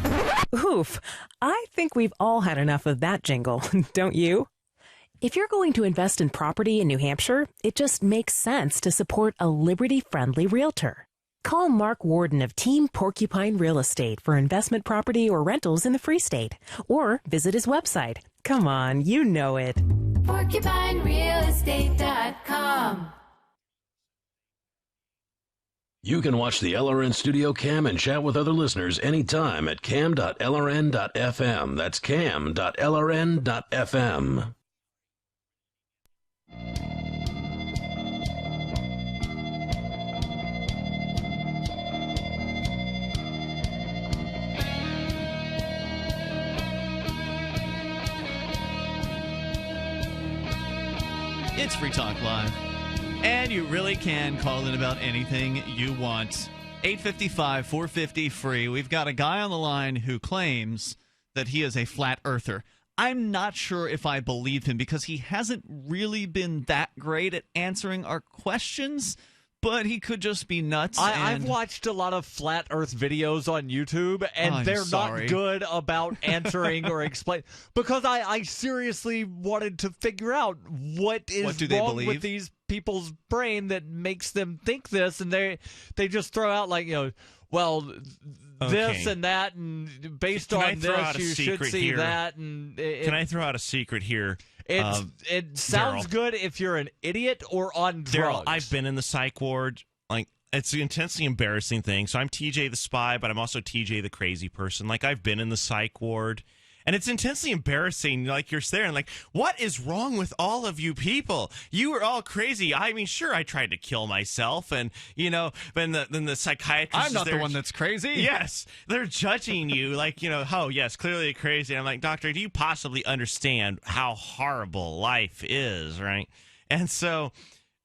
Speaker 15: Oof, I think we've all had enough of that jingle, don't you? If you're going to invest in property in New Hampshire, it just makes sense to support a Liberty-friendly realtor. Call Mark Warden of Team Porcupine Real Estate for investment property or rentals in the Free State. Or visit his website. Come on, you know it.
Speaker 14: PorcupineRealEstate.com.
Speaker 11: You can watch the LRN Studio Cam and chat with other listeners anytime at cam.lrn.fm. That's cam.lrn.fm.
Speaker 4: It's Free Talk Live. And you really can call in about anything you want. 855-450-FREE. We've got a guy on the line who claims that he is a flat earther. I'm not sure if I believe him because he hasn't really been that great at answering our questions, but he could just be nuts.
Speaker 1: I've watched a lot of flat earth videos on YouTube, and they're not good about answering or explaining, because I seriously wanted to figure out what is wrong with these people's brain that makes them think this, and they just throw out like, this and that, and based on this you should see that. And
Speaker 5: can I throw out a secret here?
Speaker 1: It sounds good if you're an idiot or on drugs.
Speaker 5: Darryl, I've been in the psych ward. Like, it's an intensely embarrassing thing. So I'm TJ the spy, but I'm also TJ the crazy person. Like, I've been in the psych ward. And it's intensely embarrassing. Like, you're there and like, what is wrong with all of you people? You are all crazy. I mean, sure, I tried to kill myself, and then the psychiatrist.
Speaker 4: I'm not the one that's crazy.
Speaker 5: Yes, they're judging you, like, oh yes, clearly crazy. And I'm like, doctor, do you possibly understand how horrible life is, right? And so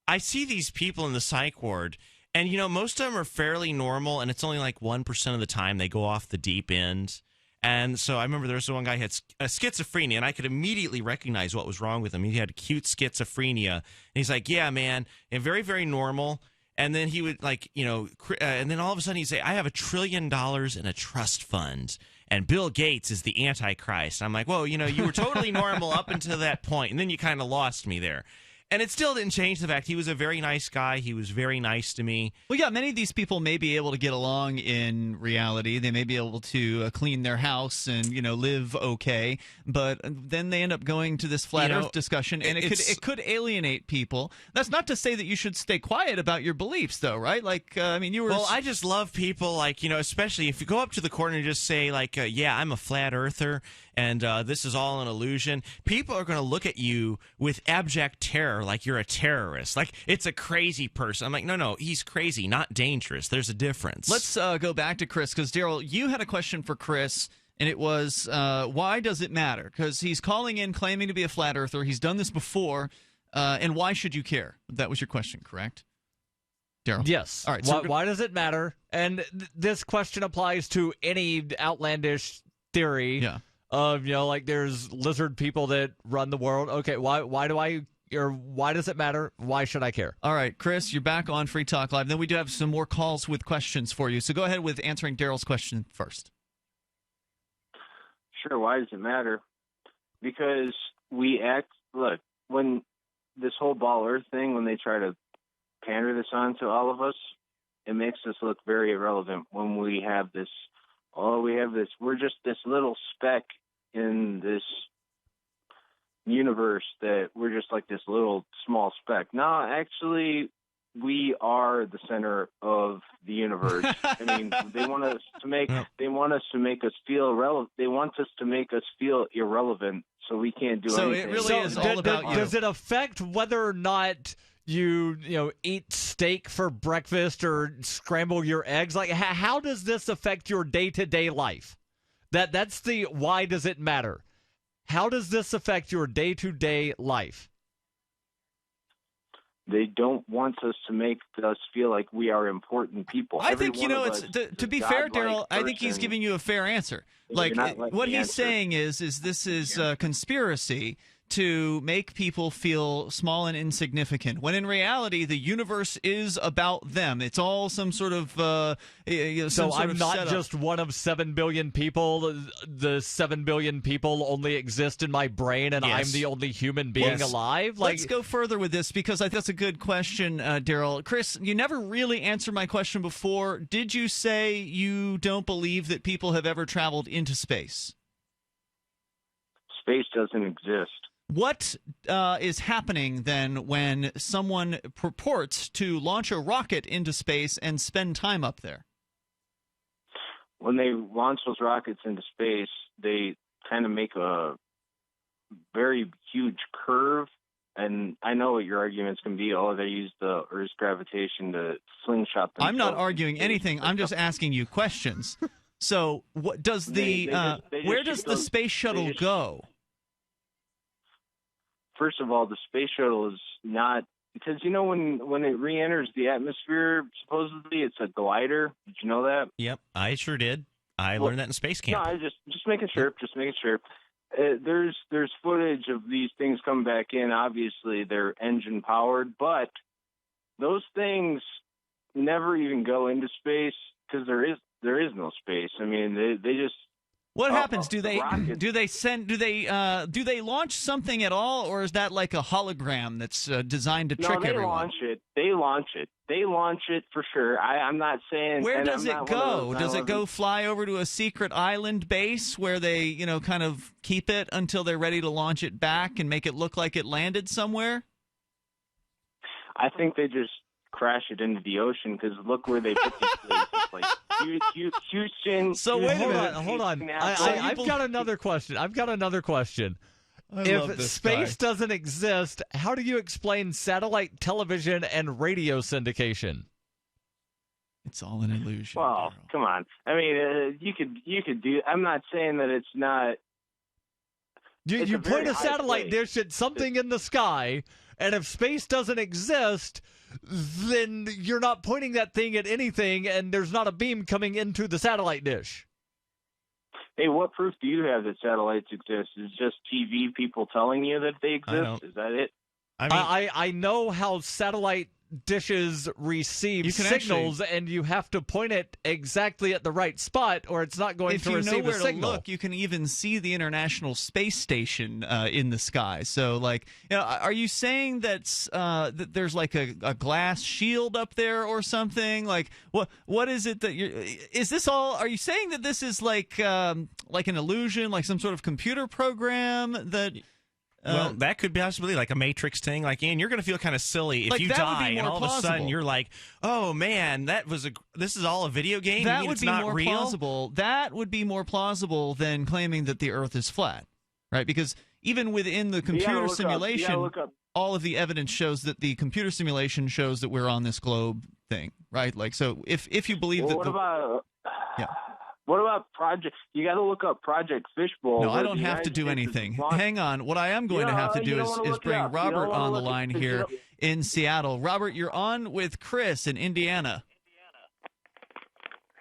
Speaker 5: I see these people in the psych ward, and most of them are fairly normal, and it's only like 1% of the time they go off the deep end. And so I remember there was one guy who had schizophrenia, and I could immediately recognize what was wrong with him. He had acute schizophrenia. And he's like, yeah, man, and very, very normal. And then he would and then all of a sudden he'd say, I have $1 trillion in a trust fund, and Bill Gates is the Antichrist. I'm like, whoa, you were totally normal up until that point, and then you kind of lost me there. And it still didn't change the fact he was a very nice guy. He was very nice to me.
Speaker 4: Well, yeah, many of these people may be able to get along in reality. They may be able to clean their house and, live okay. But then they end up going to this flat earth discussion, and it could alienate people. That's not to say that you should stay quiet about your beliefs, though, right? Like, you were...
Speaker 5: Well, I just love people, like, especially if you go up to the corner and just say, like, yeah, I'm a flat earther, and this is all an illusion. People are going to look at you with abject terror, like you're a terrorist. Like, it's a crazy person. I'm like, no, he's crazy, not dangerous. There's a difference.
Speaker 4: Let's go back to Chris, because, Darryl, you had a question for Chris, and it was, why does it matter? Because he's calling in claiming to be a flat earther. He's done this before, and why should you care? That was your question, correct? Darryl?
Speaker 1: Yes.
Speaker 4: All right.
Speaker 1: Why does it matter? And this question applies to any outlandish theory.
Speaker 4: Yeah.
Speaker 1: Of, like, there's lizard people that run the world. Okay, why does it matter? Why should I care?
Speaker 4: All right, Chris, you're back on Free Talk Live. Then we do have some more calls with questions for you. So go ahead with answering Darryl's question first.
Speaker 21: Sure, why does it matter? Because look, when this whole ball earth thing, when they try to pander this on to all of us, it makes us look very irrelevant when we have this. We're just this little speck in this universe, that we're just like this little small speck. No, actually, we are the center of the universe. I mean, they want us to make us feel relevant. They want us to make us feel irrelevant, so we can't do anything.
Speaker 4: So it really is all about you.
Speaker 1: Does it affect whether or not you eat steak for breakfast or scramble your eggs? Like, how does this affect your day-to-day life? That's the why does it matter? How does this affect your day-to-day life?
Speaker 21: They don't want us to make us feel like we are important people.
Speaker 4: I think, it's to be fair, Darryl, I think he's giving you a fair answer. Like, what he's saying is this is a conspiracy to make people feel small and insignificant, when in reality the universe is about them. It's all some sort of so
Speaker 1: I'm not
Speaker 4: setup.
Speaker 1: just one of 7 billion people. The 7 billion people only exist in my brain, and I'm the only human being alive.
Speaker 4: Let's go further with this, because I think that's a good question, Darryl. Chris, you never really answered my question before. Did you say you don't believe that people have ever traveled into space?
Speaker 21: Space doesn't exist.
Speaker 4: What is happening then when someone purports to launch a rocket into space and spend time up there?
Speaker 21: When they launch those rockets into space, they kind of make a very huge curve. And I know what your arguments can be. Oh, they use the Earth's gravitation to slingshot themselves.
Speaker 4: I'm not arguing anything. I'm just asking you questions. So, what does where does the space shuttle go?
Speaker 21: First of all, the space shuttle is not, because when it re-enters the atmosphere, supposedly it's a glider. Did you know that?
Speaker 5: Yep, I sure did. I learned that in space camp.
Speaker 21: No, I just making sure. Just making sure. There's footage of these things coming back in. Obviously, they're engine powered, but those things never even go into space because there is no space. I mean, they just.
Speaker 4: What happens? Do they launch something at all, or is that like a hologram that's designed to trick everyone?
Speaker 21: They launch it for sure. I'm not saying.
Speaker 4: Where does it go? Does it go fly over to a secret island base where they, kind of keep it until they're ready to launch it back and make it look like it landed somewhere?
Speaker 21: I think they just crash it into the ocean, because look where they put these places, like Houston.
Speaker 1: So wait a minute, hold on. I've got another question. If space doesn't exist, how do you explain satellite television and radio syndication?
Speaker 4: It's all an illusion.
Speaker 21: Well, come on. I mean, you could do. I'm not saying that it's not.
Speaker 1: You point a satellite dish at something in the sky, and if space doesn't exist, then you're not pointing that thing at anything, and there's not a beam coming into the satellite dish.
Speaker 21: Hey, what proof do you have that satellites exist? Is it just TV people telling you that they exist? Is that it?
Speaker 1: I know how satellite dishes receive signals, and you have to point it exactly at the right spot, or it's not going to receive a signal.
Speaker 4: If you know where to look, you can even see the International Space Station in the sky. So, are you saying that there's like a glass shield up there or something? Like, what is it that you're? Is this all? Are you saying that this is like an illusion, like some sort of computer program that?
Speaker 5: Well, that could be possibly like a Matrix thing. Like, Ian, you're going to feel kind of silly if you die and all of a sudden you're like, oh, man, this is all a video game?
Speaker 4: That would be more plausible. That would be more plausible than claiming that the Earth is flat, right? Because even within the computer simulation, all of the evidence shows that the computer simulation shows that we're on this globe thing, right? Like, so if you believe that...
Speaker 21: What about Project? You got to look up Project Fishbowl.
Speaker 4: No, I don't have to do anything. Hang on. What I am going to have to do is bring Robert on the line here in Seattle. Robert, you're on with Chris in Indiana.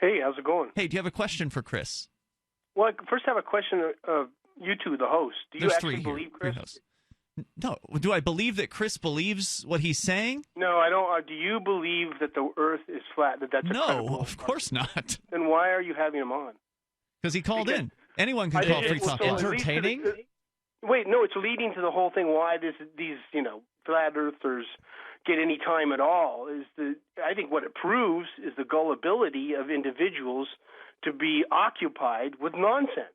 Speaker 17: Hey, how's it going?
Speaker 4: Hey, do you have a question for Chris?
Speaker 17: Well, first I have a question of you two, the host. Do you actually believe Chris?
Speaker 4: No. Do I believe that Chris believes what he's saying?
Speaker 17: No, I don't. Do you believe that the Earth is flat? That's
Speaker 4: no, of course not.
Speaker 17: Then why are you having him on?
Speaker 4: Because he called in. Anyone can call Free Talk.
Speaker 1: Entertaining?
Speaker 17: Wait, no, it's leading to the whole thing. Why these flat earthers get any time at all? I think what it proves is the gullibility of individuals to be occupied with nonsense.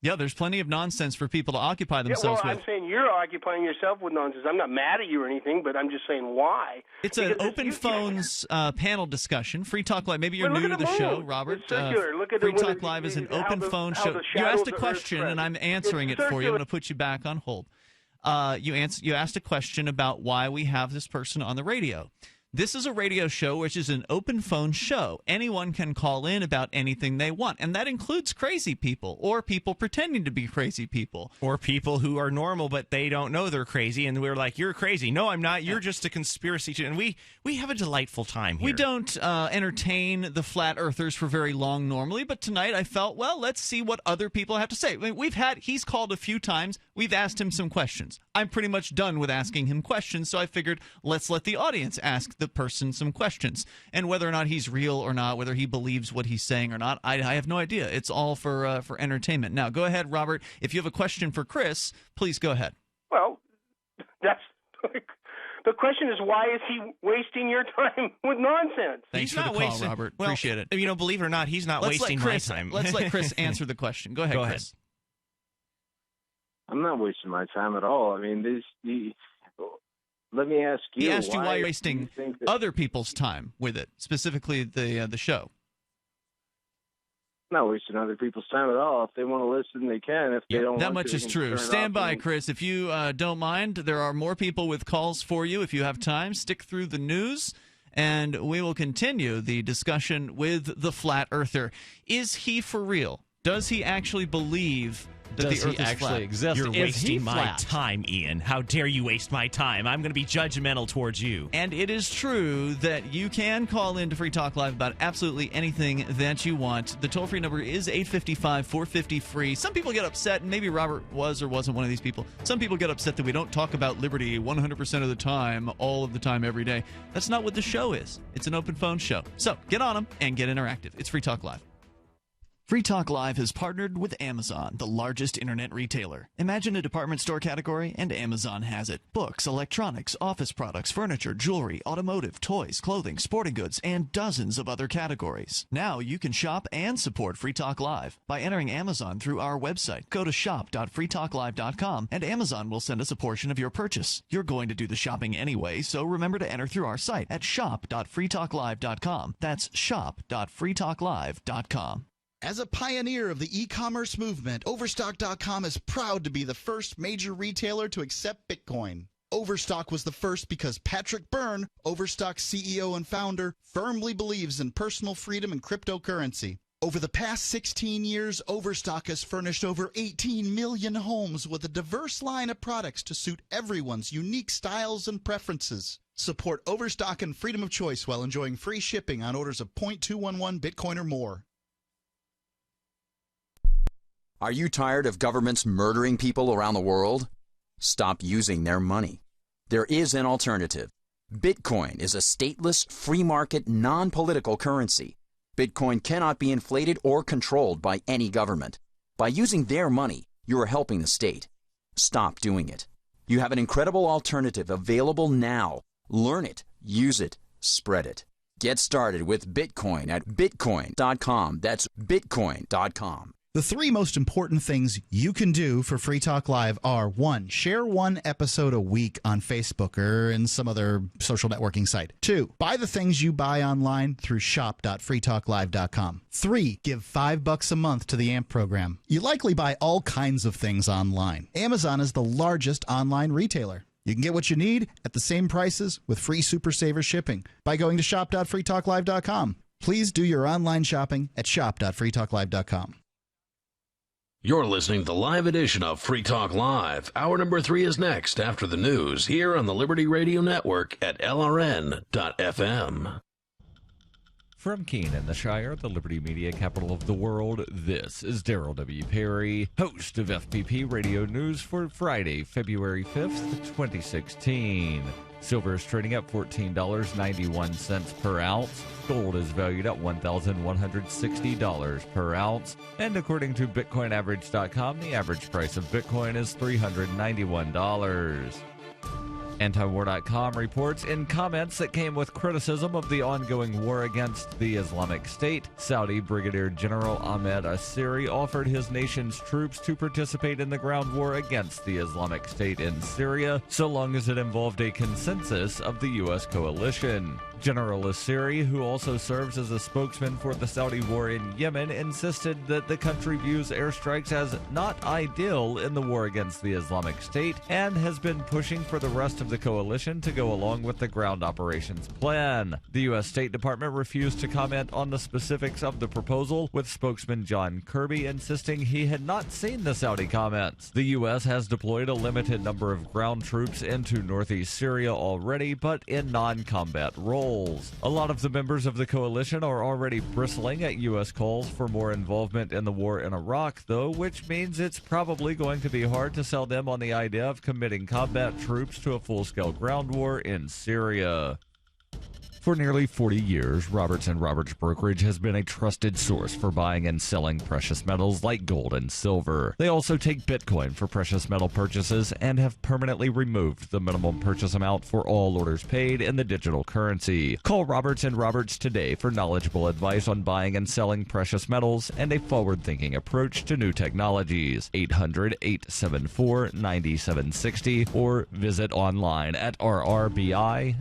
Speaker 4: Yeah, there's plenty of nonsense for people to occupy themselves with.
Speaker 17: I'm saying you're occupying yourself with nonsense. I'm not mad at you or anything, but I'm just saying why.
Speaker 4: It's an open phones panel discussion. Free Talk Live. Maybe you're new to the show, Robert.
Speaker 17: It's circular. Look at
Speaker 4: Free Talk Live is an open phone show. You asked a question, and I'm answering it for you. I'm going to put you back on hold. You asked a question about why we have this person on the radio. This is a radio show which is an open phone show. Anyone can call in about anything they want, and that includes crazy people or people pretending to be crazy people.
Speaker 5: Or people who are normal, but they don't know they're crazy, and we're like, you're crazy. No, I'm not. You're just a conspiracy. And we have a delightful time here.
Speaker 4: We don't entertain the flat earthers for very long normally, but tonight I felt, well, let's see what other people have to say. I mean, he's called a few times. We've asked him some questions. I'm pretty much done with asking him questions, so I figured let's let the audience ask the person some questions. And whether or not he's real or not, whether he believes what he's saying or not, I have no idea. It's all for entertainment. Now, go ahead, Robert. If you have a question for Chris, please go ahead.
Speaker 17: Well, that's the question is, why is he wasting your time with nonsense?
Speaker 4: Thanks for the call, Robert.
Speaker 5: Well,
Speaker 4: appreciate it.
Speaker 5: Believe it or not, he's not wasting my time.
Speaker 4: Let's let Chris answer the question. Go ahead, Chris.
Speaker 21: I'm not wasting my time at all. I mean, let me ask you.
Speaker 4: He asked you why you're wasting other people's time with it, specifically the show.
Speaker 21: I'm not wasting other people's time at all. If they want to listen, they can. If they don't,
Speaker 4: that much is true. Stand by, Chris. If you don't mind, there are more people with calls for you. If you have time, stick through the news, and we will continue the discussion with the flat earther. Is he for real? Does he actually believe that
Speaker 1: Does
Speaker 4: the Earth
Speaker 1: he
Speaker 4: is
Speaker 1: actually
Speaker 4: flat?
Speaker 1: exist?
Speaker 5: You're
Speaker 1: Is
Speaker 5: wasting
Speaker 1: he
Speaker 5: my
Speaker 1: flat?
Speaker 5: time, Ian. How dare you waste my time? I'm going to be judgmental towards you.
Speaker 4: And it is true that you can call in to Free Talk Live about absolutely anything that you want. The toll-free number is 855-450-FREE. Some people get upset, and maybe Robert was or wasn't one of these people. Some people get upset that we don't talk about liberty 100% of the time, all of the time, every day. That's not what the show is. It's an open phone show. So get on them and get interactive. It's Free Talk Live. Free Talk Live has partnered with Amazon, the largest internet retailer. Imagine a department store category, and Amazon has it. Books, electronics, office products, furniture, jewelry, automotive, toys, clothing, sporting goods, and dozens of other categories. Now you can shop and support Free Talk Live by entering Amazon through our website. Go to shop.freetalklive.com, and Amazon will send us a portion of your purchase. You're going to do the shopping anyway, so remember to enter through our site at shop.freetalklive.com. That's shop.freetalklive.com.
Speaker 8: As a pioneer of the e-commerce movement, Overstock.com is proud to be the first major retailer to accept Bitcoin. Overstock was the first because Patrick Byrne, Overstock's CEO and founder, firmly believes in personal freedom and cryptocurrency. Over the past 16 years, Overstock has furnished over 18 million homes with a diverse line of products to suit everyone's unique styles and preferences. Support Overstock and freedom of choice while enjoying free shipping on orders of 0.211 Bitcoin or more.
Speaker 3: Are you tired of governments murdering people around the world? Stop using their money. There is an alternative. Bitcoin is a stateless, free market, non-political currency. Bitcoin cannot be inflated or controlled by any government. By using their money, you are helping the state. Stop doing it. You have an incredible alternative available now. Learn it, use it, spread it. Get started with Bitcoin at bitcoin.com. That's bitcoin.com.
Speaker 8: The three most important things you can do for Free Talk Live are: 1, share one episode a week on Facebook or in some other social networking site. 2, buy the things you buy online through shop.freetalklive.com. 3, give $5 a month to the AMP program. You likely buy all kinds of things online. Amazon is the largest online retailer. You can get what you need at the same prices with free Super Saver shipping by going to shop.freetalklive.com. Please do your online shopping at shop.freetalklive.com.
Speaker 11: You're listening to the live edition of Free Talk Live. Hour number 3 is next after the news here on the Liberty Radio Network at LRN.FM.
Speaker 1: From Keene in the Shire, the Liberty Media capital of the world, this is Darryl W. Perry, host of FPP Radio News for Friday, February 5th, 2016. Silver is trading at $14.91 per ounce. Gold is valued at $1,160 per ounce. And according to BitcoinAverage.com, the average price of Bitcoin is $391. Antiwar.com reports in comments that came with criticism of the ongoing war against the Islamic State, Saudi Brigadier General Ahmed Assiri offered his nation's troops to participate in the ground war against the Islamic State in Syria, so long as it involved a consensus of the U.S. coalition. General Assiri, who also serves as a spokesman for the Saudi war in Yemen, insisted that the country views airstrikes as not ideal in the war against the Islamic State and has been pushing for the rest of the coalition to go along with the ground operations plan. The U.S. State Department refused to comment on the specifics of the proposal, with spokesman John Kirby insisting he had not seen the Saudi comments. The U.S. has deployed a limited number of ground troops into northeast Syria already, but in non-combat roles. A lot of the members of the coalition are already bristling at U.S. calls for more involvement in the war in Iraq, though, which means it's probably going to be hard to sell them on the idea of committing combat troops to a full-scale ground war in Syria. For nearly 40 years, Roberts & Roberts Brokerage has been a trusted source for buying and selling precious metals like gold and silver. They also take Bitcoin for precious metal purchases and have permanently removed the minimum purchase amount for all orders paid in the digital currency. Call Roberts & Roberts today for knowledgeable advice on buying and selling precious metals and a forward-thinking approach to new technologies. 800-874-9760 or visit online at rrbi.co.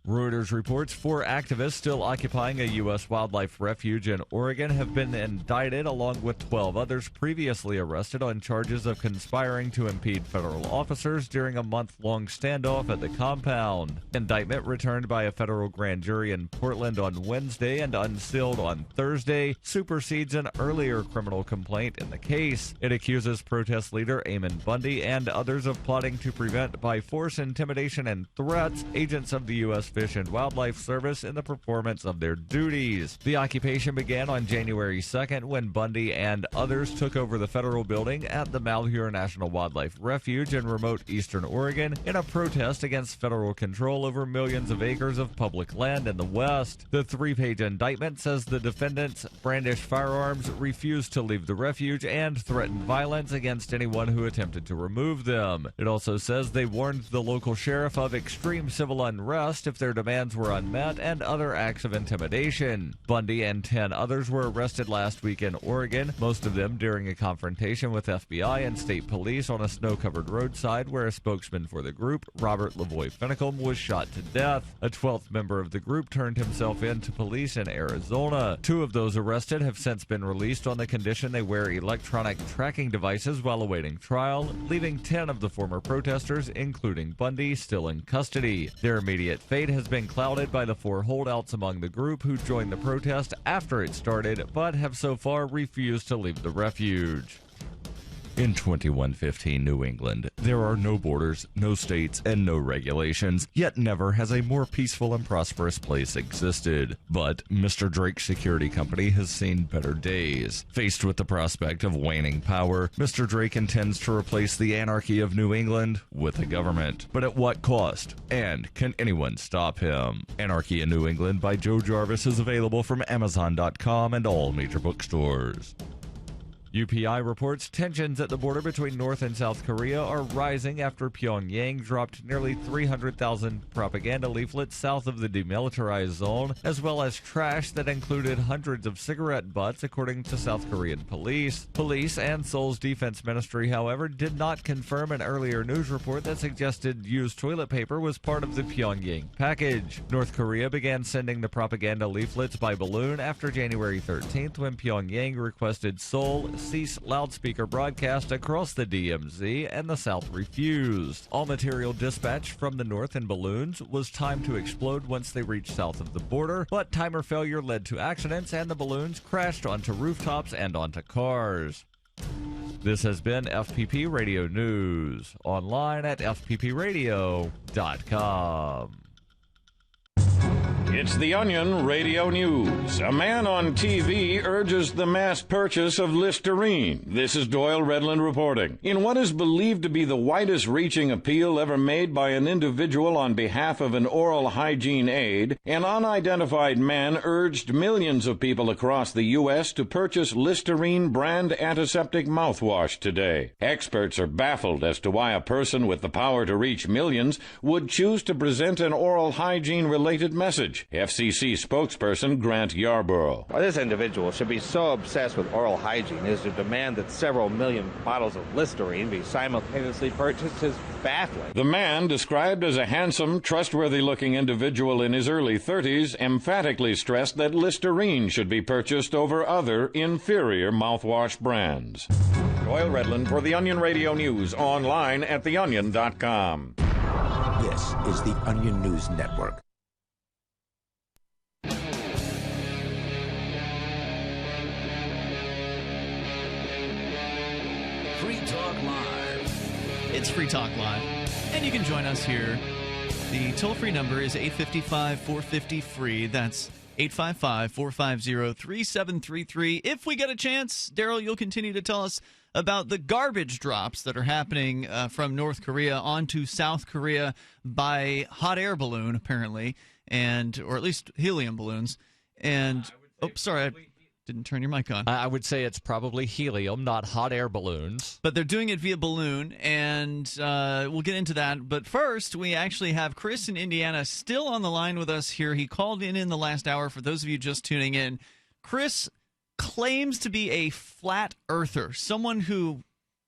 Speaker 1: Reuters reports 4 activists still occupying a U.S. wildlife refuge in Oregon have been indicted, along with 12 others previously arrested on charges of conspiring to impede federal officers during a month-long standoff at the compound. Indictment returned by a federal grand jury in Portland on Wednesday and unsealed on Thursday supersedes an earlier criminal complaint in the case. It accuses protest leader Ammon Bundy and others of plotting to prevent, by force, intimidation, and threats, agents of the U.S. Fish and Wildlife Service in the performance of their duties. The occupation began on January 2nd when Bundy and others took over the federal building at the Malheur National Wildlife Refuge in remote eastern Oregon in a protest against federal control over millions of acres of public land in the West. The 3-page indictment says the defendants brandished firearms, refused to leave the refuge, and threatened violence against anyone who attempted to remove them. It also says they warned the local sheriff of extreme civil unrest if their demands were unmet, and other acts of intimidation. Bundy and 10 others were arrested last week in Oregon, most of them during a confrontation with FBI and state police on a snow-covered roadside where a spokesman for the group, Robert Lavoie Finicum, was shot to death. A 12th member of the group turned himself in to police in Arizona. 2 of those arrested have since been released on the condition they wear electronic tracking devices while awaiting trial, leaving 10 of the former protesters, including Bundy, still in custody. Their immediate fate has been clouded by the 4 holdouts among the group who joined the protest after it started, but have so far refused to leave the refuge. In 2115 New England, there are no borders, no states, and no regulations, yet never has a more peaceful and prosperous place existed. But Mr. Drake's security company has seen better days. Faced with the prospect of waning power, Mr. Drake intends to replace the anarchy of New England with a government. But at what cost? And can anyone stop him? Anarchy in New England by Joe Jarvis is available from Amazon.com and all major bookstores. UPI reports tensions at the border between North and South Korea are rising after Pyongyang dropped nearly 300,000 propaganda leaflets south of the demilitarized zone, as well as trash that included hundreds of cigarette butts, according to South Korean police. Police and Seoul's defense ministry, however, did not confirm an earlier news report that suggested used toilet paper was part of the Pyongyang package. North Korea began sending the propaganda leaflets by balloon after January 13th, when Pyongyang requested Seoul cease loudspeaker broadcast across the DMZ, and the South refused. All material dispatched from the North in balloons was timed to explode once they reached south of the border, but timer failure led to accidents, and the balloons crashed onto rooftops and onto cars. This has been FPP Radio News, online at fppradio.com.
Speaker 6: It's The Onion Radio News. A man on TV urges the mass purchase of Listerine. This is Doyle Redland reporting. In what is believed to be the widest-reaching appeal ever made by an individual on behalf of an oral hygiene aid, an unidentified man urged millions of people across the U.S. to purchase Listerine brand antiseptic mouthwash today. Experts are baffled as to why a person with the power to reach millions would choose to present an oral hygiene-related message. coverage. FCC spokesperson Grant Yarborough.
Speaker 19: Well, this individual should be so obsessed with oral hygiene as to demand that several million bottles of Listerine be simultaneously purchased is baffling.
Speaker 6: The man, described as a handsome, trustworthy-looking individual in his early 30s, emphatically stressed that Listerine should be purchased over other inferior mouthwash brands. Doyle Redland for the Onion Radio News, online at theonion.com.
Speaker 12: This is the Onion News Network.
Speaker 11: Free Talk Live.
Speaker 4: It's Free Talk Live, and you can join us here. The toll-free number is 855-450-FREE. That's 855-450-3733. If we get a chance, Darryl, you'll continue to tell us about the garbage drops that are happening from North Korea onto South Korea by hot air balloon, apparently, or at least helium balloons. And, sorry, I didn't turn your mic on.
Speaker 1: I would say it's probably helium, not hot air balloons.
Speaker 4: But they're doing it via balloon, and we'll get into that. But first, we actually have Chris in Indiana still on the line with us here. He called in the last hour. For those of you just tuning in, Chris claims to be a flat earther, someone who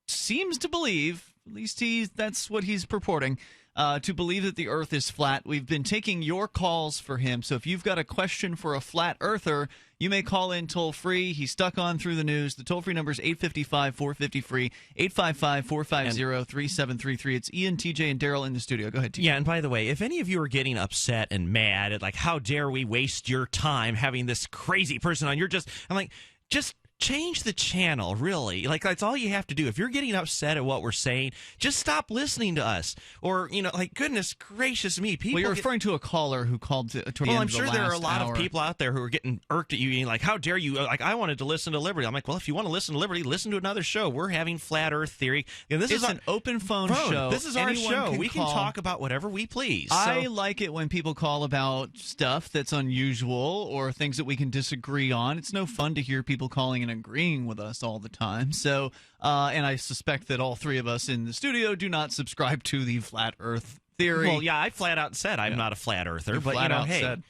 Speaker 4: seems to believe, at least that's what he's purporting, to believe that the earth is flat. We've been taking your calls for him, so if you've got a question for a flat earther, you may call in toll-free. He's stuck on through the news. The toll-free number is 855-450-FREE, 855-450-3733. It's Ian, TJ, and Darryl in the studio. Go ahead, TJ.
Speaker 5: Yeah, and by the way, if any of you are getting upset and mad at, like, how dare we waste your time having this crazy person on, I'm like, just change the channel, really. Like, that's all you have to do. If you're getting upset at what we're saying, just stop listening to us. Or, goodness gracious me. People
Speaker 4: you're referring to a caller who called to the
Speaker 5: Well,
Speaker 4: end
Speaker 5: I'm
Speaker 4: of
Speaker 5: sure
Speaker 4: the
Speaker 5: there are a
Speaker 4: last
Speaker 5: lot
Speaker 4: hour.
Speaker 5: of people out there who are getting irked at you, being like, how dare you? Like, I wanted to listen to Liberty. I'm like, well, if you want to listen to Liberty, listen to another show. We're having Flat Earth Theory. And
Speaker 4: It's an open phone show.
Speaker 5: This is our
Speaker 4: Anyone
Speaker 5: show. We can
Speaker 4: call.
Speaker 5: talk about whatever we please.
Speaker 4: I like it when people call about stuff that's unusual or things that we can disagree on. It's no fun to hear people calling and agreeing with us all the time. So, and I suspect that all three of us in the studio do not subscribe to the flat Earth theory.
Speaker 5: Well, yeah, I flat out said I'm not a flat earther, but
Speaker 4: flat out
Speaker 5: hey.
Speaker 4: said.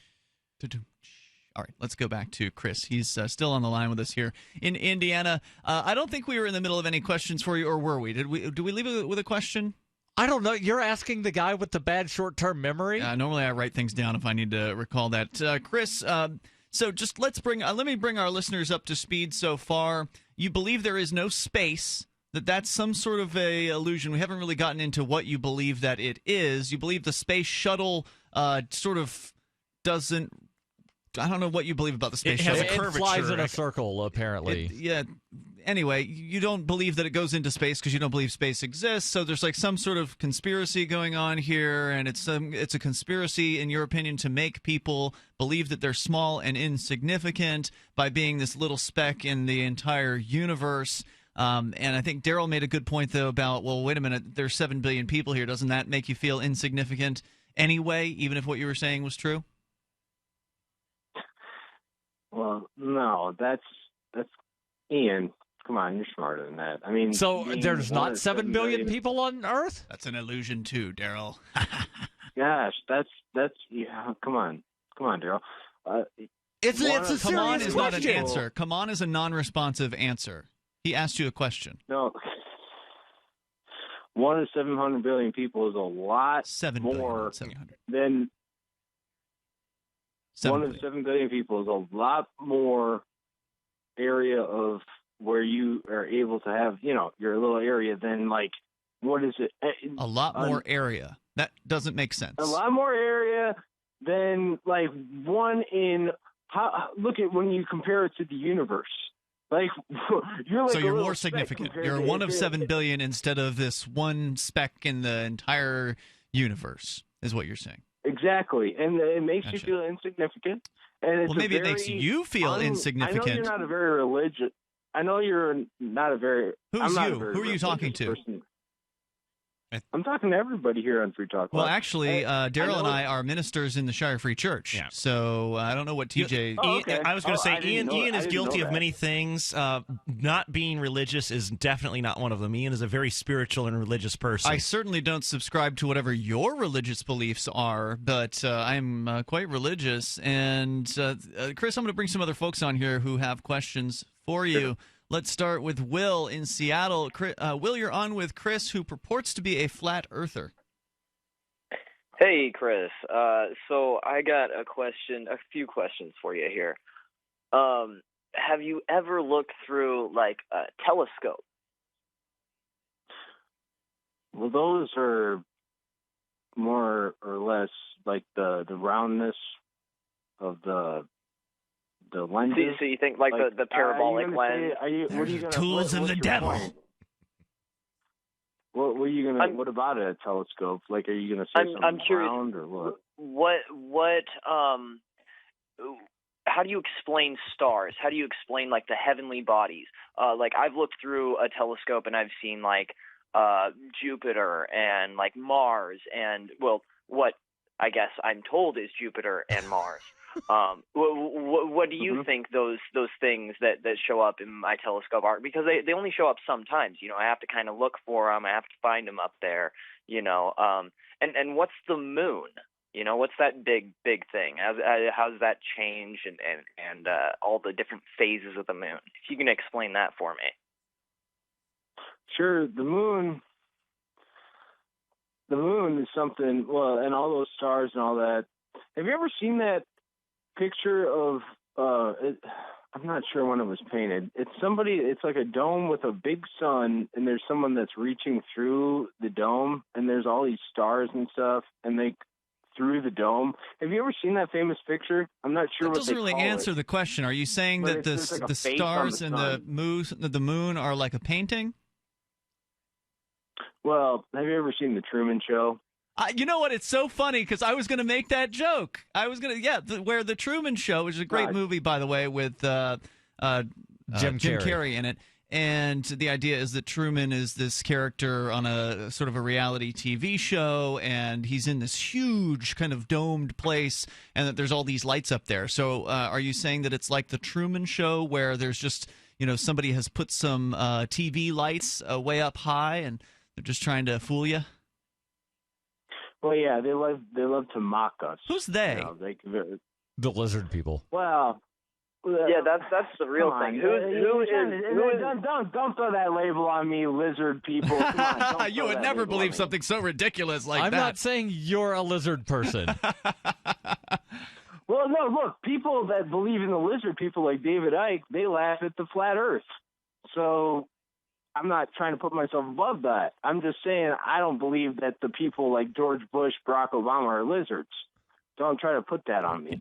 Speaker 4: All right, let's go back to Chris. He's still on the line with us here in Indiana. I don't think we were in the middle of any questions for you, or were we? Did we leave it with a question?
Speaker 1: I don't know. You're asking the guy with the bad short-term memory?
Speaker 4: Normally I write things down if I need to recall that. Chris, so just let me bring our listeners up to speed so far. You believe there is no space, that's some sort of a illusion. We haven't really gotten into what you believe that it is. You believe the space shuttle sort of doesn't. I don't know what you believe about the space shuttle.
Speaker 1: It flies in a circle, apparently.
Speaker 4: Anyway, you don't believe that it goes into space because you don't believe space exists. So there's like some sort of conspiracy going on here, and it's a conspiracy, in your opinion, to make people believe that they're small and insignificant by being this little speck in the entire universe. And I think Darryl made a good point, though, about, well, wait a minute, there's 7 billion people here. Doesn't that make you feel insignificant anyway, even if what you were saying was true?
Speaker 21: Well, no, that's Ian. Come on, you're smarter than that. I mean,
Speaker 1: so there's not 7 billion people on Earth?
Speaker 4: That's an illusion too, Darryl.
Speaker 21: Gosh, that's yeah. Come on, Darryl.
Speaker 1: It's a serious
Speaker 4: come on is
Speaker 1: question.
Speaker 4: Not an answer. Come on is a non-responsive answer. He asked you a question.
Speaker 21: No. 1 in 700 billion people is a lot more than 1 in 7 billion people is a lot more area of where you are able to have, your little area than, like, what is it?
Speaker 4: A lot more area. That doesn't make sense.
Speaker 21: A lot more area than, like, look at when you compare it to the universe. Like, you're like
Speaker 4: so you're more significant. You're 1 of 7 billion instead of this one speck in the entire universe, is what you're saying.
Speaker 21: Exactly, and it makes you feel insignificant. And it's
Speaker 4: maybe it makes you feel insignificant.
Speaker 21: I know you're not a very religious. I know you're not a very.
Speaker 4: Who's
Speaker 21: I'm not
Speaker 4: you?
Speaker 21: a very
Speaker 4: Who are you talking to?
Speaker 21: Person. I'm talking to everybody here on Free Talk Live.
Speaker 4: Well, actually, Darryl and I are ministers in the Shire Free Church.
Speaker 5: Yeah.
Speaker 4: So I don't know what TJ...
Speaker 5: I was going to say, Ian is guilty of
Speaker 21: that.
Speaker 5: many things. Not being religious is definitely not one of them. Ian is a very spiritual and religious person.
Speaker 4: I certainly don't subscribe to whatever your religious beliefs are, but I'm quite religious. And, Chris, I'm going to bring some other folks on here who have questions for you.
Speaker 21: Sure.
Speaker 4: Let's start with Will in Seattle. Will, you're on with Chris, who purports to be a flat earther.
Speaker 20: Hey, Chris. So I got a few questions for you here. Have you ever looked through, like, a telescope?
Speaker 21: Well, those are more or less like the roundness of the lenses.
Speaker 20: So you think like the parabolic lens?
Speaker 5: Tools of the devil.
Speaker 21: What were you gonna? What about a telescope? Like, are you gonna say something
Speaker 20: I'm curious,
Speaker 21: round or what?
Speaker 20: What how do you explain stars? How do you explain like the heavenly bodies? Like I've looked through a telescope and I've seen like Jupiter and like Mars and what I guess I'm told is Jupiter and Mars. What do you think those things that show up in my telescope are? Because they only show up sometimes. You know, I have to kind of look for them. I have to find them up there. You know, and what's the moon? You know, what's that big thing? How's that change and all the different phases of the moon? If you can explain that for me.
Speaker 21: Sure, the moon is something. Well, and all those stars and all that. Have you ever seen that picture of? I'm not sure when it was painted. It's like a dome with a big sun, and there's someone that's reaching through the dome, and there's all these stars and stuff, and they through the dome. Have you ever seen that famous picture? I'm not sure.
Speaker 4: That doesn't really answer the question. Are you saying that the stars and the moon are like a painting?
Speaker 21: Well, have you ever seen The Truman Show?
Speaker 4: You know what? It's so funny because I was going to make that joke. I was going to, where The Truman Show, which is a great movie, by the way, with Jim Carrey in it. And the idea is that Truman is this character on a sort of a reality TV show, and he's in this huge kind of domed place, and that there's all these lights up there. So are you saying that it's like The Truman Show where there's just, somebody has put some TV lights way up high, and they're just trying to fool you?
Speaker 21: Well, yeah, they love to mock us.
Speaker 4: Who's they?
Speaker 1: The lizard people.
Speaker 21: Well,
Speaker 20: yeah, that's the real thing.
Speaker 21: Don't throw that label on me, lizard people. Come on,
Speaker 4: you would never believe something so ridiculous like that.
Speaker 1: I'm not saying you're a lizard person.
Speaker 21: Well, no, look, people that believe in the lizard people like David Icke, they laugh at the flat Earth. So I'm not trying to put myself above that. I'm just saying I don't believe that the people like George Bush, Barack Obama are lizards. Don't try to put that on me.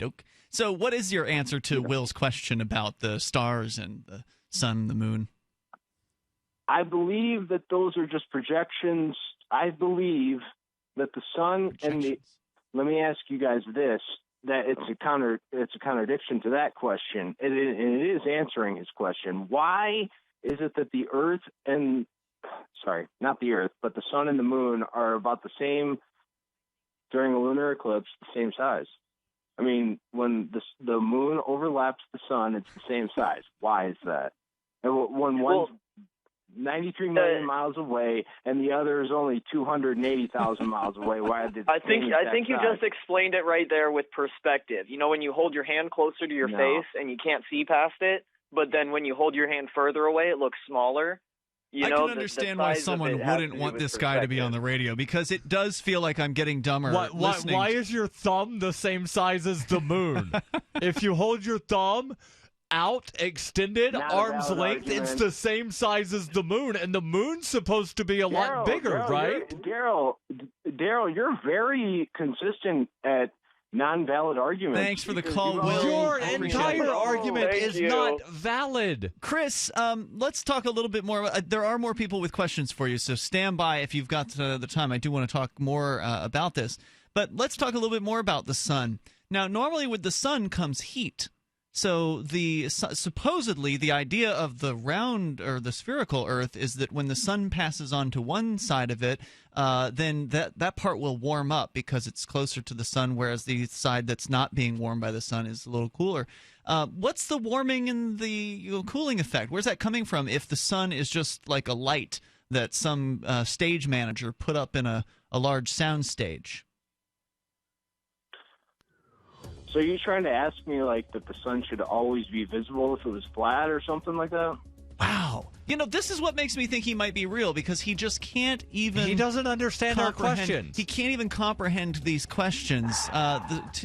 Speaker 4: So what is your answer to Will's question about the stars and the sun, the moon?
Speaker 21: I believe that those are just projections. I believe that the sun and the... Let me ask you guys this, that it's a contradiction to that question. And it is answering his question. Why is it that the Earth and... Sorry, not the Earth, but the sun and the moon are about the same during a lunar eclipse, the same size? I mean, when the moon overlaps the sun, it's the same size. Why is that? And when one's 93 million miles away and the other is only 280,000 miles away, why did
Speaker 20: I think you just explained it right there with perspective. You know, when you hold your hand closer to your face and you can't see past it, but then when you hold your hand further away, it looks smaller.
Speaker 4: I can understand why someone wouldn't want this guy to be on the radio, because it does feel like I'm getting dumber.
Speaker 1: Why is your thumb the same size as the moon? If you hold your thumb out, extended, arm's length, it's the same size as the moon, and the moon's supposed to be a lot bigger, right?
Speaker 21: Darryl, you're very consistent at non-valid arguments.
Speaker 4: Thanks for the call, Will.
Speaker 1: Your entire argument is not valid.
Speaker 4: Chris, let's talk a little bit more. There are more people with questions for you, so stand by if you've got the time. I do want to talk more about this. But let's talk a little bit more about the sun. Now, normally with the sun comes heat. So supposedly the idea of the round or the spherical Earth is that when the sun passes onto one side of it, then that part will warm up because it's closer to the sun, whereas the side that's not being warmed by the sun is a little cooler. What's the warming and the cooling effect? Where's that coming from if the sun is just like a light that some stage manager put up in a large sound stage?
Speaker 21: So you're trying to ask me, like, that the sun should always be visible if it was flat or something like that?
Speaker 4: Wow. This is what makes me think he might be real, because he just can't even...
Speaker 1: He doesn't understand our questions.
Speaker 4: He can't even comprehend these questions.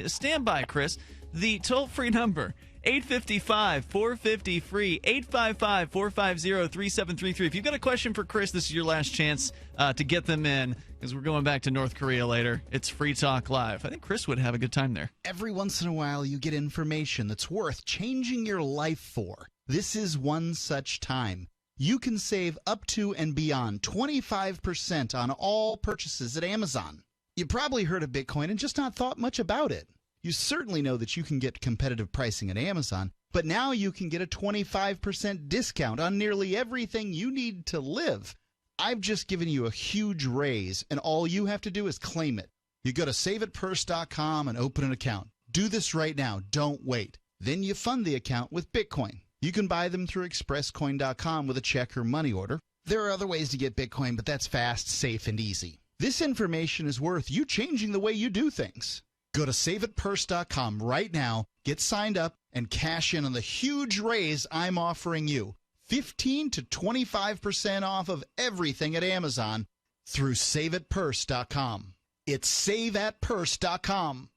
Speaker 4: Stand by, Chris. The toll-free number, 855-450-FREE, 855-450-3733. If you've got a question for Chris, this is your last chance to get them in, because we're going back to North Korea later. It's Free Talk Live. I think Chris would have a good time there.
Speaker 8: Every once in a while, you get information that's worth changing your life for. This is one such time. You can save up to and beyond 25% on all purchases at Amazon. You probably heard of Bitcoin and just not thought much about it. You certainly know that you can get competitive pricing at Amazon, but now you can get a 25% discount on nearly everything you need to live. I've just given you a huge raise, and all you have to do is claim it. You go to saveitpurse.com and open an account. Do this right now. Don't wait. Then you fund the account with Bitcoin. You can buy them through expresscoin.com with a check or money order. There are other ways to get Bitcoin, but that's fast, safe, and easy. This information is worth you changing the way you do things. Go to saveitpurse.com right now, get signed up, and cash in on the huge raise I'm offering you. 15 to 25% off of everything at Amazon through saveitpurse.com. It's saveatpurse.com.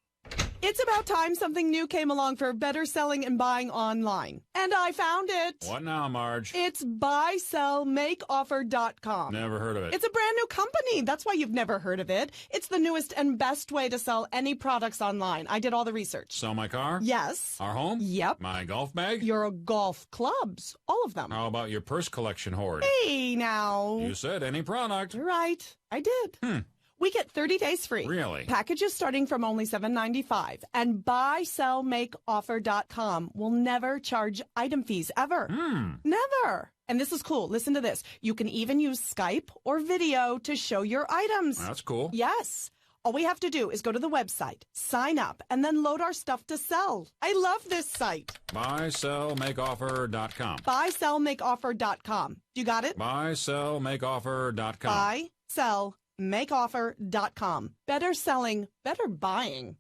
Speaker 7: It's about time something new came along for better selling and buying online. And I found it.
Speaker 6: What now, Marge?
Speaker 7: It's buysellmakeoffer.com.
Speaker 6: Never heard of it.
Speaker 7: It's a brand new company. That's why you've never heard of it. It's the newest and best way to sell any products online. I did all the research.
Speaker 6: Sell my car?
Speaker 7: Yes.
Speaker 6: Our home?
Speaker 7: Yep.
Speaker 6: My golf bag?
Speaker 7: Your golf clubs. All of them.
Speaker 6: How about your purse collection hoard?
Speaker 7: Hey, now.
Speaker 6: You said any product.
Speaker 7: Right. I did. We get 30 days free.
Speaker 6: Really?
Speaker 7: Packages starting from only $7.95. And buysellmakeoffer.com will never charge item fees, ever. Never. And this is cool. Listen to this. You can even use Skype or video to show your items.
Speaker 6: That's cool.
Speaker 7: Yes. All we have to do is go to the website, sign up, and then load our stuff to sell. I love this site.
Speaker 6: Buysellmakeoffer.com.
Speaker 7: Buysellmakeoffer.com. You got it?
Speaker 6: Buysellmakeoffer.com.
Speaker 7: Buysellmakeoffer.com. Better selling, better buying.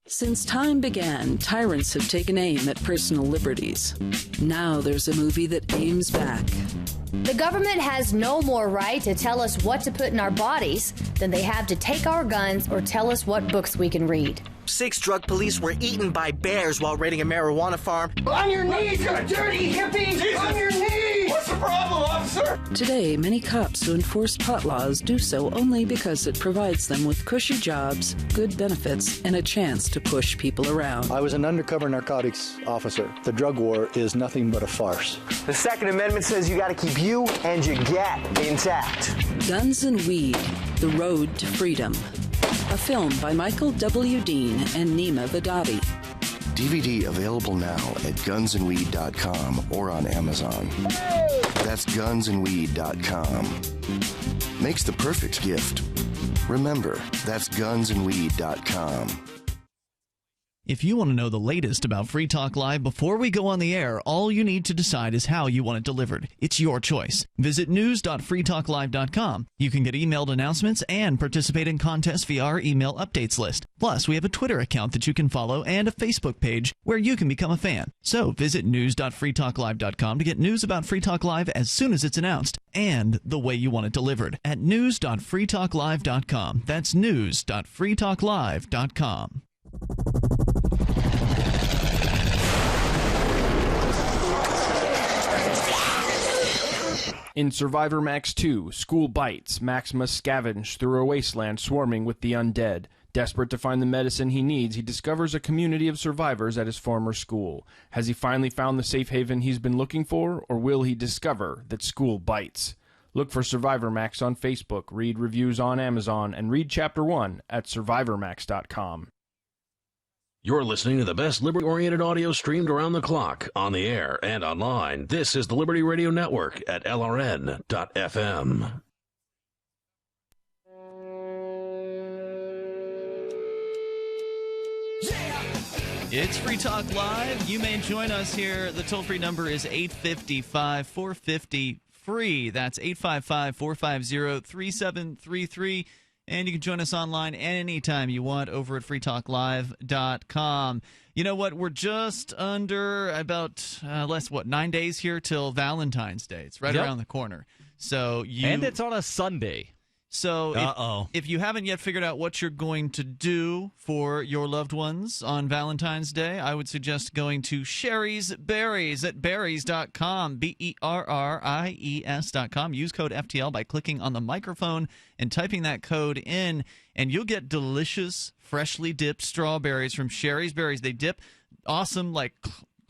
Speaker 22: Since time began, tyrants have taken aim at personal liberties. Now there's a movie that aims back.
Speaker 23: The government has no more right to tell us what to put in our bodies than they have to take our guns or tell us what books we can read.
Speaker 24: 6 drug police were eaten by bears while raiding a marijuana farm.
Speaker 25: On your knees, you dirty hippie! Jesus. On your knees! What's the problem, officer?
Speaker 22: Today, many cops who enforce pot laws do so only because it provides them with cushy jobs, good benefits, and a chance to push people around.
Speaker 26: I was an undercover narcotics officer. The drug war is nothing but a farce.
Speaker 25: The Second Amendment says you gotta keep you and your gat intact.
Speaker 22: Guns and Weed, The Road to Freedom. A film by Michael W. Dean and Nima Vadati.
Speaker 27: DVD available now at gunsandweed.com or on Amazon. That's gunsandweed.com. Makes the perfect gift. Remember, that's gunsandweed.com.
Speaker 4: If you want to know the latest about Free Talk Live before we go on the air, all you need to decide is how you want it delivered. It's your choice. Visit news.freetalklive.com. You can get emailed announcements and participate in contests via our email updates list. Plus, we have a Twitter account that you can follow and a Facebook page where you can become a fan. So visit news.freetalklive.com to get news about Free Talk Live as soon as it's announced and the way you want it delivered at news.freetalklive.com. That's news.freetalklive.com.
Speaker 28: In Survivor Max 2, School Bites, Max must scavenge through a wasteland swarming with the undead. Desperate to find the medicine he needs, he discovers a community of survivors at his former school. Has he finally found the safe haven he's been looking for, or will he discover that school bites? Look for Survivor Max on Facebook, read reviews on Amazon, and read Chapter 1 at survivormax.com.
Speaker 11: You're listening to the best liberty-oriented audio streamed around the clock, on the air, and online. This is the Liberty Radio Network at LRN.FM.
Speaker 4: It's Free Talk Live. You may join us here. The toll-free number is 855-450-FREE. That's 855-450-3733. And you can join us online anytime you want over at freetalklive.com. You know what? We're just under about 9 days here till Valentine's Day. It's right around the corner. And
Speaker 1: it's on a Sunday.
Speaker 4: So if you haven't yet figured out what you're going to do for your loved ones on Valentine's Day, I would suggest going to Sherry's Berries at berries.com, BERRIES.com. Use code FTL by clicking on the microphone and typing that code in, and you'll get delicious, freshly dipped strawberries from Sherry's Berries. They dip awesome,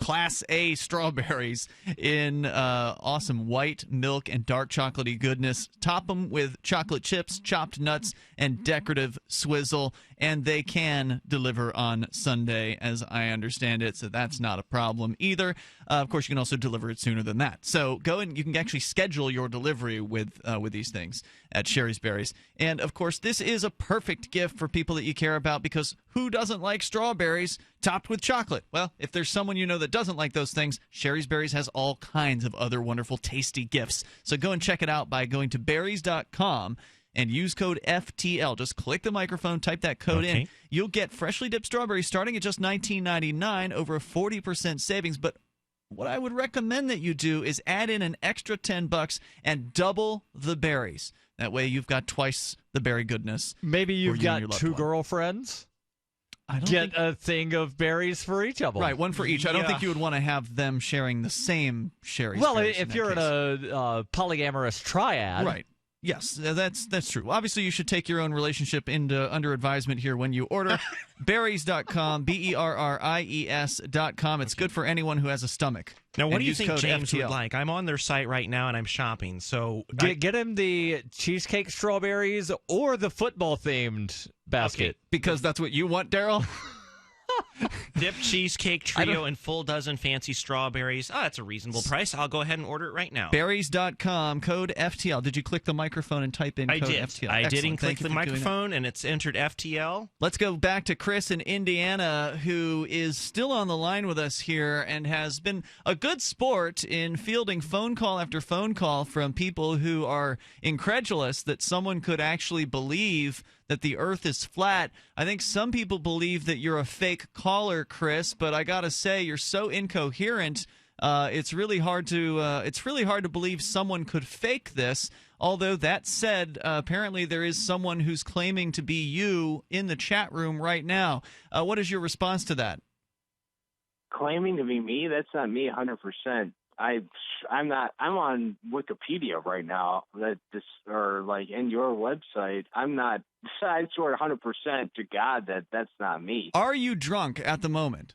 Speaker 4: Class A strawberries in awesome white milk and dark chocolatey goodness. Top them with chocolate chips, chopped nuts, and decorative swizzle. And they can deliver on Sunday, as I understand it, so that's not a problem either. Of course, you can also deliver it sooner than that. So go and you can actually schedule your delivery with these things at Sherry's Berries. And, of course, this is a perfect gift for people that you care about, because who doesn't like strawberries topped with chocolate? Well, if there's someone you know that doesn't like those things, Sherry's Berries has all kinds of other wonderful, tasty gifts. So go and check it out by going to berries.com and use code FTL. Just click the microphone, type that code in. You'll get freshly dipped strawberries starting at just $19.99, over a 40% savings. But what I would recommend that you do is add in an extra $10 and double the berries. That way you've got twice the berry goodness.
Speaker 1: Maybe you've got two girlfriends. Get a thing of berries for each of them.
Speaker 4: Right, one for each. I don't think you would want to have them sharing the same Sherry's
Speaker 1: Well,
Speaker 4: berries
Speaker 1: if you're in a polyamorous triad.
Speaker 4: Right. Yes, that's true. Obviously, you should take your own relationship under advisement here when you order. Berries.com, BERRIES.com. It's good for anyone who has a stomach.
Speaker 5: Now, what
Speaker 4: And
Speaker 5: do you
Speaker 4: use
Speaker 5: think
Speaker 4: code
Speaker 5: James
Speaker 4: FTL.
Speaker 5: would like? I'm on their site right now, and I'm shopping. So
Speaker 1: Get him the cheesecake strawberries or the football-themed basket.
Speaker 4: Because that's what you want, Darryl?
Speaker 5: Dip cheesecake trio and full dozen fancy strawberries. Oh, that's a reasonable price. I'll go ahead and order it right now.
Speaker 4: Berries.com, code FTL. Did you click the microphone and type in code FTL?
Speaker 5: I did
Speaker 4: Excellent.
Speaker 5: click
Speaker 4: Thank you
Speaker 5: the
Speaker 4: for doing that.
Speaker 5: microphone, and it's entered FTL.
Speaker 4: Let's go back to Chris in Indiana, who is still on the line with us here and has been a good sport in fielding phone call after phone call from people who are incredulous that someone could actually believe that the Earth is flat. I think some people believe that you're a fake caller, Chris, but I gotta say you're so incoherent. It's really hard to believe someone could fake this. Although that said, apparently there is someone who's claiming to be you in the chat room right now. What is your response to that?
Speaker 21: Claiming to be me? That's not me 100%. I'm not. I'm on Wikipedia right now. In your website. I'm not. I swear 100% to God that that's not me.
Speaker 4: Are you drunk at the moment?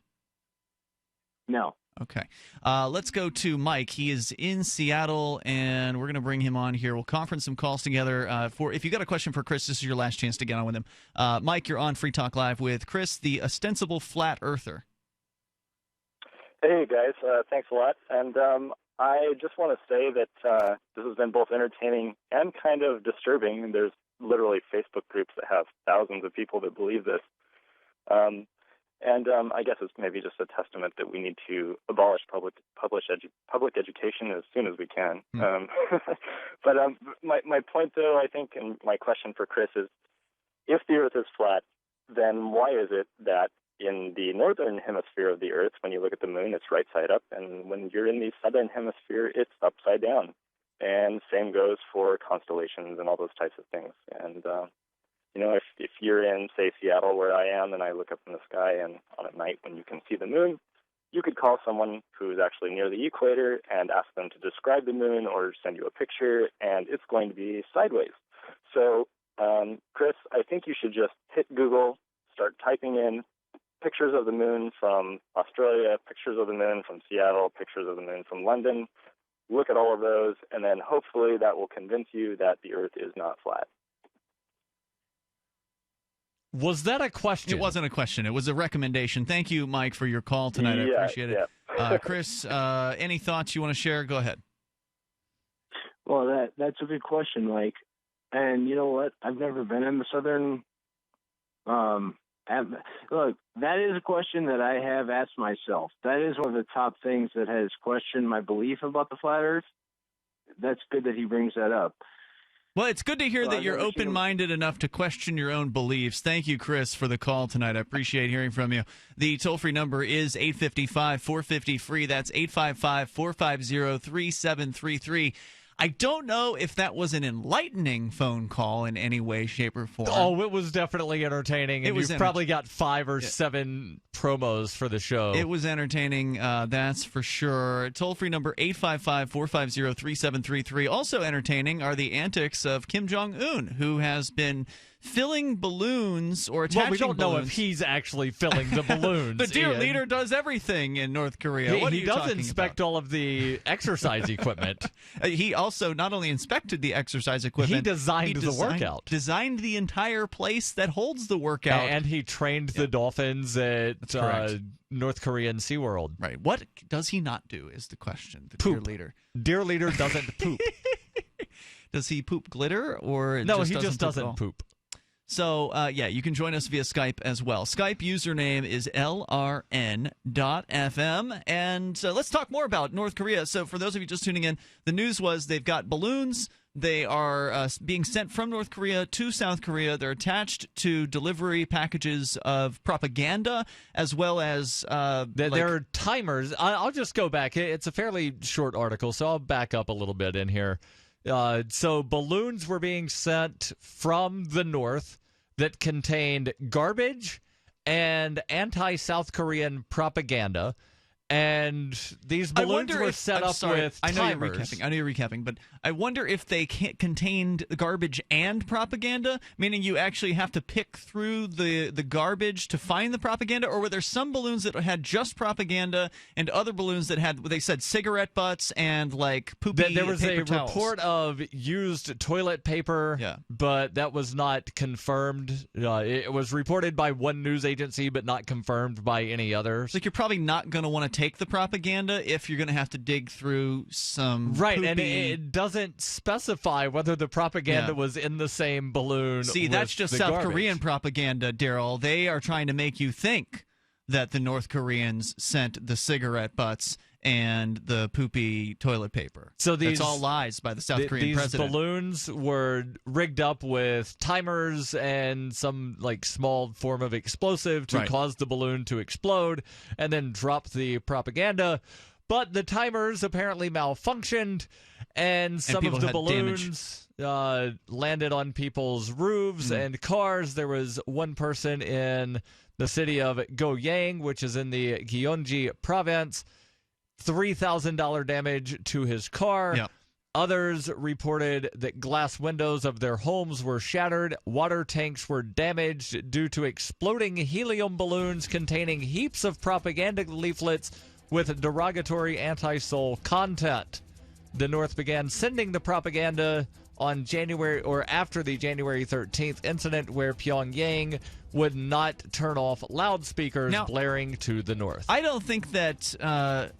Speaker 21: No.
Speaker 4: Okay. Let's go to Mike. He is in Seattle, and we're going to bring him on here. We'll conference some calls together. If you got a question for Chris, this is your last chance to get on with him. Mike, you're on Free Talk Live with Chris, the ostensible flat earther.
Speaker 2: Hey, guys. Thanks a lot. And I just want to say that this has been both entertaining and kind of disturbing. There's literally Facebook groups that have thousands of people that believe this. I guess it's maybe just a testament that we need to abolish public education as soon as we can. But my point, though, I think, and my question for Chris is, if the Earth is flat, then why is it that in the northern hemisphere of the Earth, when you look at the moon, it's right side up, and when you're in the southern hemisphere, it's upside down? And same goes for constellations and all those types of things. And if you're in, say, Seattle, where I am, and I look up in the sky, and on a night when you can see the moon, you could call someone who's actually near the equator and ask them to describe the moon or send you a picture, and it's going to be sideways. So, Chris, I think you should just hit Google, start typing in pictures of the moon from Australia, pictures of the moon from Seattle, pictures of the moon from London. Look at all of those, and then hopefully that will convince you that the Earth is not flat.
Speaker 1: Was that a question?
Speaker 4: It wasn't a question. It was a recommendation. Thank you, Mike, for your call tonight. I appreciate it. Chris, any thoughts you want to share? Go ahead.
Speaker 21: Well, that's a good question, Mike. And you know what? I've never been in the southern. Look, that is a question that I have asked myself. That is one of the top things that has questioned my belief about the flat Earth. That's good that he brings that up.
Speaker 4: Well, it's good to hear that you're open-minded enough to question your own beliefs. Thank you, Chris, for the call tonight. I appreciate hearing from you. The toll-free number is 855-450-FREE. That's 855-450-3733. I don't know if that was an enlightening phone call in any way, shape, or form.
Speaker 1: Oh, it was definitely entertaining, and you've probably got 5 or 7 promos for the show.
Speaker 4: It was entertaining, that's for sure. Toll-free number 855-450-3733. Also entertaining are the antics of Kim Jong-un, who has been filling balloons or attaching balloons.
Speaker 1: Well, we don't know if he's actually filling the balloons.
Speaker 4: The dear leader does everything in North Korea.
Speaker 1: He does inspect all of the exercise equipment.
Speaker 4: He also not only inspected the exercise equipment,
Speaker 1: he designed the workout.
Speaker 4: Designed the entire place that holds the workout.
Speaker 1: And he trained the dolphins at North Korean SeaWorld.
Speaker 4: Right. What does he not do is the question. The dear leader.
Speaker 1: Dear leader doesn't poop.
Speaker 4: Does he poop glitter or
Speaker 1: no? He just doesn't poop.
Speaker 4: So, you can join us via Skype as well. Skype username is LRN.FM. And let's talk more about North Korea. So, for those of you just tuning in, the news was they've got balloons. They are being sent from North Korea to South Korea. They're attached to delivery packages of propaganda, as well as
Speaker 1: there are timers. I'll just go back. It's a fairly short article, so I'll back up a little bit in here. So balloons were being sent from the north that contained garbage and anti-South Korean propaganda. And these balloons were set up with timers.
Speaker 4: I know you're recapping, but I wonder if they contained garbage and propaganda, meaning you actually have to pick through the garbage to find the propaganda, or were there some balloons that had just propaganda and other balloons that had, they said, cigarette butts and like poopy
Speaker 1: There was
Speaker 4: paper
Speaker 1: a
Speaker 4: towels.
Speaker 1: report of used toilet paper, but that was not confirmed. It was reported by one news agency, but not confirmed by any others.
Speaker 4: Like, you're probably not going to want to take the propaganda if you're going to have to dig through some
Speaker 1: poopy. And it doesn't specify whether the propaganda was in the same balloon.
Speaker 4: See, that's just South Korean propaganda, Darryl. They are trying to make you think that the North Koreans sent the cigarette butts and the poopy toilet paper.
Speaker 1: So
Speaker 4: that's all lies by the South Korean president.
Speaker 1: These balloons were rigged up with timers and some like small form of explosive to cause the balloon to explode and then drop the propaganda. But the timers apparently malfunctioned, and some of the balloons landed on people's roofs and cars. There was one person in the city of Goyang, which is in the Gyeonggi province, $3,000 damage to his car.
Speaker 4: Yep.
Speaker 1: Others reported that glass windows of their homes were shattered. Water tanks were damaged due to exploding helium balloons containing heaps of propaganda leaflets with derogatory anti-Seoul content. The North began sending the propaganda on after the January 13th incident, where Pyongyang would not turn off loudspeakers blaring to the North.
Speaker 4: I don't think that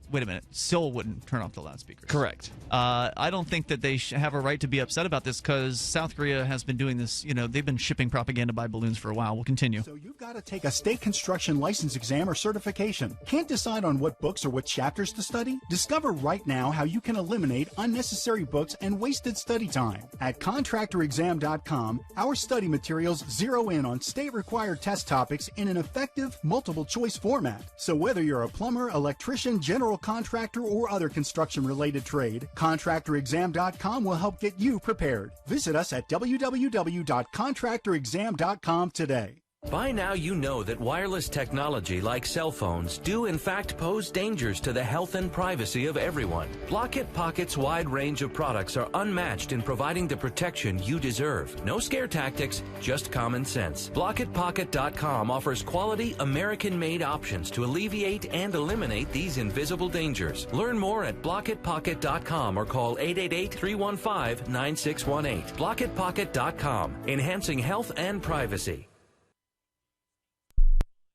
Speaker 4: wait a minute. Seoul wouldn't turn off the loudspeakers.
Speaker 1: Correct.
Speaker 4: I don't think that they have a right to be upset about this, because South Korea has been doing this. They've been shipping propaganda by balloons for a while. We'll continue.
Speaker 9: So you've got to take a state construction license exam or certification. Can't decide on what books or what chapters to study? Discover right now how you can eliminate unnecessary books and wasted study time. At contractorexam.com, our study materials zero in on state-required test topics in an effective, multiple-choice format. So whether you're a plumber, electrician, general contractor, or other construction-related trade, contractorexam.com will help get you prepared. Visit us at www.contractorexam.com today.
Speaker 3: By now you know that wireless technology like cell phones do in fact pose dangers to the health and privacy of everyone. Block-It Pocket's wide range of products are unmatched in providing the protection you deserve. No scare tactics, just common sense. BlockItPocket.com offers quality American-made options to alleviate and eliminate these invisible dangers. Learn more at BlockItPocket.com or call 888-315-9618. BlockItPocket.com, enhancing health and privacy.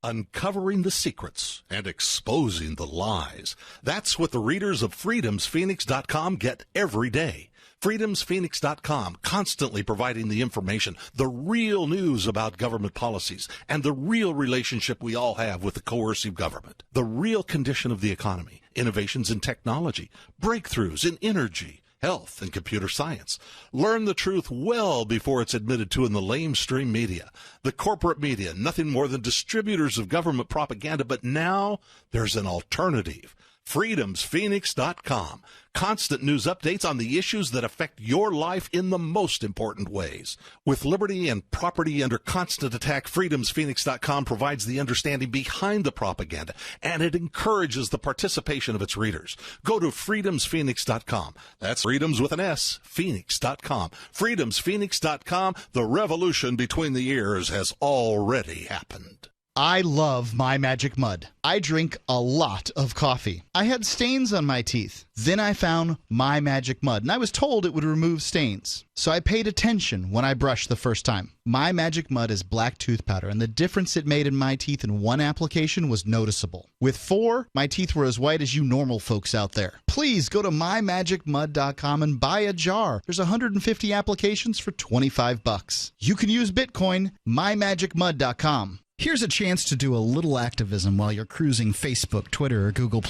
Speaker 10: Uncovering the secrets and exposing the lies. That's what the readers of freedomsphoenix.com get every day. freedomsphoenix.com, constantly providing the information, the real news about government policies, and the real relationship we all have with the coercive government. The real condition of the economy, innovations in technology, breakthroughs in energy, health, and computer science. Learn the truth well before it's admitted to in the lamestream media. The corporate media, nothing more than distributors of government propaganda, but now there's an alternative. freedomsphoenix.com. Constant news updates on the issues that affect your life in the most important ways. With liberty and property under constant attack, freedomsphoenix.com provides the understanding behind the propaganda, and it encourages the participation of its readers. Go to freedomsphoenix.com. That's freedoms with an S, phoenix.com. freedomsphoenix.com. The revolution between the ears has already happened.
Speaker 8: I love My Magic Mud. I drink a lot of coffee. I had stains on my teeth. Then I found My Magic Mud, and I was told it would remove stains. So I paid attention when I brushed the first time. My Magic Mud is black tooth powder, and the difference it made in my teeth in one application was noticeable. With 4, my teeth were as white as you normal folks out there. Please go to mymagicmud.com and buy a jar. There's 150 applications for $25. You can use Bitcoin, mymagicmud.com. Here's a chance to do a little activism while you're cruising Facebook, Twitter, or Google+.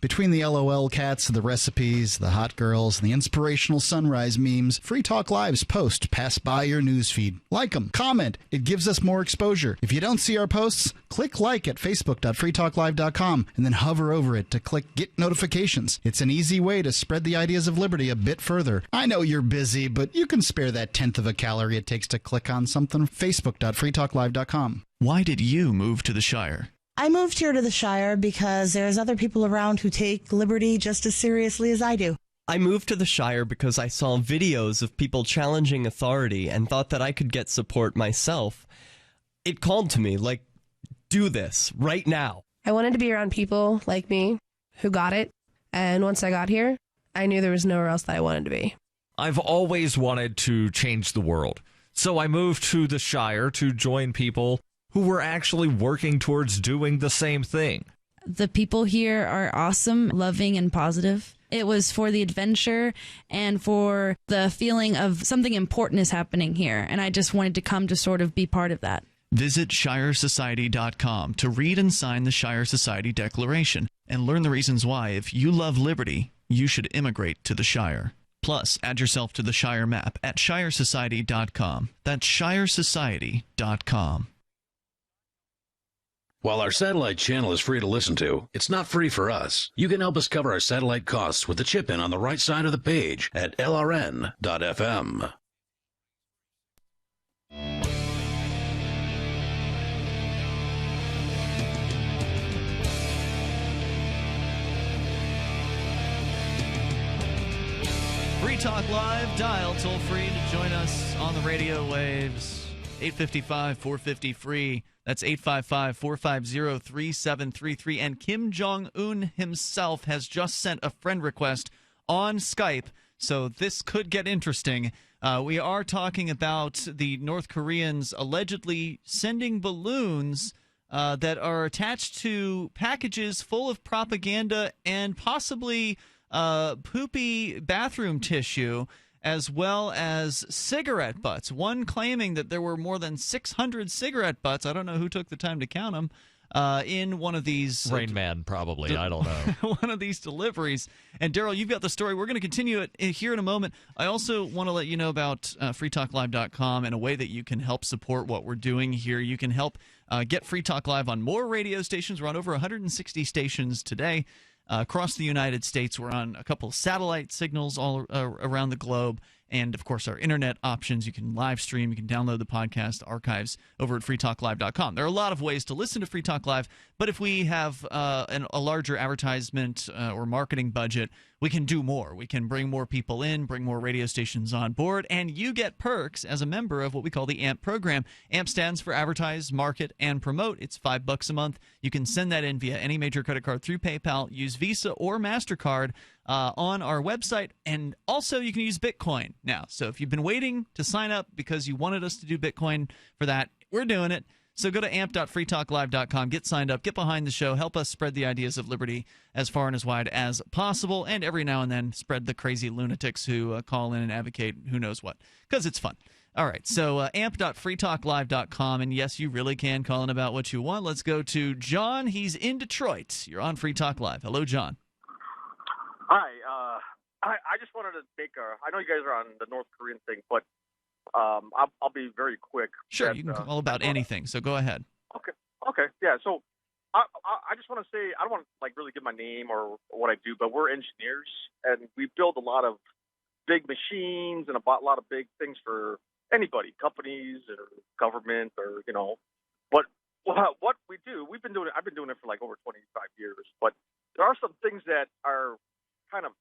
Speaker 8: Between the LOL cats, the recipes, the hot girls, and the inspirational sunrise memes, Free Talk Live's posts pass by your newsfeed. Like them, comment. It gives us more exposure. If you don't see our posts, click like at facebook.freetalklive.com and then hover over it to click Get Notifications. It's an easy way to spread the ideas of liberty a bit further. I know you're busy, but you can spare that 1/10 of a calorie it takes to click on something. facebook.freetalklive.com.
Speaker 4: Why did you move to the Shire?
Speaker 13: I moved here to the Shire because there's other people around who take liberty just as seriously as I do.
Speaker 14: I moved to the Shire because I saw videos of people challenging authority and thought that I could get support myself. It called to me, like, do this right now.
Speaker 15: I wanted to be around people like me who got it, and once I got here, I knew there was nowhere else that I wanted to be.
Speaker 1: I've always wanted to change the world, so I moved to the Shire to join people who were actually working towards doing the same thing.
Speaker 16: The people here are awesome, loving, and positive. It was for the adventure and for the feeling of something important is happening here, and I just wanted to come to sort of be part of that.
Speaker 4: Visit ShireSociety.com to read and sign the Shire Society Declaration and learn the reasons why, if you love liberty, you should immigrate to the Shire. Plus, add yourself to the Shire map at ShireSociety.com. That's ShireSociety.com.
Speaker 11: While our satellite channel is free to listen to, it's not free for us. You can help us cover our satellite costs with the chip-in on the right side of the page at lrn.fm.
Speaker 4: Free Talk Live, dial toll free to join us on the radio waves. 855-450-FREE. That's 855-450-3733. And Kim Jong-un himself has just sent a friend request on Skype, so this could get interesting. We are talking about the North Koreans allegedly sending balloons that are attached to packages full of propaganda and possibly poopy bathroom tissue, as well as cigarette butts. One claiming that there were more than 600 cigarette butts. I don't know who took the time to count them in one of these.
Speaker 1: Rain Man, probably. I don't know.
Speaker 4: One of these deliveries. And Darryl, you've got the story. We're going to continue it here in a moment. I also want to let you know about freetalklive.com and a way that you can help support what we're doing here. You can help get Free Talk Live on more radio stations. We're on over 160 stations today. Across the United States. We're on a couple of satellite signals all around the globe. and, of course, our internet options. You can live stream. You can download the podcast archives over at freetalklive.com. There are a lot of ways to listen to Free Talk Live, but if we have a larger advertisement or marketing budget, we can do more. We can bring more people in, bring more radio stations on board, and you get perks as a member of what we call the AMP program. AMP stands for Advertise, Market, and Promote. It's $5 a month. You can send that in via any major credit card through PayPal, use Visa or MasterCard on our website, and also you can use Bitcoin now. So if you've been waiting to sign up because you wanted us to do Bitcoin for that, we're doing it. So go to amp.freetalklive.com, get signed up, get behind the show, help us spread the ideas of liberty as far and as wide as possible, and every now and then spread the crazy lunatics who call in and advocate who knows what, because it's fun. All right, so amp.freetalklive.com, and yes, you really can call in about what you want. Let's go to John. He's in Detroit. You're on Free Talk Live. Hello, John.
Speaker 6: Hi. I just wanted to make I know you guys are on the North Korean thing, but I'll be very quick.
Speaker 4: Sure, you can call about anything, so go ahead.
Speaker 6: Okay, yeah. So I just want to say, I don't want to really give my name or what I do, but we're engineers, and we build a lot of big machines and a lot of big things for anybody, companies or government or But what we do, I've been doing it for over 25 years, but there are some things that are kind of,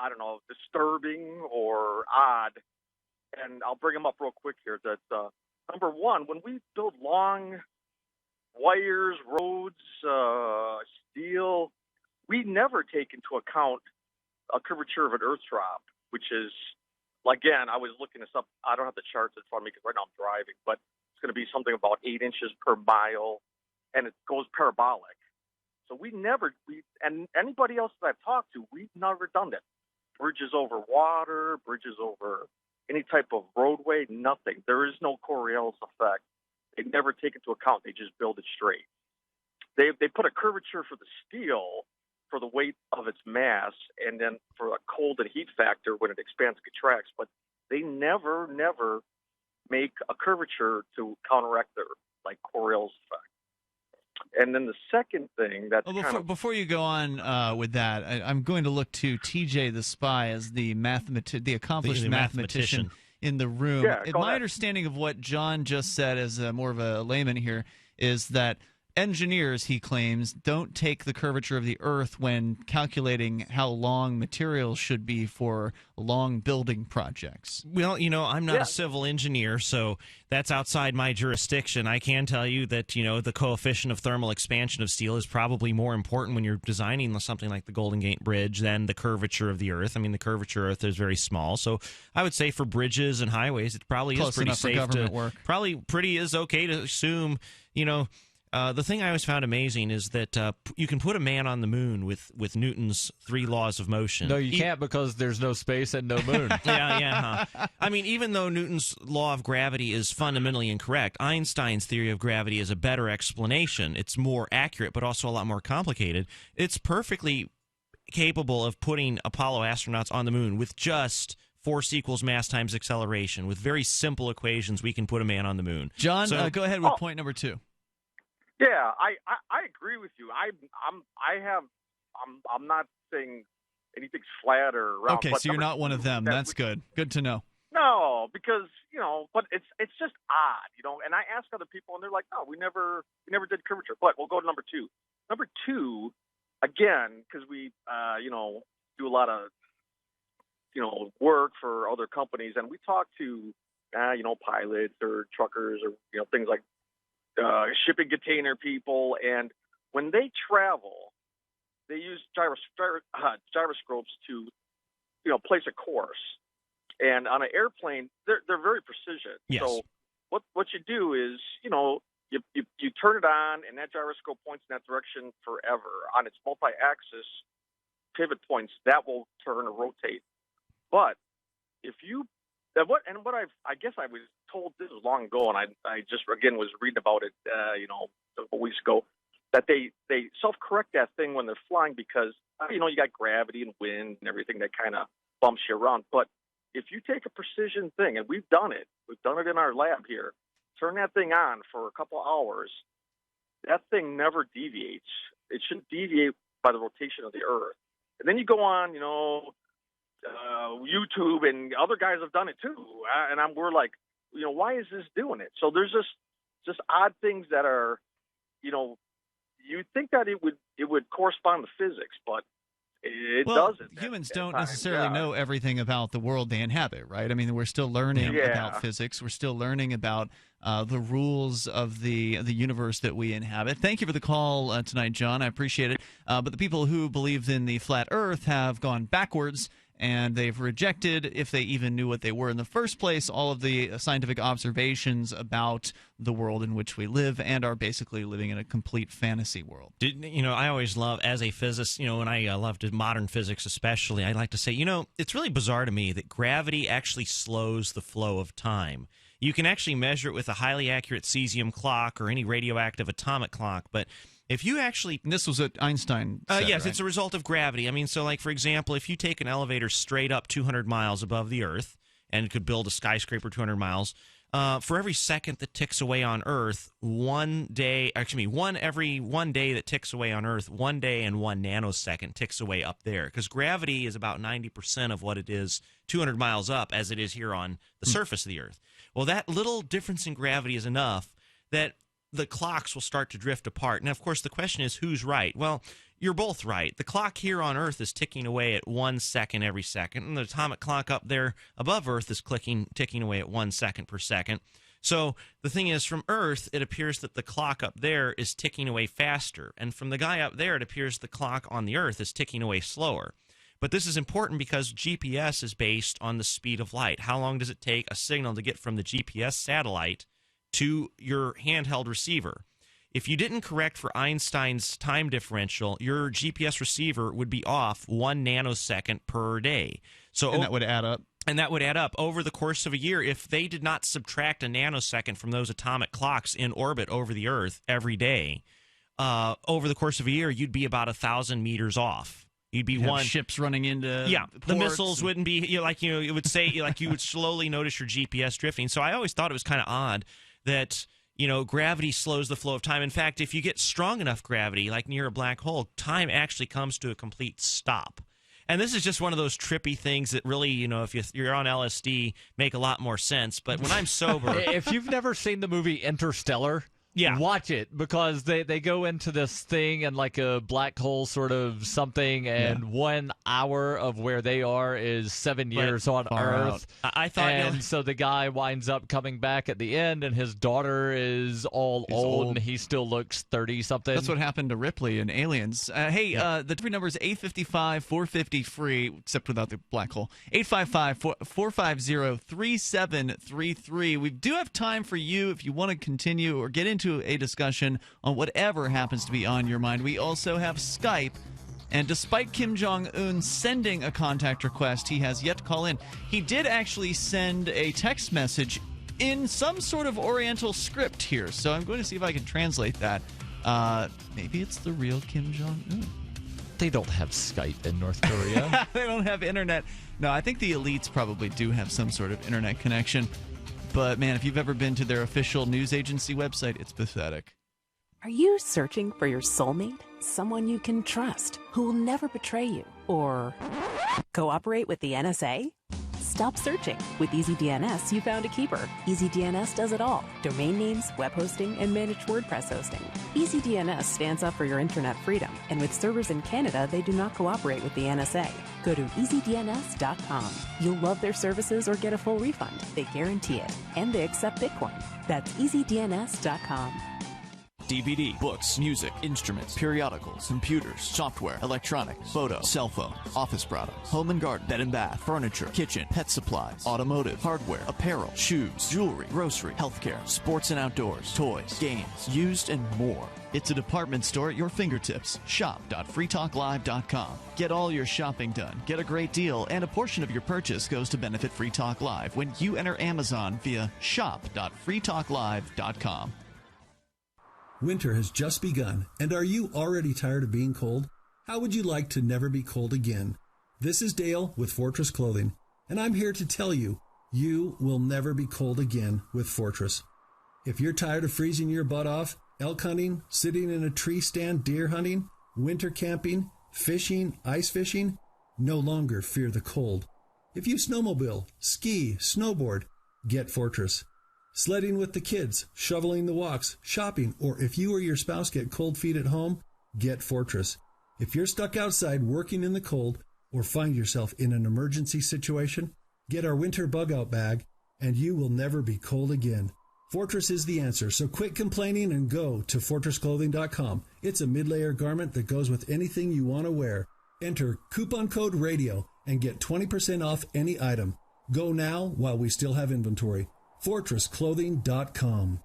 Speaker 6: I don't know, disturbing or odd. And I'll bring them up real quick here. That number one, when we build long wires, roads, steel, we never take into account a curvature of an earth drop, which is, again, I was looking this up. I don't have the charts in front of me because right now I'm driving, but it's going to be something about 8 inches per mile, and it goes parabolic. So and anybody else that I've talked to, we've never done that. Bridges over water, bridges over any type of roadway, nothing. There is no Coriolis effect. They never take into account. They just build it straight. They put a curvature for the steel for the weight of its mass, and then for a cold and heat factor when it expands and contracts. But they never make a curvature to counteract their Coriolis effect. And then the second thing that's
Speaker 4: before you go on with that, I'm going to look to TJ the Spy as the accomplished mathematician in the room.
Speaker 6: Yeah,
Speaker 4: my understanding of what John just said, as more of a layman here, is that engineers, he claims, don't take the curvature of the Earth when calculating how long materials should be for long building projects.
Speaker 5: Well, I'm not a civil engineer, so that's outside my jurisdiction. I can tell you that, the coefficient of thermal expansion of steel is probably more important when you're designing something like the Golden Gate Bridge than the curvature of the Earth. I mean, the curvature of Earth is very small, so I would say for bridges and highways, it probably is pretty safe
Speaker 4: for government work.
Speaker 5: Probably pretty is okay to assume, the thing I always found amazing is that you can put a man on the moon with Newton's 3 laws of motion.
Speaker 1: No, you can't, because there's no space and no moon.
Speaker 5: Yeah. I mean, even though Newton's law of gravity is fundamentally incorrect, Einstein's theory of gravity is a better explanation. It's more accurate, but also a lot more complicated. It's perfectly capable of putting Apollo astronauts on the moon with just force equals mass times acceleration. With very simple equations, we can put a man on the moon.
Speaker 4: John, go ahead with point number 2.
Speaker 6: Yeah, I agree with you. I'm not saying anything's flat or round.
Speaker 4: Okay, so you're not one of them. That's good. Good to know.
Speaker 6: No, because but it's just odd, And I ask other people, and they're like, "No, we never did curvature." But we'll go to number 2. Number 2, again, because we do a lot of work for other companies, and we talk to pilots or truckers or things like. Shipping container people, and when they travel, they use gyroscopes to, place a course. And on an airplane, they're very precision.
Speaker 5: Yes.
Speaker 6: So what you do is, you turn it on, and that gyroscope points in that direction forever. On its multi-axis pivot points, that will turn or rotate. But if you I guess I was told, this was long ago, and I just again was reading about it, a couple weeks ago, that they self-correct that thing when they're flying because you got gravity and wind and everything that kind of bumps you around. But if you take a precision thing, and we've done it in our lab here, turn that thing on for a couple hours, that thing never deviates. It shouldn't deviate by the rotation of the Earth. And then you go on, YouTube, and other guys have done it too. And we're like, why is this doing it? So there's just odd things that are, you'd think that it would correspond to physics, but it doesn't.
Speaker 4: Humans don't necessarily know everything about the world they inhabit, right? I mean, we're still learning about physics. We're still learning about the rules of the universe that we inhabit. Thank you for the call tonight, John. I appreciate it. But the people who believe in the flat Earth have gone backwards, and they've rejected, if they even knew what they were in the first place, all of the scientific observations about the world in which we live, and are basically living in a complete fantasy world.
Speaker 5: I always love, as a physicist, when I loved modern physics especially, I like to say, it's really bizarre to me that gravity actually slows the flow of time. You can actually measure it with a highly accurate cesium clock or any radioactive atomic clock, but if you actually...
Speaker 4: And this was what Einstein said,
Speaker 5: yes,
Speaker 4: right?
Speaker 5: It's a result of gravity. I mean, so like, for example, if you take an elevator straight up 200 miles above the Earth and could build a skyscraper 200 miles, for every second that ticks away on Earth, every one day that ticks away on Earth, 1 day and 1 nanosecond ticks away up there. Because gravity is about 90% of what it is 200 miles up as it is here on the surface of the Earth. Well, that little difference in gravity is enough that the clocks will start to drift apart. Now, of course, the question is, who's right? Well, you're both right. The clock here on Earth is ticking away at 1 second every second, and the atomic clock up there above Earth is ticking away at 1 second per second. So the thing is, from Earth, it appears that the clock up there is ticking away faster, and from the guy up there, it appears the clock on the Earth is ticking away slower. But this is important because GPS is based on the speed of light. How long does it take a signal to get from the GPS satellite to your handheld receiver? If you didn't correct for Einstein's time differential, your GPS receiver would be off 1 nanosecond per day.
Speaker 4: And that would add up?
Speaker 5: And that would add up over the course of a year. If they did not subtract a nanosecond from those atomic clocks in orbit over the Earth every day, over the course of a year, you'd be about 1,000 meters off. You'd be
Speaker 4: one ships running into
Speaker 5: the missiles wouldn't be it would say you would slowly notice your GPS drifting. So I always thought it was kind of odd that gravity slows the flow of time. In fact, if you get strong enough gravity, like near a black hole, time actually comes to a complete stop. And this is just one of those trippy things that really, if you're on LSD, make a lot more sense. But when I'm sober,
Speaker 1: if you've never seen the movie Interstellar, watch it, because they go into this thing and like a black hole sort of something, and 1 hour of where they are is 7 years on Earth.
Speaker 5: I thought,
Speaker 1: so the guy winds up coming back at the end, and his daughter is all old, and he still looks 30-something.
Speaker 4: That's what happened to Ripley in Aliens. The free number is 855-450-FREE, except without the black hole. 855-450-3733. We do have time for you if you want to continue or get into a discussion on whatever happens to be on your mind. We also have Skype, and despite Kim Jong-un sending a contact request, he has yet to call in. He did actually send a text message in some sort of Oriental script here, so I'm going to see if I can translate that. Maybe it's the real Kim Jong-un.
Speaker 1: They don't have Skype in North Korea.
Speaker 4: They don't have internet. No, I think the elites probably do have some sort of internet connection. But, man, if you've ever been to their official news agency website, it's pathetic.
Speaker 7: Are you searching for your soulmate? Someone you can trust, who will never betray you? Or cooperate with the NSA? Stop searching. With EasyDNS, you found a keeper. EasyDNS does it all. Domain names, web hosting, and managed WordPress hosting. EasyDNS stands up for your internet freedom. And with servers in Canada, they do not cooperate with the NSA. Go to EasyDNS.com. You'll love their services or get a full refund. They guarantee it. And they accept Bitcoin. That's EasyDNS.com.
Speaker 4: DVD, books, music, instruments, periodicals, computers, software, electronics, photo, cell phone, office products, home and garden, bed and bath, furniture, kitchen, pet supplies, automotive, hardware, apparel, shoes, jewelry, grocery, healthcare, sports and outdoors, toys, games, used, and more. It's a department store at your fingertips. Shop.freetalklive.com. Get all your shopping done, get a great deal, and a portion of your purchase goes to benefit Free Talk Live when you enter Amazon via shop.freetalklive.com.
Speaker 12: Winter has just begun, and are you already tired of being cold? How would you like to never be cold again? This is Dale with Fortress Clothing, and I'm here to tell you, you will never be cold again with Fortress. If you're tired of freezing your butt off, elk hunting, sitting in a tree stand deer hunting, winter camping, fishing, ice fishing, no longer fear the cold. If you snowmobile, ski, snowboard, get Fortress. Sledding with the kids, shoveling the walks, shopping, or if you or your spouse get cold feet at home, get Fortress. If you're stuck outside working in the cold or find yourself in an emergency situation, get our winter bug-out bag and you will never be cold again. Fortress is the answer, so quit complaining and go to fortressclothing.com. It's a mid-layer garment that goes with anything you want to wear. Enter coupon code RADIO and get 20% off any item. Go now while we still have inventory. fortressclothing.com.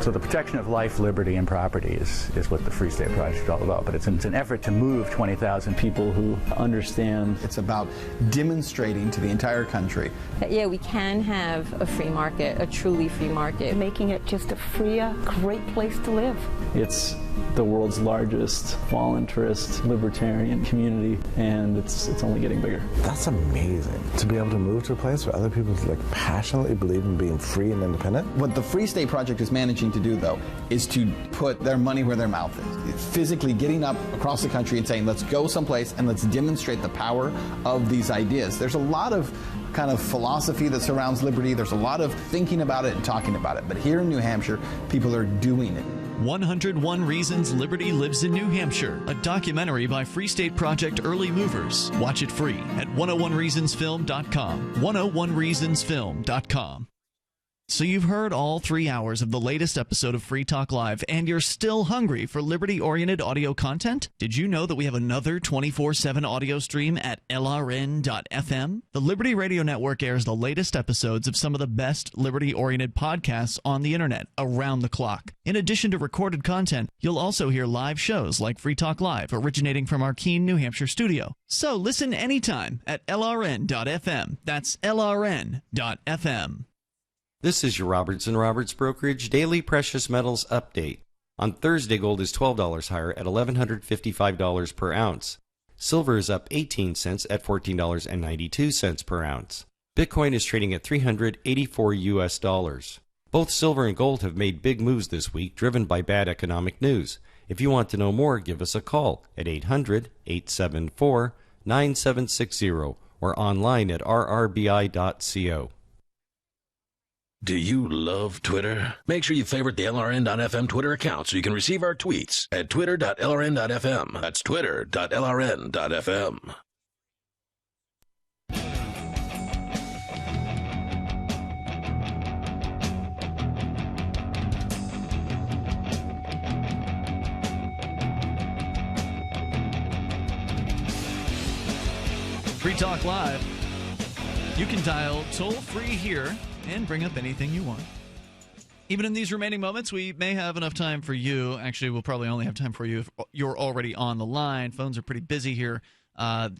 Speaker 17: So the protection of life, liberty, and property is what the Free State Project is all about. But it's an effort to move 20,000 people who understand.
Speaker 18: It's about demonstrating to the entire country
Speaker 19: that, yeah, we can have a free market, a truly free market. Making it just a freer, great place to live.
Speaker 17: It's the world's largest voluntarist libertarian community, and it's only getting bigger.
Speaker 20: That's amazing, to be able to move to a place where other people passionately believe in being free and independent.
Speaker 18: What the Free State Project is managing to do, though, is to put their money where their mouth is. It's physically getting up across the country and saying, let's go someplace and let's demonstrate the power of these ideas. There's a lot of kind of philosophy that surrounds liberty. There's a lot of thinking about it and talking about it. But here in New Hampshire, people are doing it.
Speaker 4: 101 Reasons Liberty Lives in New Hampshire, a documentary by Free State Project Early Movers. Watch it free at 101reasonsfilm.com. 101reasonsfilm.com. So you've heard all 3 hours of the latest episode of Free Talk Live, and you're still hungry for liberty-oriented audio content? Did you know that we have another 24/7 audio stream at LRN.FM? The Liberty Radio Network airs the latest episodes of some of the best liberty-oriented podcasts on the internet around the clock. In addition to recorded content, you'll also hear live shows like Free Talk Live, originating from our Keene, New Hampshire studio. So listen anytime at LRN.FM. That's LRN.FM.
Speaker 23: This is your Robertson Roberts Brokerage Daily Precious Metals Update. On Thursday, gold is $12 higher at $1,155 per ounce. Silver is up 18 cents at $14.92 per ounce. Bitcoin is trading at $384 US. Both silver and gold have made big moves this week, driven by bad economic news. If you want to know more, give us a call at 800-874-9760 or online at rrbi.co.
Speaker 11: Do you love Twitter? Make sure you favorite the LRN.FM Twitter account so you can receive our tweets at twitter.lrn.fm. That's twitter.lrn.fm.
Speaker 4: Free Talk Live. You can dial toll-free here and bring up anything you want. Even in these remaining moments, we may have enough time for you. Actually, we'll probably only have time for you if you're already on the line. Phones are pretty busy here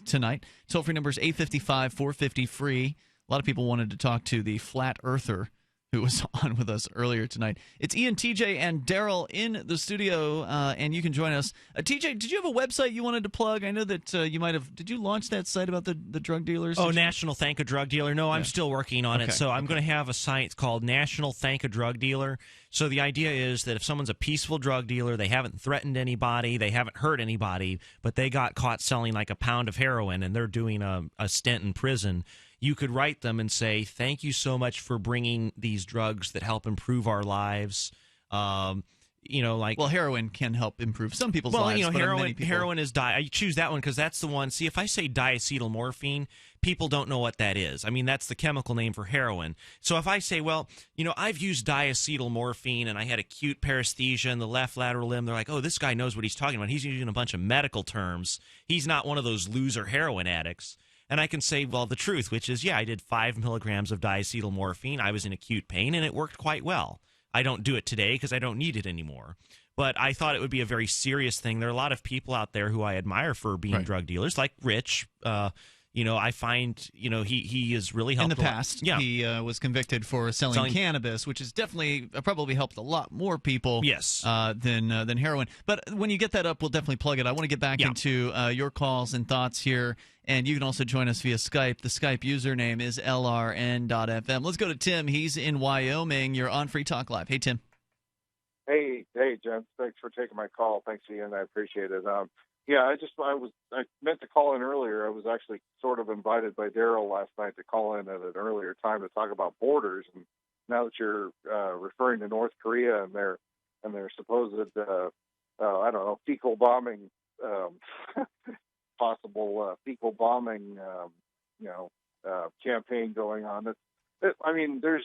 Speaker 4: tonight. Toll-free number is 855-450-FREE. A lot of people wanted to talk to the Flat Earther who was on with us earlier tonight. It's Ian, TJ, and Darryl in the studio, and you can join us. TJ, did you have a website you wanted to plug? I know that you might have. Did you launch that site about the drug dealers?
Speaker 5: Oh, National Thank a Drug Dealer. No, I'm still working on it. So I'm going to have a site called National Thank a Drug Dealer. So the idea is that if someone's a peaceful drug dealer, they haven't threatened anybody, they haven't hurt anybody, but they got caught selling like a pound of heroin and they're doing a stint in prison, you could write them and say, thank you so much for bringing these drugs that help improve our lives. Well,
Speaker 4: heroin can help improve some people's lives.
Speaker 5: Well, heroin is I choose that one because that's the one. See, if I say diacetylmorphine, people don't know what that is. I mean, that's the chemical name for heroin. So if I say, well, I've used diacetylmorphine and I had acute paresthesia in the left lateral limb, they're like, oh, this guy knows what he's talking about. He's using a bunch of medical terms. He's not one of those loser heroin addicts. And I can say, well, the truth, which is, I did 5 milligrams of diacetylmorphine. I was in acute pain, and it worked quite well. I don't do it today because I don't need it anymore. But I thought it would be a very serious thing. There are a lot of people out there who I admire for being drug dealers, like Rich. I find, he is really helped
Speaker 4: in the past.
Speaker 5: Yeah.
Speaker 4: He was convicted for selling cannabis, which has definitely probably helped a lot more people than heroin. But when you get that up, we'll definitely plug it. I want to get back into your calls and thoughts here, and you can also join us via Skype. The Skype username is LRN.FM. Let's go to Tim. He's in Wyoming. You're on Free Talk Live. Hey, Tim.
Speaker 24: Hey,
Speaker 2: Hey, gents, thanks for taking my call. Thanks, Ian. I appreciate it. Yeah, I meant to call in earlier. I was actually sort of invited by Darryl last night to call in at an earlier time to talk about borders. And now that you're referring to North Korea and their supposed, I don't know, fecal bombing, possible fecal bombing, campaign going on. I mean, there's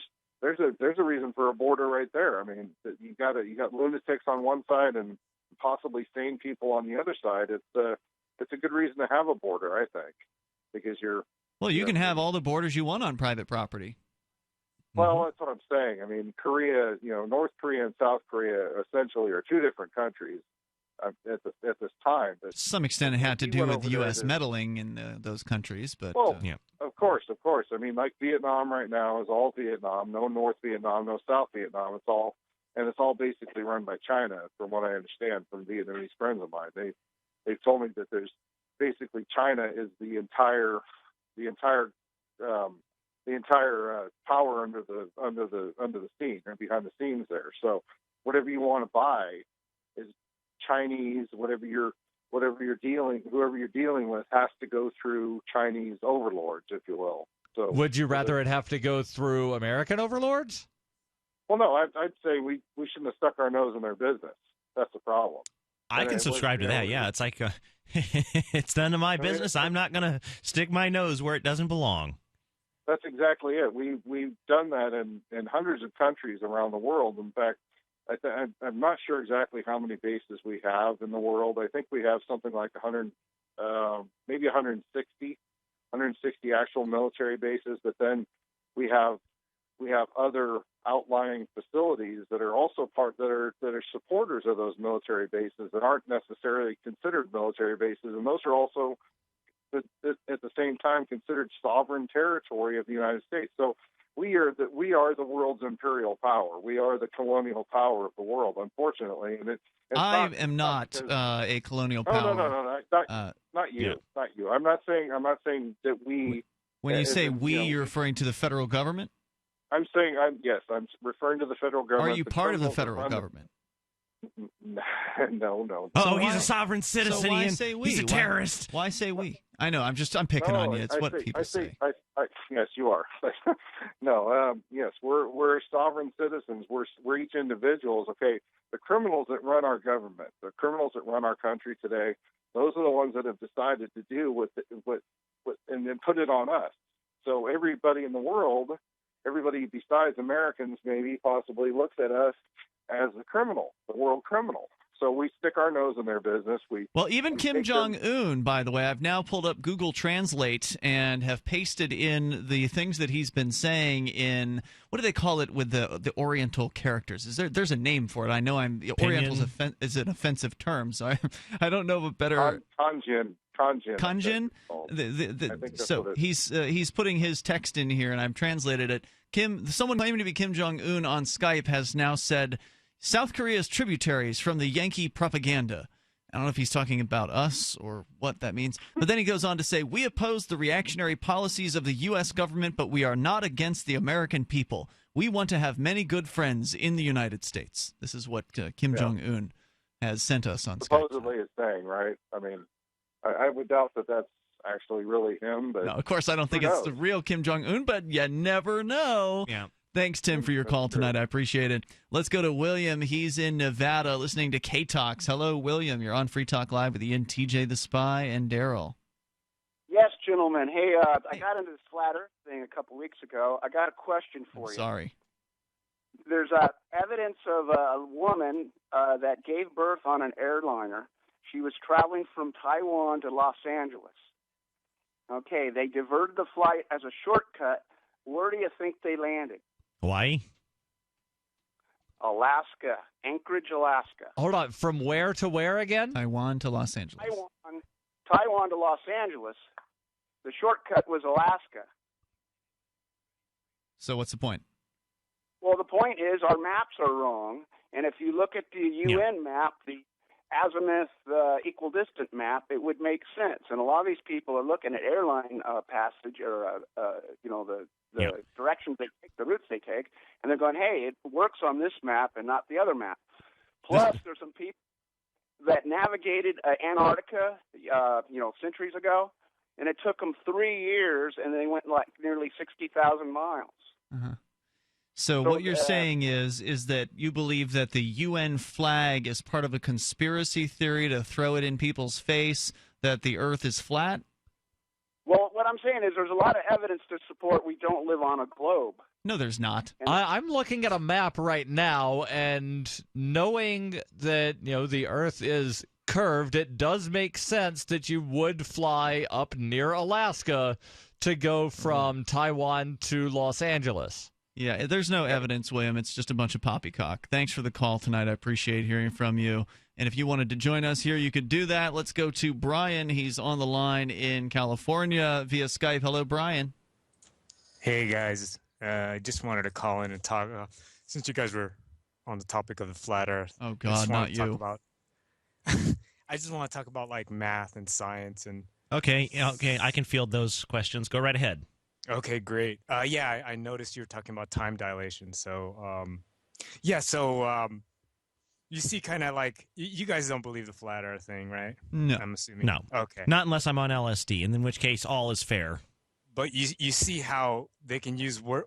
Speaker 2: a reason for a border right there. I mean, you got lunatics on one side and possibly sane people on the other side. It's a good reason to have a border, I think, because
Speaker 4: you can have all the borders you want on private property.
Speaker 2: Well, that's what I'm saying. I mean, Korea, North Korea and South Korea essentially are two different countries at this time.
Speaker 4: To some extent, it had to do with U.S. meddling in those countries, but
Speaker 2: Of course. I mean, like Vietnam right now is all Vietnam, no North Vietnam, no South Vietnam. It's all basically run by China, from what I understand from Vietnamese friends of mine. They've told me that there's basically China is the entire power under the scene and behind the scenes there. So whatever you want to buy is Chinese. Whoever you're dealing with has to go through Chinese overlords, if you will. So
Speaker 1: would you rather it have to go through American overlords?
Speaker 2: Well, no, I'd say we shouldn't have stuck our nose in their business. That's the problem.
Speaker 5: I can subscribe to that. Yeah, it's like it's none of my business. I'm not going to stick my nose where it doesn't belong.
Speaker 2: That's exactly it. We've done that in hundreds of countries around the world. In fact, I'm not sure exactly how many bases we have in the world. I think we have something like 100, maybe 160 actual military bases. But then we have other outlying facilities that are also that are supporters of those military bases that aren't necessarily considered military bases, and those are also at the same time considered sovereign territory of the United States. So we are the world's imperial power. We are the colonial power of the world, unfortunately. And
Speaker 4: I am not a colonial power.
Speaker 2: No, not you, not you. I'm not saying that we.
Speaker 4: When you say we, you're referring to the federal government?
Speaker 2: I'm saying I'm referring to the federal government.
Speaker 4: Are you part of the federal government?
Speaker 2: No.
Speaker 5: Oh, he's a sovereign citizen.
Speaker 4: So why say we?
Speaker 5: He's a terrorist.
Speaker 4: Why say we? I know. I'm picking on you. It's what people say.
Speaker 2: Yes, you are. No. Yes, we're sovereign citizens. We're each individuals. Okay. The criminals that run our government, the criminals that run our country today, those are the ones that have decided to do with and then put it on us. So everybody in the world, everybody besides Americans, maybe possibly looks at us as the criminal, the world criminal. So we stick our nose in their business.
Speaker 4: Even Kim Jong-un, by the way, I've now pulled up Google Translate and have pasted in the things that he's been saying in, what do they call it with the Oriental characters? There's a name for it. I know Oriental is an offensive term, so I don't know a better. Kanjin. So he's putting his text in here, and I've translated it. Someone claiming to be Kim Jong-un on Skype has now said, South Korea's tributaries from the Yankee propaganda. I don't know if he's talking about us or what that means. But then he goes on to say, we oppose the reactionary policies of the U.S. government, but we are not against the American people. We want to have many good friends in the United States. This is what Kim Jong-un has sent us on Skype.
Speaker 2: Supposedly is saying, right? I mean, I would doubt that that's actually really him. But
Speaker 4: no, of course, I don't think it's the real Kim Jong-un, but you never know.
Speaker 5: Yeah.
Speaker 4: Thanks, Tim, for your call tonight. I appreciate it. Let's go to William. He's in Nevada listening to K-Talks. Hello, William. You're on Free Talk Live with Ian, TJ the Spy, and Darryl.
Speaker 21: Yes, gentlemen. Hey, I got into this flat Earth thing a couple weeks ago. I got a question for you.
Speaker 4: Sorry.
Speaker 21: There's evidence of a woman that gave birth on an airliner. She was traveling from Taiwan to Los Angeles. Okay, they diverted the flight as a shortcut. Where do you think they landed?
Speaker 5: Hawaii?
Speaker 21: Alaska. Anchorage, Alaska.
Speaker 1: Hold on. From where to where again?
Speaker 4: Taiwan to Los Angeles.
Speaker 21: Taiwan to Los Angeles. The shortcut was Alaska.
Speaker 4: So what's the point?
Speaker 21: Well, the point is our maps are wrong. And if you look at the UN map, the azimuth equidistant map, it would make sense. And a lot of these people are looking at airline passage or, the directions they take, the routes they take, and they're going, hey, it works on this map and not the other map. Plus, there's some people that navigated Antarctica, centuries ago, and it took them 3 years, and they went like nearly 60,000 miles.
Speaker 4: Uh-huh. So what you're saying is that you believe that the UN flag is part of a conspiracy theory to throw it in people's face that the Earth is flat?
Speaker 21: Well, what I'm saying is there's a lot of evidence to support we don't live on a globe.
Speaker 4: No, there's not.
Speaker 1: I'm looking at a map right now, and knowing that the Earth is curved, it does make sense that you would fly up near Alaska to go from Taiwan to Los Angeles.
Speaker 4: Yeah, there's no evidence, William. It's just a bunch of poppycock. Thanks for the call tonight. I appreciate hearing from you. And if you wanted to join us here, you could do that. Let's go to Brian. He's on the line in California via Skype. Hello, Brian.
Speaker 3: Hey, guys. I just wanted to call in and talk, since you guys were on the topic of the flat Earth.
Speaker 4: Oh, God, not you.
Speaker 3: I just want to talk about, like, math and science. And
Speaker 5: Okay, I can field those questions. Go right ahead.
Speaker 3: Okay, great. I noticed you were talking about time dilation. So, you see kind of like, you guys don't believe the flat Earth thing, right?
Speaker 5: No.
Speaker 3: I'm assuming.
Speaker 5: No.
Speaker 3: Okay.
Speaker 5: Not unless I'm on LSD, and in which case all is fair.
Speaker 3: But you see how they can use when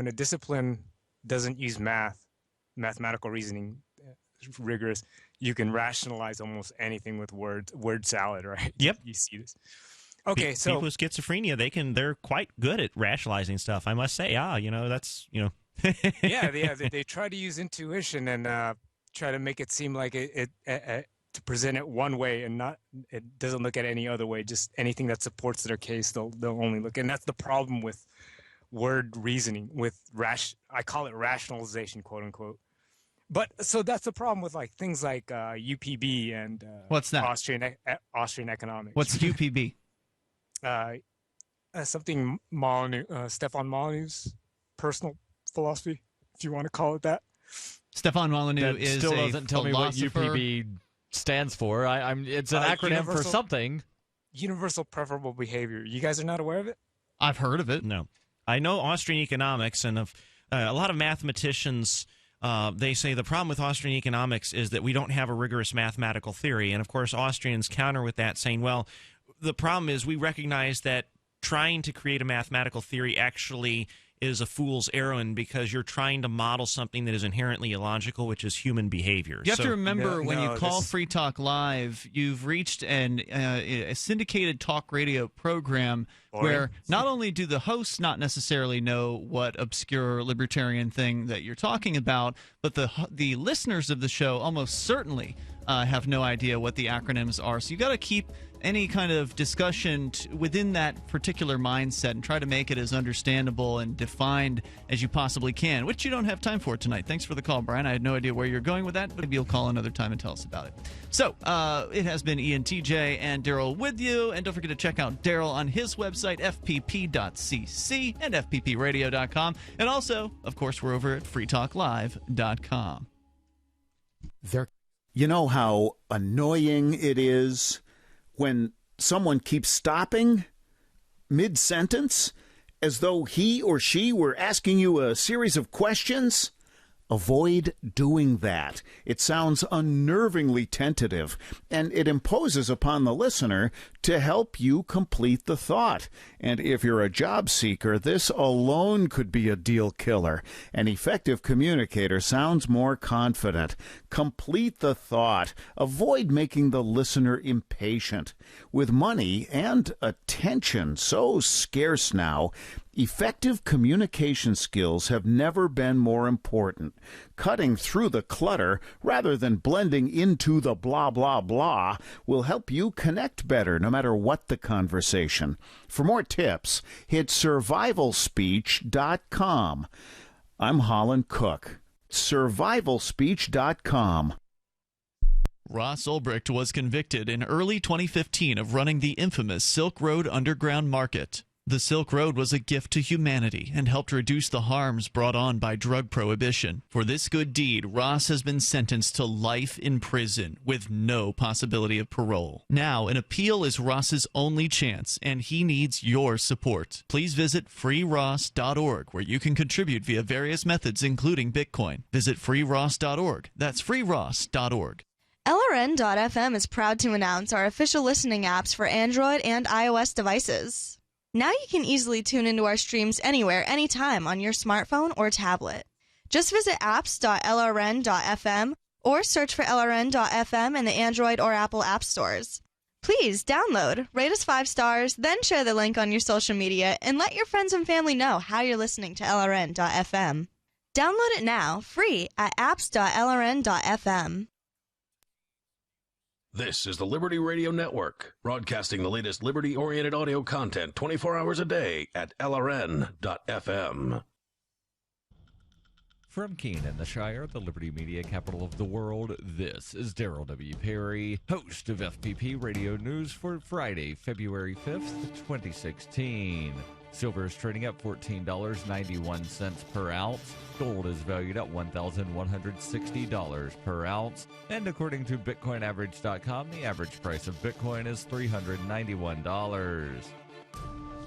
Speaker 3: a discipline doesn't use mathematical reasoning, rigorous, you can rationalize almost anything with word salad, right?
Speaker 5: Yep.
Speaker 3: You see this. Okay, so
Speaker 5: people with schizophrenia, they're quite good at rationalizing stuff. I must say, that's.
Speaker 3: They try to use intuition and try to make it seem like it to present it one way and it doesn't look at any other way. Just anything that supports their case, they'll only look. And that's the problem with word reasoning, with I call it rationalization, quote unquote. But so that's the problem with like things like UPB and
Speaker 4: what's that?
Speaker 3: Austrian economics.
Speaker 4: What's UPB?
Speaker 3: Something Stefan Molyneux's personal philosophy, if you want to call it that.
Speaker 4: Stefan Molyneux is
Speaker 1: still
Speaker 4: a
Speaker 1: doesn't tell me what UPB stands for. It's an acronym for something.
Speaker 3: Universal preferable behavior. You guys are not aware of it?
Speaker 4: I've heard of it.
Speaker 5: No. I know Austrian economics, and a lot of mathematicians, they say the problem with Austrian economics is that we don't have a rigorous mathematical theory. And, of course, Austrians counter with that, saying, well, the problem is we recognize that trying to create a mathematical theory actually is a fool's errand because you're trying to model something that is inherently illogical, which is human behavior.
Speaker 4: You have to remember when you call Free Talk Live, you've reached a syndicated talk radio program where not only do the hosts not necessarily know what obscure libertarian thing that you're talking about, but the listeners of the show almost certainly have no idea what the acronyms are. So you got to keep any kind of discussion within that particular mindset and try to make it as understandable and defined as you possibly can, which you don't have time for tonight. Thanks for the call, Brian. I had no idea where you're going with that, but maybe you'll call another time and tell us about it. So it has been Ian, TJ, and Darryl with you. And don't forget to check out Darryl on his website, fpp.cc and fppradio.com. And also, of course, we're over at freetalklive.com.
Speaker 9: You know how annoying it is when someone keeps stopping mid-sentence as though he or she were asking you a series of questions? Avoid doing that. It sounds unnervingly tentative, and it imposes upon the listener to help you complete the thought. And if you're a job seeker, this alone could be a deal killer. An effective communicator sounds more confident. Complete the thought. Avoid making the listener impatient. With money and attention so scarce now, effective communication skills have never been more important. Cutting through the clutter rather than blending into the blah, blah, blah will help you connect better no matter what the conversation. For more tips, hit survivalspeech.com. I'm Holland Cook. Survivalspeech.com.
Speaker 4: Ross Ulbricht was convicted in early 2015 of running the infamous Silk Road Underground Market. The Silk Road was a gift to humanity and helped reduce the harms brought on by drug prohibition. For this good deed, Ross has been sentenced to life in prison with no possibility of parole. Now, an appeal is Ross's only chance, and he needs your support. Please visit freeross.org, where you can contribute via various methods, including Bitcoin. Visit freeross.org. That's freeross.org.
Speaker 8: LRN.FM is proud to announce our official listening apps for Android and iOS devices. Now you can easily tune into our streams anywhere, anytime on your smartphone or tablet. Just visit apps.lrn.fm or search for LRN.FM in the Android or Apple app stores. Please download, rate us 5 stars, then share the link on your social media and let your friends and family know how you're listening to LRN.FM. Download it now, free at apps.lrn.fm.
Speaker 11: This is the Liberty Radio Network, broadcasting the latest liberty-oriented audio content 24 hours a day at LRN.FM.
Speaker 1: From Keene in the Shire, the Liberty Media capital of the world, this is Darryl W. Perry, host of FPP Radio News for Friday, February 5th, 2016. Silver is trading at $14.91 per ounce. Gold is valued at $1,160 per ounce. And according to BitcoinAverage.com, the average price of Bitcoin is $391.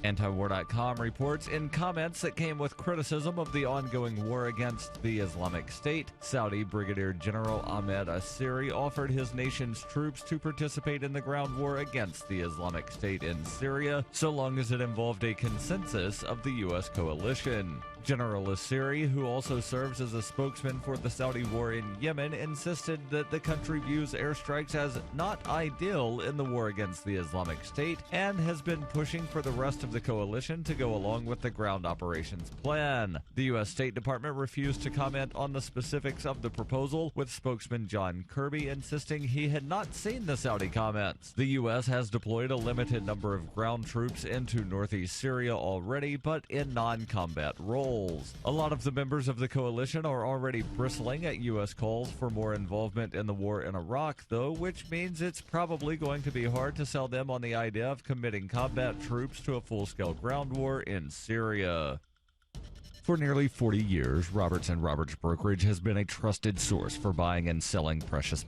Speaker 1: Antiwar.com reports in comments that came with criticism of the ongoing war against the Islamic State, Saudi Brigadier General Ahmed Assiri offered his nation's troops to participate in the ground war against the Islamic State in Syria, so long as it involved a consensus of the U.S. coalition. General Assiri, who also serves as a spokesman for the Saudi war in Yemen, insisted that the country views airstrikes as not ideal in the war against the Islamic State and has been pushing for the rest of the coalition to go along with the ground operations plan. The U.S. State Department refused to comment on the specifics of the proposal, with spokesman John Kirby insisting he had not seen the Saudi comments. The U.S. has deployed a limited number of ground troops into northeast Syria already, but in non-combat roles. A lot of the members of the coalition are already bristling at U.S. calls for more involvement in the war in Iraq, though, which means it's probably going to be hard to sell them on the idea of committing combat troops to a full-scale ground war in Syria. For nearly 40 years, Roberts & Roberts Brokerage has been a trusted source for buying and selling precious metals.